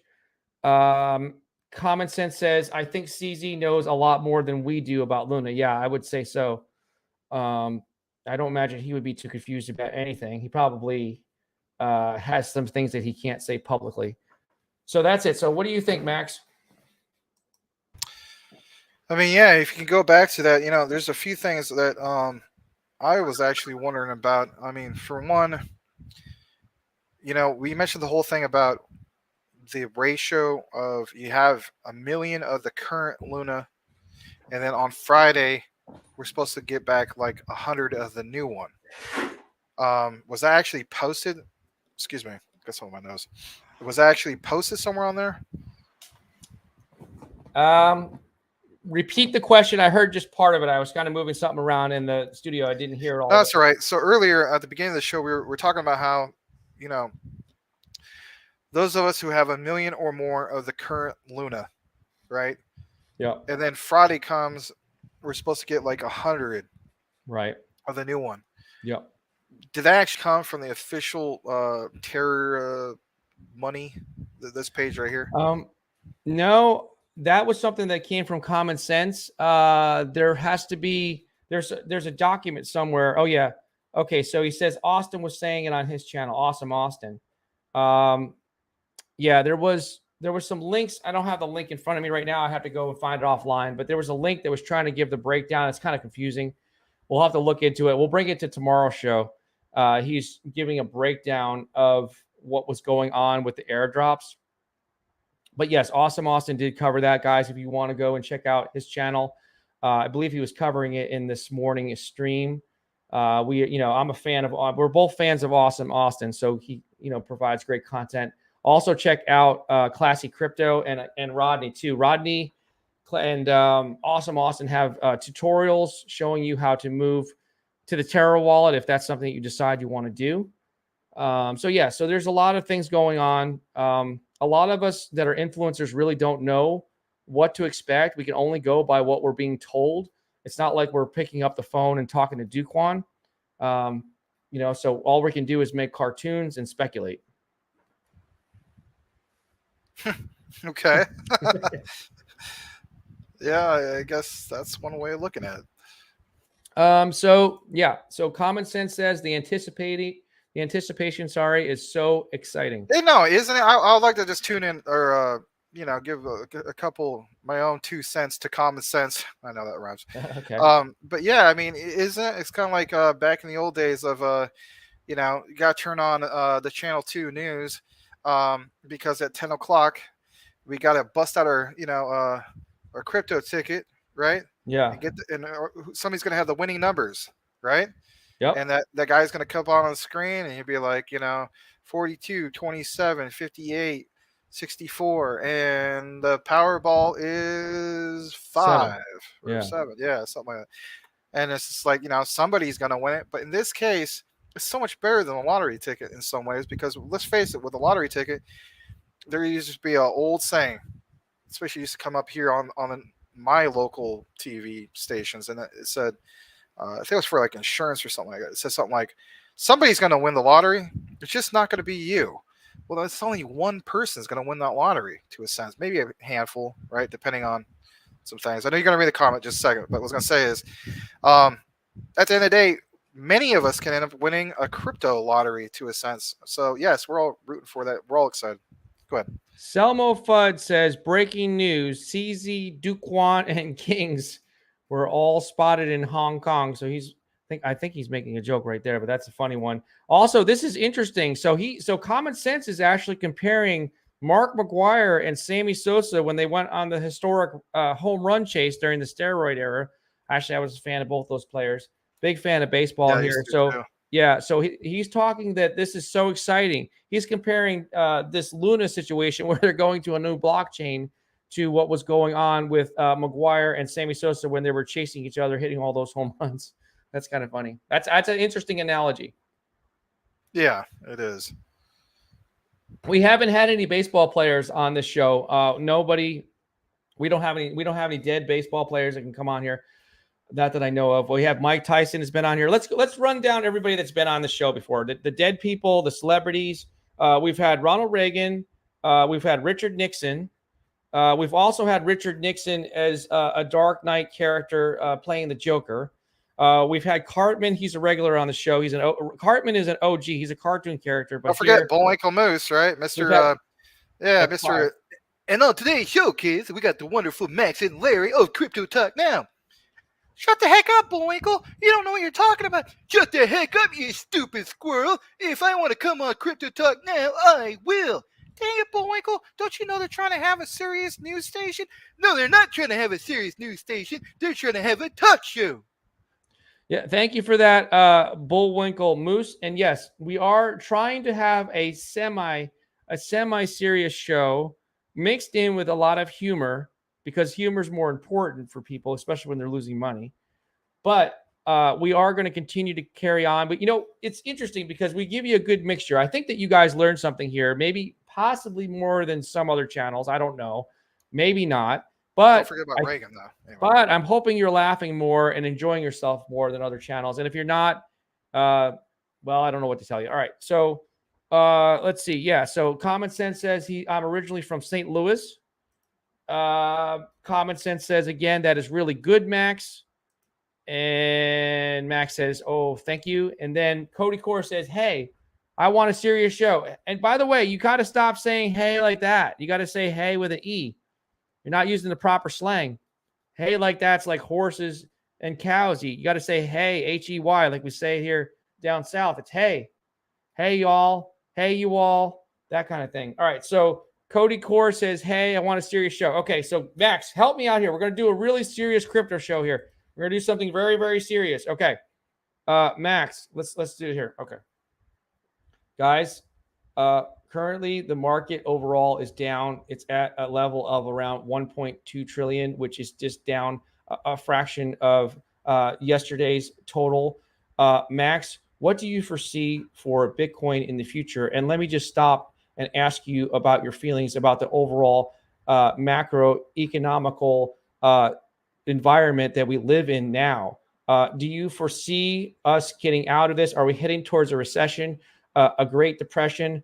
S1: Common Sense says, I think CZ knows a lot more than we do about Luna. Yeah, I would say so. I don't imagine he would be too confused about anything. He probably has some things that he can't say publicly. So that's it. So what do you think, Max?
S2: I mean, yeah, if you can go back to that, there's a few things that I was actually wondering about. I mean, for one, we mentioned the whole thing about the ratio of you have 1 million of the current Luna, and then on Friday, we're supposed to get back like 100 of the new one. Was that actually posted? Excuse me, got some on my nose. Was that actually posted somewhere on there?
S1: Repeat the question. I heard just part of it. I was kind of moving something around in the studio. I didn't hear it all.
S2: That's all right. So earlier at the beginning of the show, we were talking about how, those of us who have 1 million or more of the current Luna, right?
S1: Yeah.
S2: And then Friday comes, we're supposed to get like 100
S1: right
S2: of the new one.
S1: Yeah.
S2: Did that actually come from the official Terra money? This page right here?
S1: No. That was something that came from Common Sense. There has to be, there's a document somewhere. Oh yeah. Okay. So he says Austin was saying it on his channel. Awesome, Austin. Yeah, there was some links. I don't have the link in front of me right now. I have to go and find it offline, but there was a link that was trying to give the breakdown. It's kind of confusing. We'll have to look into it. We'll bring it to tomorrow's show. He's giving a breakdown of what was going on with the airdrops. But yes, Awesome Austin did cover that, guys. If you want to go and check out his channel, I believe he was covering it in this morning's stream. I'm a fan of. We're both fans of Awesome Austin, so he, provides great content. Also, check out Classy Crypto and Rodney too. Rodney and Awesome Austin have tutorials showing you how to move to the Terra wallet if that's something that you decide you want to do. So there's a lot of things going on. A lot of us that are influencers really don't know what to expect. We can only go by what we're being told. It's not like we're picking up the phone and talking to Duquan. So all we can do is make cartoons and speculate.
S2: Okay. Yeah, I guess that's one way of looking at it.
S1: So Common Sense says the anticipation, is so exciting.
S2: Hey, no, isn't it? I would like to just tune in or give a couple my own 2 cents to Common Sense. I know that rhymes.
S1: Okay.
S2: But yeah, I mean, isn't it? It's kind of like back in the old days of you got to turn on the Channel 2 news because at 10 o'clock we got to bust out our our crypto ticket, right?
S1: Yeah.
S2: And somebody's gonna have the winning numbers, right?
S1: Yep.
S2: And that guy's gonna come on the screen and he'll be like, 42, 27, 58, 64, and the Powerball is 5 or 7. Yeah, something like that. And it's just like, somebody's gonna win it. But in this case, it's so much better than a lottery ticket in some ways, because let's face it, with a lottery ticket, there used to be an old saying, especially used to come up here on my local TV stations, and it said, I think it was for like insurance or something like that. It says something like, somebody's going to win the lottery. It's just not going to be you. Well, it's only one person is going to win that lottery, to a sense. Maybe a handful, right? Depending on some things. I know you're going to read the comment just a second, but what I was going to say is, at the end of the day, many of us can end up winning a crypto lottery, to a sense. So yes, we're all rooting for that. We're all excited. Go ahead.
S1: Selmo Fudd says, breaking news, CZ, Duquan, and Kings were all spotted in Hong Kong. So I think he's making a joke right there, but that's a funny one. Also, this is interesting. So Common Sense is actually comparing Mark McGwire and Sammy Sosa when they went on the historic home run chase during the steroid era. Actually, I was a fan of both those players. Big fan of baseball here. So he's talking that this is so exciting. He's comparing this Luna situation where they're going to a new blockchain to what was going on with McGwire and Sammy Sosa when they were chasing each other, hitting all those home runs. That's kind of funny. That's an interesting analogy.
S2: Yeah, it is.
S1: We haven't had any baseball players on this show. Nobody. We don't have any dead baseball players that can come on here. Not that I know of. We have Mike Tyson has been on here. Let's run down everybody that's been on the show before. The dead people, the celebrities. We've had Ronald Reagan. We've had Richard Nixon. We've also had Richard Nixon as a Dark Knight character playing the Joker. We've had Cartman. He's a regular on the show. Cartman is an OG. He's a cartoon character. But
S2: don't forget Bullwinkle Moose, right? Mr. Mr. And on today's show, kids, we got the wonderful Max and Larry of Crypto Talk Now.
S3: Shut the heck up, Bullwinkle. You don't know what you're talking about.
S7: Shut the heck up, you stupid squirrel. If I want to come on Crypto Talk Now, I will.
S3: Dang it, Bullwinkle. Don't you know they're trying to have a serious news station?
S7: No, they're not trying to have a serious news station. They're trying to have a talk show.
S1: Yeah, thank you for that, Bullwinkle Moose. And yes, we are trying to have a semi-serious show mixed in with a lot of humor, because humor is more important for people, especially when they're losing money. But we are going to continue to carry on. But, it's interesting because we give you a good mixture. I think that you guys learned something here, maybe possibly more than some other channels. I don't know. Maybe not. But
S2: don't forget about Reagan, though. Anyway.
S1: But I'm hoping you're laughing more and enjoying yourself more than other channels. And if you're not, well, I don't know what to tell you. All right. So let's see. Yeah. So Common Sense says I'm originally from St. Louis. Common Sense says, again, that is really good, Max. And Max says, oh, thank you. And then Cody Core says, hey, I want a serious show. And by the way, you got to stop saying hey like that. You got to say hey with an E. You're not using the proper slang. Hey like that's like horses and cows eat. You got to say hey, H-E-Y, like we say here down south. It's hey. Hey, y'all. Hey, you all. That kind of thing. All right. So Cody Core says, hey, I want a serious show. Okay, so Max, help me out here. We're going to do a really serious crypto show here. We're going to do something very, very serious. Okay. Max, let's do it here. Okay. Guys, currently the market overall is down. It's at a level of around 1.2 trillion, which is just down a fraction of yesterday's total. Max, what do you foresee for Bitcoin in the future? And let me just stop and ask you about your feelings about the overall macroeconomical environment that we live in now. Do you foresee us getting out of this? Are we heading towards a recession, a Great Depression?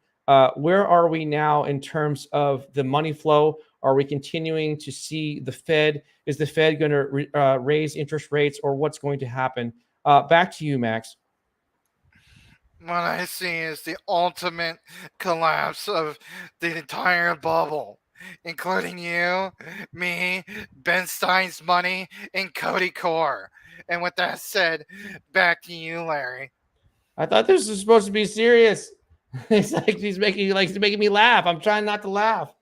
S1: Where are we now in terms of the money flow? Are we continuing to see the Fed? Is the Fed going to raise interest rates, or what's going to happen? Back to you, Max.
S2: What I see is the ultimate collapse of the entire bubble, including you, me, Ben Stein's money, and Cody Core. And with that said, back to you, Larry.
S1: I thought this was supposed to be serious. It's like he's making me laugh. I'm trying not to laugh.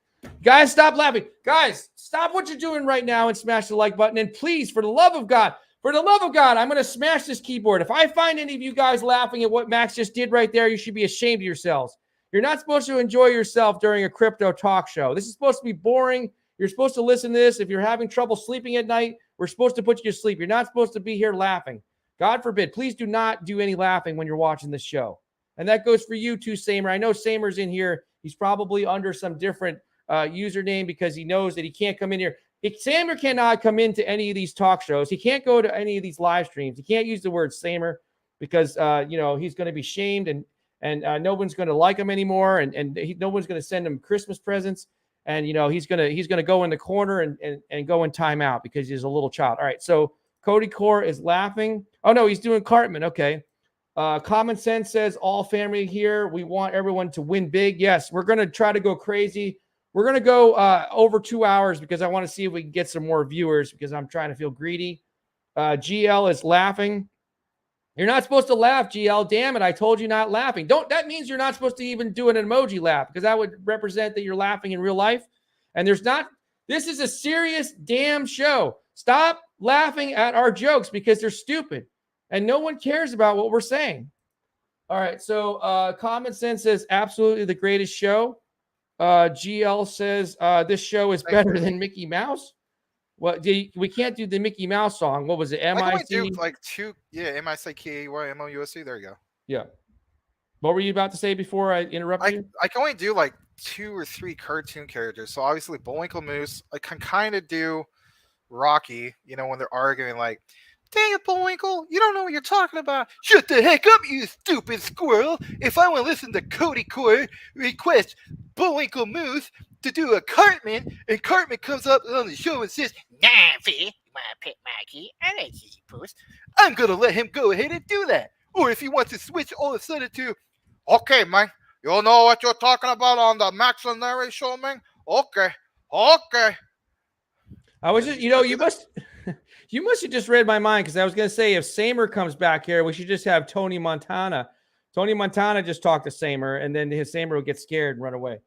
S1: Guys, stop laughing. Guys, stop what you're doing right now and smash the like button. And please, for the love of God, I'm going to smash this keyboard. If I find any of you guys laughing at what Max just did right there, you should be ashamed of yourselves. You're not supposed to enjoy yourself during a crypto talk show. This is supposed to be boring. You're supposed to listen to this. If you're having trouble sleeping at night, we're supposed to put you to sleep. You're not supposed to be here laughing. God forbid. Please do not do any laughing when you're watching this show. And that goes for you too, Samer. I know Samer's in here. He's probably under some different username because he knows that he can't come in here. Samer cannot come into any of these talk shows. He can't go to any of these live streams. He can't use the word Samer because he's going to be shamed and no one's going to like him anymore, and no one's going to send him Christmas presents, and he's going to go in the corner and go in timeout because he's a little child. All right, so Cody Core is laughing. Oh no, he's doing Cartman. Okay. Common Sense says all family here. We want everyone to win big. Yes, we're going to try to go crazy. We're going to go over 2 hours because I want to see if we can get some more viewers because I'm trying to feel greedy. GL is laughing. You're not supposed to laugh, GL. Damn it. I told you not laughing. That means you're not supposed to even do an emoji laugh because that would represent that you're laughing in real life. And this is a serious damn show. Stop laughing at our jokes because they're stupid and no one cares about what we're saying. All right. So Common Sense says absolutely the greatest show. GL says this show is better than Mickey Mouse. We can't do the Mickey Mouse song. What was it?
S2: M-I-C-K-E-Y-M-O-U-S-E. There you go.
S1: Yeah. What were you about to say before I interrupted you?
S2: I can only do like 2 or 3 cartoon characters. So obviously Bullwinkle Moose. I can kind of do Rocky, when they're arguing like, dang it, Bullwinkle, you don't know what you're talking about. Shut the heck up, you stupid squirrel. If I want to listen to Cody Core request Bullwinkle Moose to do a Cartman, and Cartman comes up on the show and says,
S4: Nah, Fee, you want to pick Mikey? I like you, post.
S2: I'm going to let him go ahead and do that. Or if he wants to switch all of a sudden to, okay, man, you know what you're talking about on the Max and Larry show, man? Okay.
S1: I was just, you must have just read my mind because I was going to say if Samer comes back here, we should just have Tony Montana. Tony Montana just talked to Samer, and then his Samer will get scared and run away.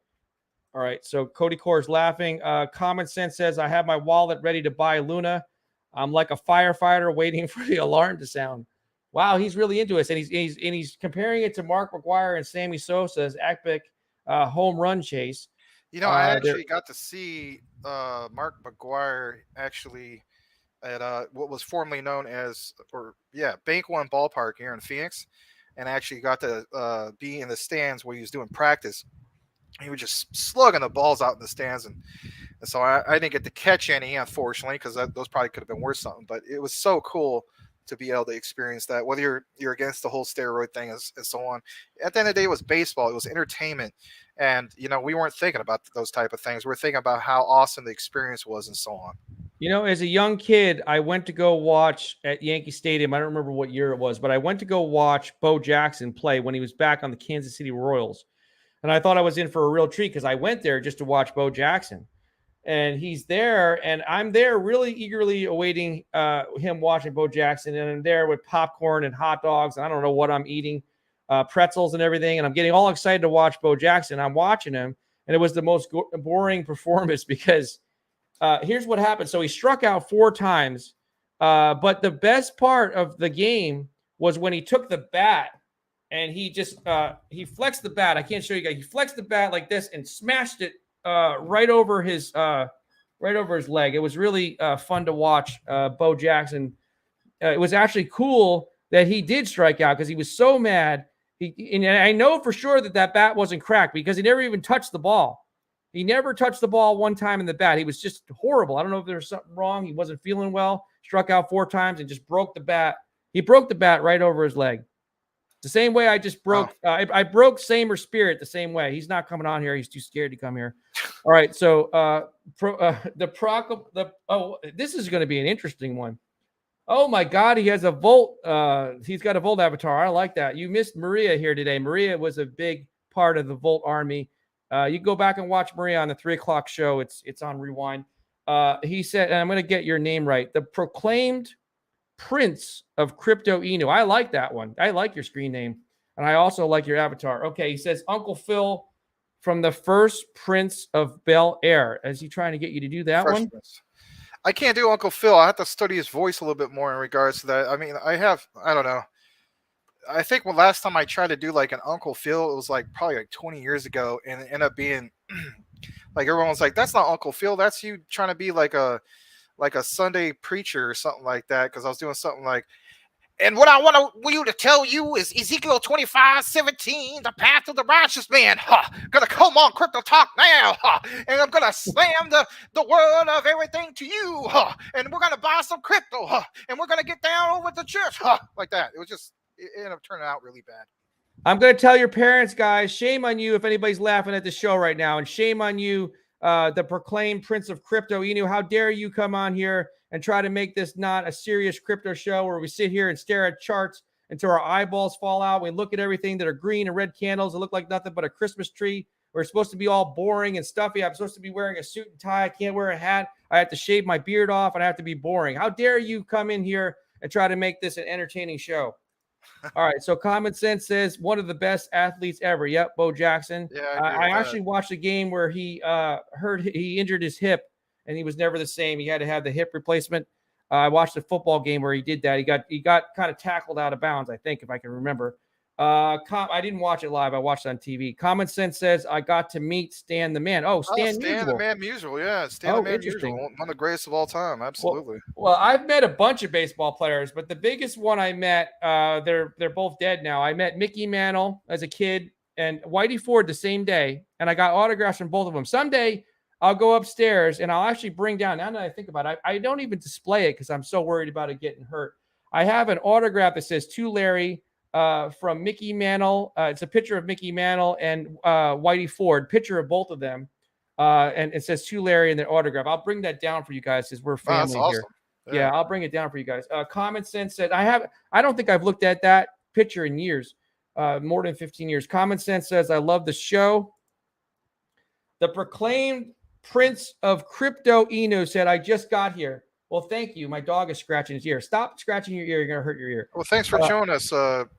S1: All right, so Cody Core is laughing. Common Sense says, I have my wallet ready to buy Luna. I'm like a firefighter waiting for the alarm to sound. Wow, he's really into us, and he's comparing it to Mark McGwire and Sammy Sosa's epic home run chase.
S2: I actually got to see Mark McGwire actually at what was formerly known as, Bank One Ballpark here in Phoenix, and actually got to be in the stands where he was doing practice. He was just slugging the balls out in the stands, and so I didn't get to catch any, unfortunately, because those probably could have been worth something. But it was so cool to be able to experience that, whether you're against the whole steroid thing and so on. At the end of the day, it was baseball. It was entertainment. And, we weren't thinking about those type of things. We were thinking about how awesome the experience was and so on.
S1: As a young kid, I went to go watch at Yankee Stadium. I don't remember what year it was, but I went to go watch Bo Jackson play when he was back on the Kansas City Royals. And I thought I was in for a real treat because I went there just to watch Bo Jackson. And he's there, and I'm there really eagerly awaiting him watching Bo Jackson. And I'm there with popcorn and hot dogs, and I don't know what I'm eating, pretzels and everything. And I'm getting all excited to watch Bo Jackson. I'm watching him, and it was the most boring performance because here's what happened. So he struck out 4 times, but the best part of the game was when he took the bat and he just he flexed the bat. I can't show you guys. He flexed the bat like this and smashed it right over his leg. It was really fun to watch. Bo Jackson. It was actually cool that he did strike out because he was so mad. And I know for sure that bat wasn't cracked because he never even touched the ball. He never touched the ball one time in the bat. He was just horrible. I don't know if there was something wrong. He wasn't feeling well. Struck out 4 times and just broke the bat. He broke the bat right over his leg. The same way I just broke. I broke Samer Spirit the same way. He's not coming on here. He's too scared to come here. All right. So this is going to be an interesting one. Oh my God, he has a Volt. He's got a Volt avatar. I like that. You missed Maria here today. Maria was a big part of the Volt army. You go back and watch Maria on the 3 o'clock show. It's on Rewind. He said, and I'm going to get your name right. The proclaimed Prince of Crypto Inu. I like that one. I like your screen name, and I also like your avatar. Okay, he says Uncle Phil from the first Prince of Bel Air. Is he trying to get you to do that one?
S2: I can't do Uncle Phil. I have to study his voice a little bit more in regards to that. I mean, I don't know. I think when last time I tried to do like an Uncle Phil, it was like probably like 20 years ago, and it ended up being like everyone was like, "That's not Uncle Phil. That's you trying to be like a Sunday preacher or something like that." Because I was doing something like,
S3: and what I want you to tell you is Ezekiel 25:17, the path of the righteous man. Gonna come on Crypto Talk now. And I'm gonna slam the word of everything to you. And we're gonna buy some crypto. And we're gonna get down over to church.
S2: Like that. It ended up turning out really bad.
S1: I'm going to tell your parents, guys, shame on you if anybody's laughing at the show right now. And shame on you, the proclaimed Prince of Crypto Inu. How dare you come on here and try to make this not a serious crypto show where we sit here and stare at charts until our eyeballs fall out. We look at everything that are green and red candles that look like nothing but a Christmas tree. We're supposed to be all boring and stuffy. I'm supposed to be wearing a suit and tie. I can't wear a hat. I have to shave my beard off and I have to be boring. How dare you come in here and try to make this an entertaining show? All right, so Common Sense says one of the best athletes ever. Yep, Bo Jackson.
S2: Yeah,
S1: I actually watched a game where he injured his hip, and he was never the same. He had to have the hip replacement. I watched a football game where he did that. He got kind of tackled out of bounds, I think, if I can remember. I didn't watch it live. I watched it on TV. Common Sense says I got to meet Stan the Man. Oh, Stan
S2: the Man Musial. Yeah, Stan the Man Musial. One of the greatest of all time. Absolutely.
S1: Well, I've met a bunch of baseball players, but the biggest one I met, they're both dead now. I met Mickey Mantle as a kid and Whitey Ford the same day, and I got autographs from both of them. Someday I'll go upstairs and I'll actually bring down, now that I think about it, I don't even display it because I'm so worried about it getting hurt. I have an autograph that says to Larry, from Mickey Mantle. It's a picture of Mickey Mantle and Whitey Ford, picture of both of them. And it says to Larry in their autograph. I'll bring that down for you guys because we're family
S2: that's awesome.
S1: here. Yeah, I'll bring it down for you guys. Common Sense said, I don't think I've looked at that picture in years, more than 15 years. Common Sense says, I love the show. The proclaimed Prince of Crypto Inu said, I just got here. Well, thank you. My dog is scratching his ear. Stop scratching your ear. You're going to hurt your ear.
S2: Well, thanks for showing us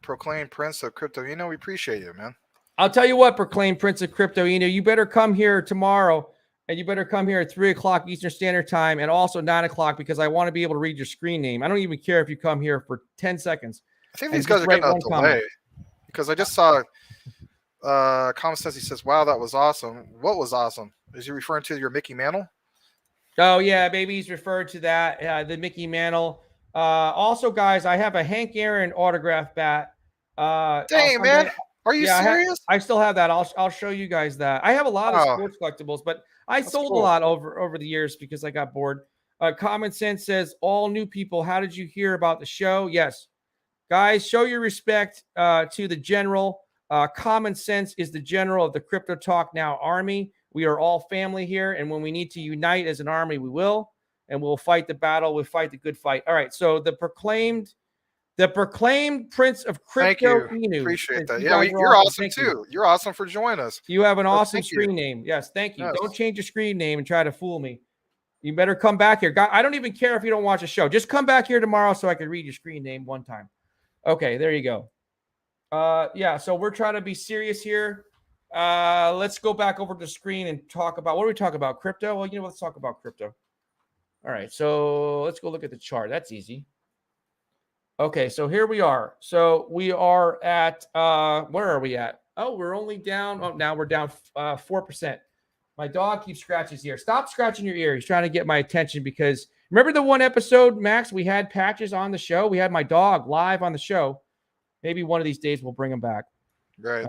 S2: proclaimed Prince of Crypto Inu. We appreciate you, man.
S1: I'll tell you what, proclaimed Prince of Crypto Inu, you better come here tomorrow, and you better come here at 3 o'clock Eastern Standard Time and also 9 o'clock because I want to be able to read your screen name. I don't even care if you come here for 10 seconds.
S2: I think these guys are getting a delay because I just saw Common Sense. He says, wow, that was awesome. What was awesome? Is he referring to your Mickey Mantle?
S1: Oh, yeah, baby. He's referred to that, the Mickey Mantle. Also, guys, I have a Hank Aaron autograph bat.
S2: Dang, man. Are you serious?
S1: I still have that. I'll show you guys that. I have a lot of sports collectibles, but I sold a lot over the years because I got bored. Common Sense says, all new people, how did you hear about the show? Yes. Guys, show your respect to the general. Common Sense is the general of the Crypto Talk Now Army. We are all family here, and when we need to unite as an army, we will, and we'll fight the battle. We'll fight the good fight. All right, so the proclaimed Prince of Crypto Inu.
S2: Appreciate that. Yeah, you're awesome too. You're awesome for joining us.
S1: You have an awesome screen name. Yes, thank you. Yes. Don't change your screen name and try to fool me. You better come back here. I don't even care if you don't watch a show. Just come back here tomorrow so I can read your screen name one time. Okay, there you go. Yeah, so we're trying to be serious here. Let's go back over to the screen and talk about what do we talk about? Crypto? Well, let's talk about crypto. All right, so let's go look at the chart. That's easy. Okay, so here we are. So we are at where are we at? Oh, we're only down. Oh, now we're down 4%. My dog keeps scratching his ear. Stop scratching your ear. He's trying to get my attention because remember the one episode, Max? We had Patches on the show. We had my dog live on the show. Maybe one of these days we'll bring him back.
S2: Right.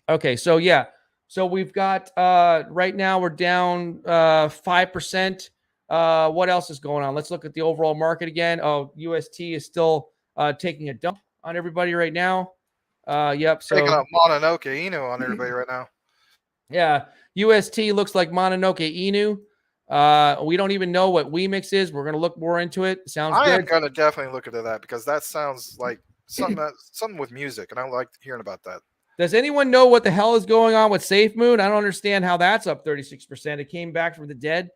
S1: Okay, so yeah. So we've got right now we're down 5%. What else is going on? Let's look at the overall market again. Oh, UST is still taking a dump on everybody right now. Yep. So
S2: Taking up Mononoke Inu on everybody right now.
S1: yeah, UST looks like Mononoke Inu. We don't even know what Wemix is. We're gonna look more into it. Sounds
S2: I am
S1: good.
S2: gonna definitely look into that because that sounds like something with music, and I like hearing about that.
S1: Does anyone know what the hell is going on with Safe Moon? I don't understand how that's up 36%. It came back from the dead.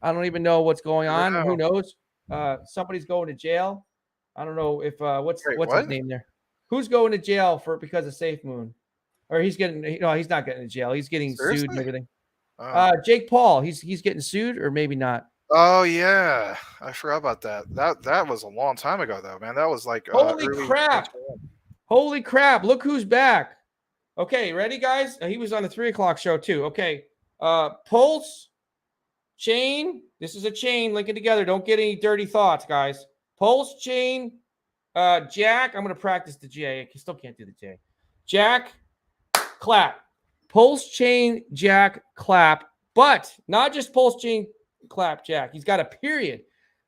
S1: I don't even know what's going on. Who knows? Somebody's going to jail. I don't know if what's
S2: Wait,
S1: his
S2: what?
S1: name there. Who's going to jail because of Safe Moon? Or he's getting he's not getting to jail. He's getting sued and everything.
S2: Oh.
S1: Jake Paul, he's getting sued or maybe not.
S2: Oh yeah, I forgot about that. That was a long time ago though, man. That was like
S1: Holy
S2: early
S1: crap!
S2: 2021.
S1: Holy crap! Look who's back. Okay, ready, guys? He was on the 3:00 show too. Okay, Pulse chain. This is a chain linking together. Don't get any dirty thoughts, guys. Pulse chain. Jack. I'm gonna practice the J. I still can't do the J. Jack. Clap. Pulse chain. Jack. Clap. But not just pulse chain. Clap. Jack. He's got a period.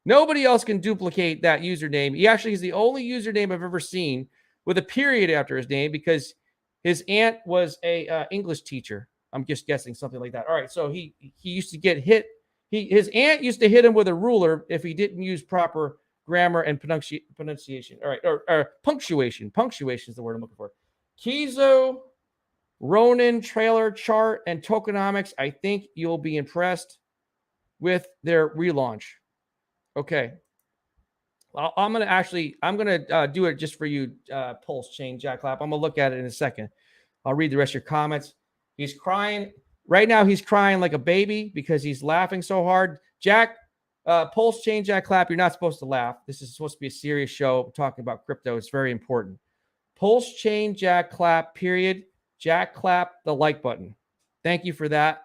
S1: Nobody else can duplicate that username. He actually is the only username I've ever seen with a period after his name because his aunt was a English teacher. I'm just guessing something like that. All right, so he used to get hit. His aunt used to hit him with a ruler if he didn't use proper grammar and pronunciation. All right, or punctuation. Punctuation is the word I'm looking for. Kizo, Ronin, trailer chart, and tokenomics. I think you'll be impressed with their relaunch. Okay. Well, I'm gonna do it just for you, Pulse Chain Jack Clap. I'm gonna look at it in a second. I'll read the rest of your comments. He's crying right now. He's crying like a baby because he's laughing so hard. Jack, Pulse Chain Jack Clap. You're not supposed to laugh. This is supposed to be a serious show talking about crypto. It's very important. Pulse Chain Jack Clap. Period. Jack Clap the like button. Thank you for that.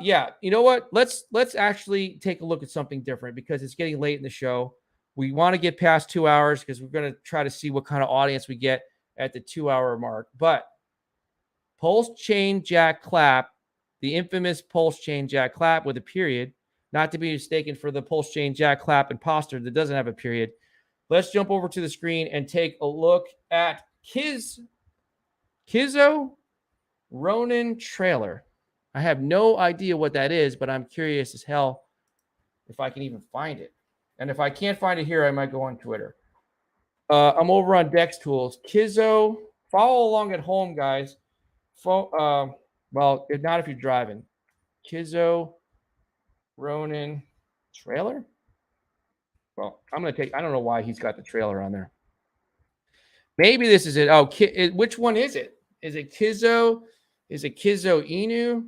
S1: Yeah, you know what? Let's actually take a look at something different because it's getting late in the show. We want to get past 2 hours because we're going to try to see what kind of audience we get at the 2-hour mark. But Pulse Chain Jack Clap, the infamous Pulse Chain Jack Clap with a period, not to be mistaken for the Pulse Chain Jack Clap imposter that doesn't have a period. Let's jump over to the screen and take a look at Kizo Ronin trailer. I have no idea what that is, but I'm curious as hell if I can even find it. And if I can't find it here, I might go on Twitter. I'm over on Dex Tools. Kizo, follow along at home, guys. Well, if not if you're driving. Kizo Ronin trailer? Well, I'm going to take, I don't know why he's got the trailer on there. Maybe this is it. Oh, which one is it? Is it Kizo? Is it Kizo Inu?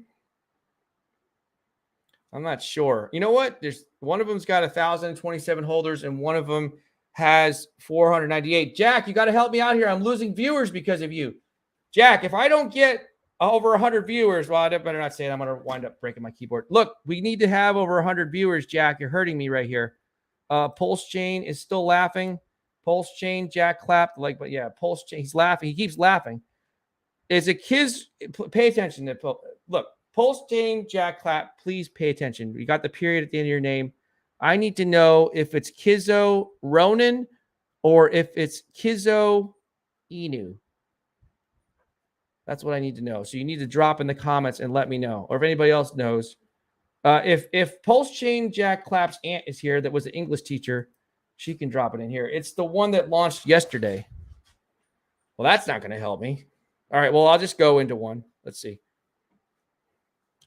S1: I'm not sure. You know what? There's one of them's got 1,027 holders, and one of them has 498. Jack, you got to help me out here. I'm losing viewers because of you. Jack, if I don't get over 100 viewers, well, I better not say it. I'm going to wind up breaking my keyboard. Look, we need to have over 100 viewers, Jack. You're hurting me right here. Pulse Chain is still laughing. Pulse Chain, Jack clapped. But yeah, Pulse Chain. He's laughing. He keeps laughing. Is it Kiz? Pay attention to look. Pulse Chain Jack Clap, please pay attention. You got the period at the end of your name. I need to know if it's Kizo Ronin or if it's Kizo Inu. That's what I need to know. So you need to drop in the comments and let me know. Or if anybody else knows. If Pulse Chain Jack Clap's aunt is here, that was an English teacher, she can drop it in here. It's the one that launched yesterday. Well, that's not going to help me. All right, well, I'll just go into one. Let's see.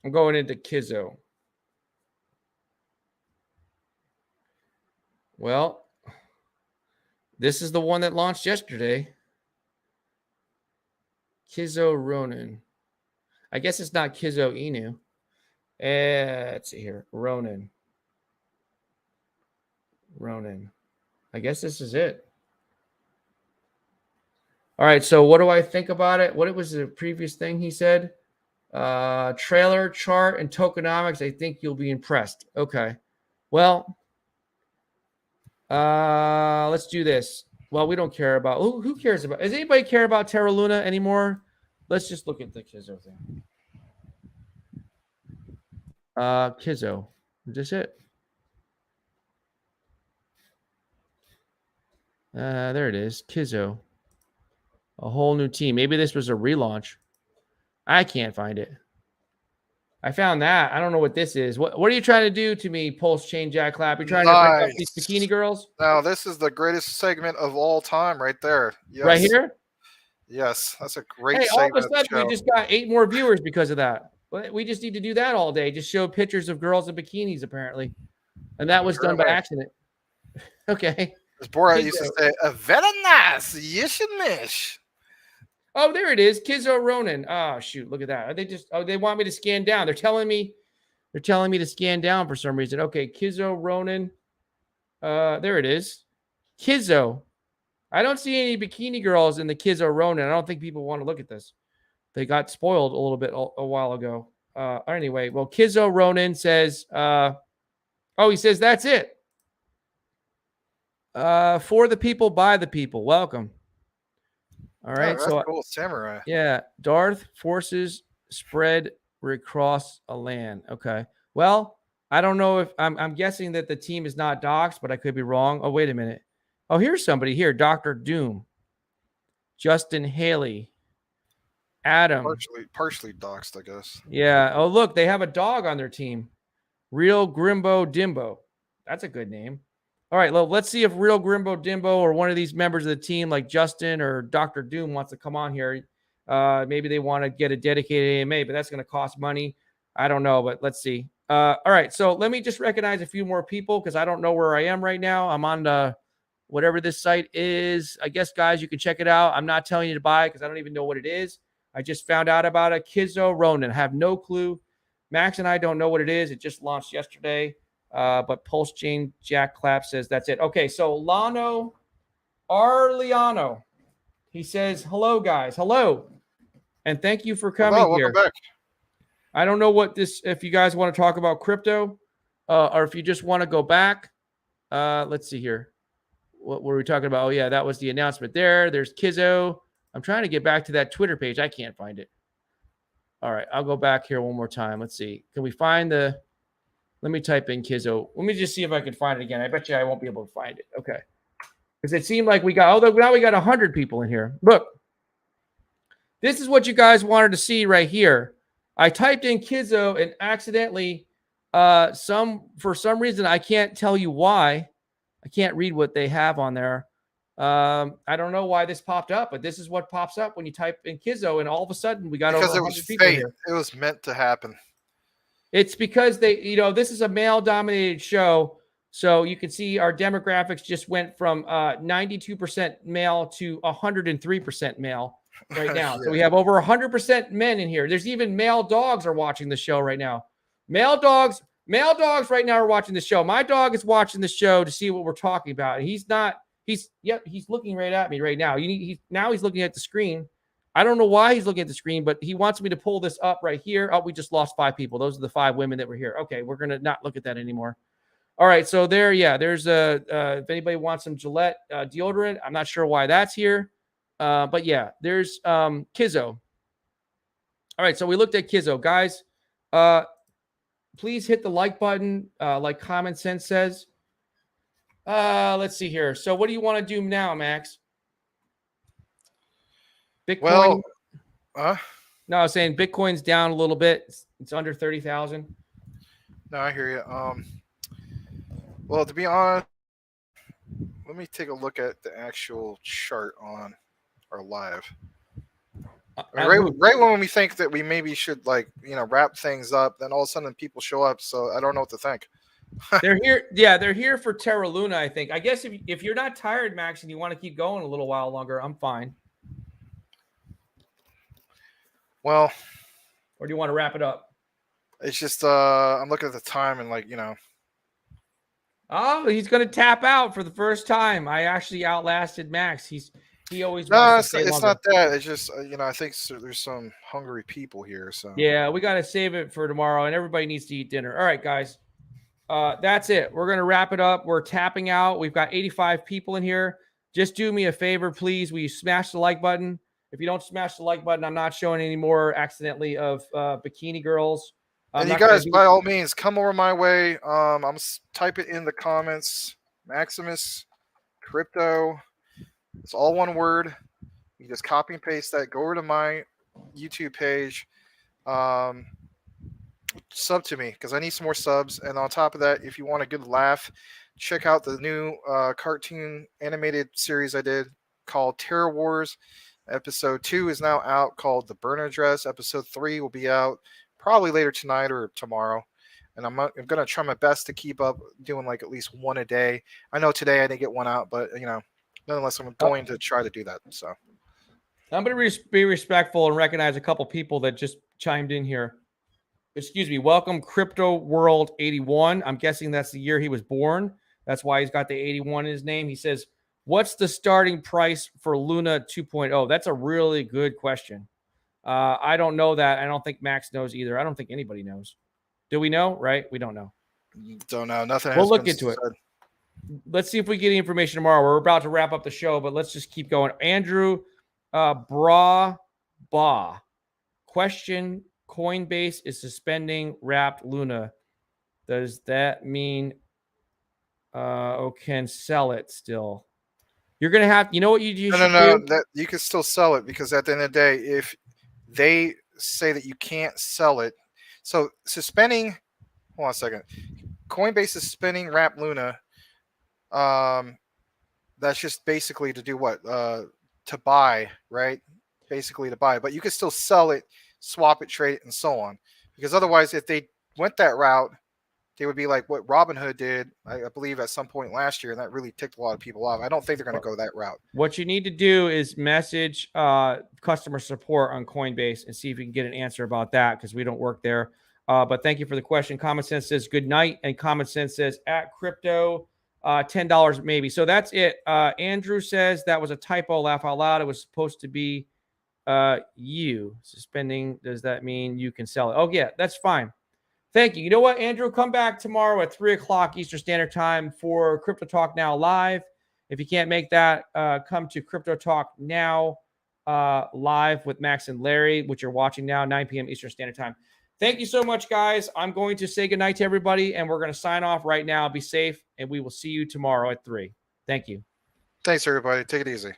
S1: I'm going into Kizo. Well, this is the one that launched yesterday. Kizo Ronin. I guess it's not Kizo Inu. Let's see here. Ronin. I guess this is it. All right. So what do I think about it? What was the previous thing he said? Trailer, chart, and tokenomics. I think you'll be impressed. Okay. Well, let's do this. Well, we don't care about who cares about. Does anybody care about Terra Luna anymore? Let's just look at the Kizo thing. Kizo. Is this it? There it is. Kizo. A whole new team. Maybe this was a relaunch. I can't find it. I found that. I don't know what this is. What are you trying to do to me, Pulse Chain Jack Clap? You're trying to bring up these bikini girls?
S2: Now, this is the greatest segment of all time right there. Yes.
S1: Right here?
S2: Yes, that's a great
S1: Hey, all
S2: segment.
S1: of a sudden, we just got 8 more viewers because of that. We just need to do that all day. Just show pictures of girls in bikinis, apparently. And that was done by accident. Okay.
S2: As Borat used to say, very nice. Yes, mish.
S1: Oh, there it is. Kizo Ronin. Oh, shoot. Look at that. Are they just, they want me to scan down. They're telling me to scan down for some reason. Okay. Kizo Ronin. There it is. Kizo. I don't see any bikini girls in the Kizo Ronin. I don't think people want to look at this. They got spoiled a little bit a while ago. Anyway, well, Kizo Ronin says, he says, that's it. For the people, by the people. Welcome. All right.
S2: Oh, that's cool. Samurai.
S1: Yeah. Darth forces spread across a land. Okay. Well, I don't know if I'm guessing that the team is not doxed, but I could be wrong. Oh, wait a minute. Oh, here's somebody here. Dr. Doom. Justin Haley. Adam.
S2: Partially doxed, I guess.
S1: Yeah. Oh, look, they have a dog on their team. Real Grimbo Dimbo. That's a good name. All right, well, let's see if Real Grimbo Dimbo or one of these members of the team, like Justin or Dr. Doom, wants to come on here. Maybe they want to get a dedicated AMA, but that's going to cost money. I don't know, but let's see. All right, so let me just recognize a few more people because I don't know where I am right now. I'm on whatever this site is. I guess, guys, you can check it out. I'm not telling you to buy it because I don't even know what it is. I just found out about it. Kizo Ronin. I have no clue. Max and I don't know what it is. It just launched yesterday. But Pulse Chain Jack Clap says that's it. Okay, so Lano Arliano, he says, hello, guys. Hello. And thank you for coming here.
S2: Welcome back.
S1: I don't know what this, if you guys want to talk about crypto, or if you just want to go back. Let's see here. What were we talking about? Oh, yeah, that was the announcement there. There's Kizo. I'm trying to get back to that Twitter page. I can't find it. All right, I'll go back here one more time. Let's see. Can we find the... Let me type in Kizo. Let me just see if I can find it again. I bet you I won't be able to find it. Okay. Because it seemed like we got, now we got 100 people in here. Look. This is what you guys wanted to see right here. I typed in Kizo and accidentally, for some reason, I can't tell you why. I can't read what they have on there. I don't know why this popped up, but this is what pops up when you type in Kizo, and all of a sudden we got over 100 people here.
S2: It was meant to happen.
S1: It's because they, this is a male-dominated show, so you can see our demographics just went from 92% male to 103% male right now. Yeah. So we have over 100% men in here. There's even male dogs are watching the show right now. Male dogs right now are watching the show. My dog is watching the show to see what we're talking about. And he's looking right at me right now. Now he's looking at the screen. I don't know why he's looking at the screen, but he wants me to pull this up right here. Oh, we just lost 5 people. Those are the 5 women that were here. Okay, we're going to not look at that anymore. All right, so there's if anybody wants some Gillette deodorant, I'm not sure why that's here. But yeah, there's Kizo. All right, so we looked at Kizo. Guys, please hit the like button, like Common Sense says. Let's see here. So what do you want to do now, Max? Bitcoin. No, I was saying Bitcoin's down a little bit. It's under 30,000.
S2: No, I hear you. Well, to be honest, let me take a look at the actual chart on our live. Right when we think that we maybe should wrap things up, then all of a sudden people show up. So I don't know what to think.
S1: They're here. Yeah, they're here for Terra Luna, I think. I guess if you're not tired, Max, and you want to keep going a little while longer, I'm fine.
S2: Well,
S1: or do you want to wrap it up?
S2: it's just I'm looking at the time and
S1: Oh, he's going to tap out for the first time. I actually outlasted Max. He always
S2: no,
S1: wants to stay
S2: it's
S1: longer.
S2: not that. It's just I think there's some hungry people here. So
S1: Yeah, we got to save it for tomorrow, and everybody needs to eat dinner. All right, guys. That's it. We're going to wrap it up. We're tapping out. We've got 85 people in here. Just do me a favor, please. Will you smash the like button? If you don't smash the like button, I'm not showing any more accidentally of bikini girls.
S2: and you guys, by all means, come over my way. Type it in the comments. Maximus Crypto. It's all one word. You just copy and paste that. Go over to my YouTube page. Sub to me because I need some more subs. And on top of that, if you want a good laugh, check out the new cartoon animated series I did called Terra Wars. Episode 2 is now out, called The Burn Address. Episode 3 will be out probably later tonight or tomorrow. And I'm going to try my best to keep up doing like at least one a day. I know today I didn't get one out, but nonetheless, I'm going to try to do that. So
S1: I'm going to be respectful and recognize a couple people that just chimed in here. Excuse me. Welcome, Crypto World 81. I'm guessing that's the year he was born. That's why he's got the 81 in his name. He says, what's the starting price for Luna 2.0? That's a really good question. I don't know that. I don't think Max knows either. I don't think anybody knows. Do we know? Right? We don't know.
S2: Don't know. Nothing.
S1: We'll look into it. Let's see if we get any information tomorrow. We're about to wrap up the show, but let's just keep going. Andrew Ba question: Coinbase is suspending wrapped Luna. Does that mean can sell it still? You're gonna have. You know what you should do?
S2: That you can still sell it because at the end of the day, if they say that you can't sell it, so suspending. Hold on a second. Coinbase is suspending wrapped Luna. That's just basically to do what? To buy, right? Basically to buy, but you can still sell it, swap it, trade it, and so on. Because otherwise, if they went that route, they would be like what Robinhood did, I believe, at some point last year, and that really ticked a lot of people off. I don't think they're going to go that route.
S1: What you need to do is message customer support on Coinbase and see if you can get an answer about that, because we don't work there. But thank you for the question. Common Sense says good night, and Common Sense says at crypto $10 maybe. So that's it. Andrew says that was a typo. Laugh out loud. It was supposed to be you suspending. Does that mean you can sell it? Oh yeah, that's fine. Thank you. You know what, Andrew? Come back tomorrow at 3 o'clock Eastern Standard Time for Crypto Talk Now live. If you can't make that, come to Crypto Talk Now live with Max and Larry, which you're watching now, 9 p.m. Eastern Standard Time. Thank you so much, guys. I'm going to say goodnight to everybody, and we're going to sign off right now. Be safe, and we will see you tomorrow at 3. Thank you.
S2: Thanks, everybody. Take it easy.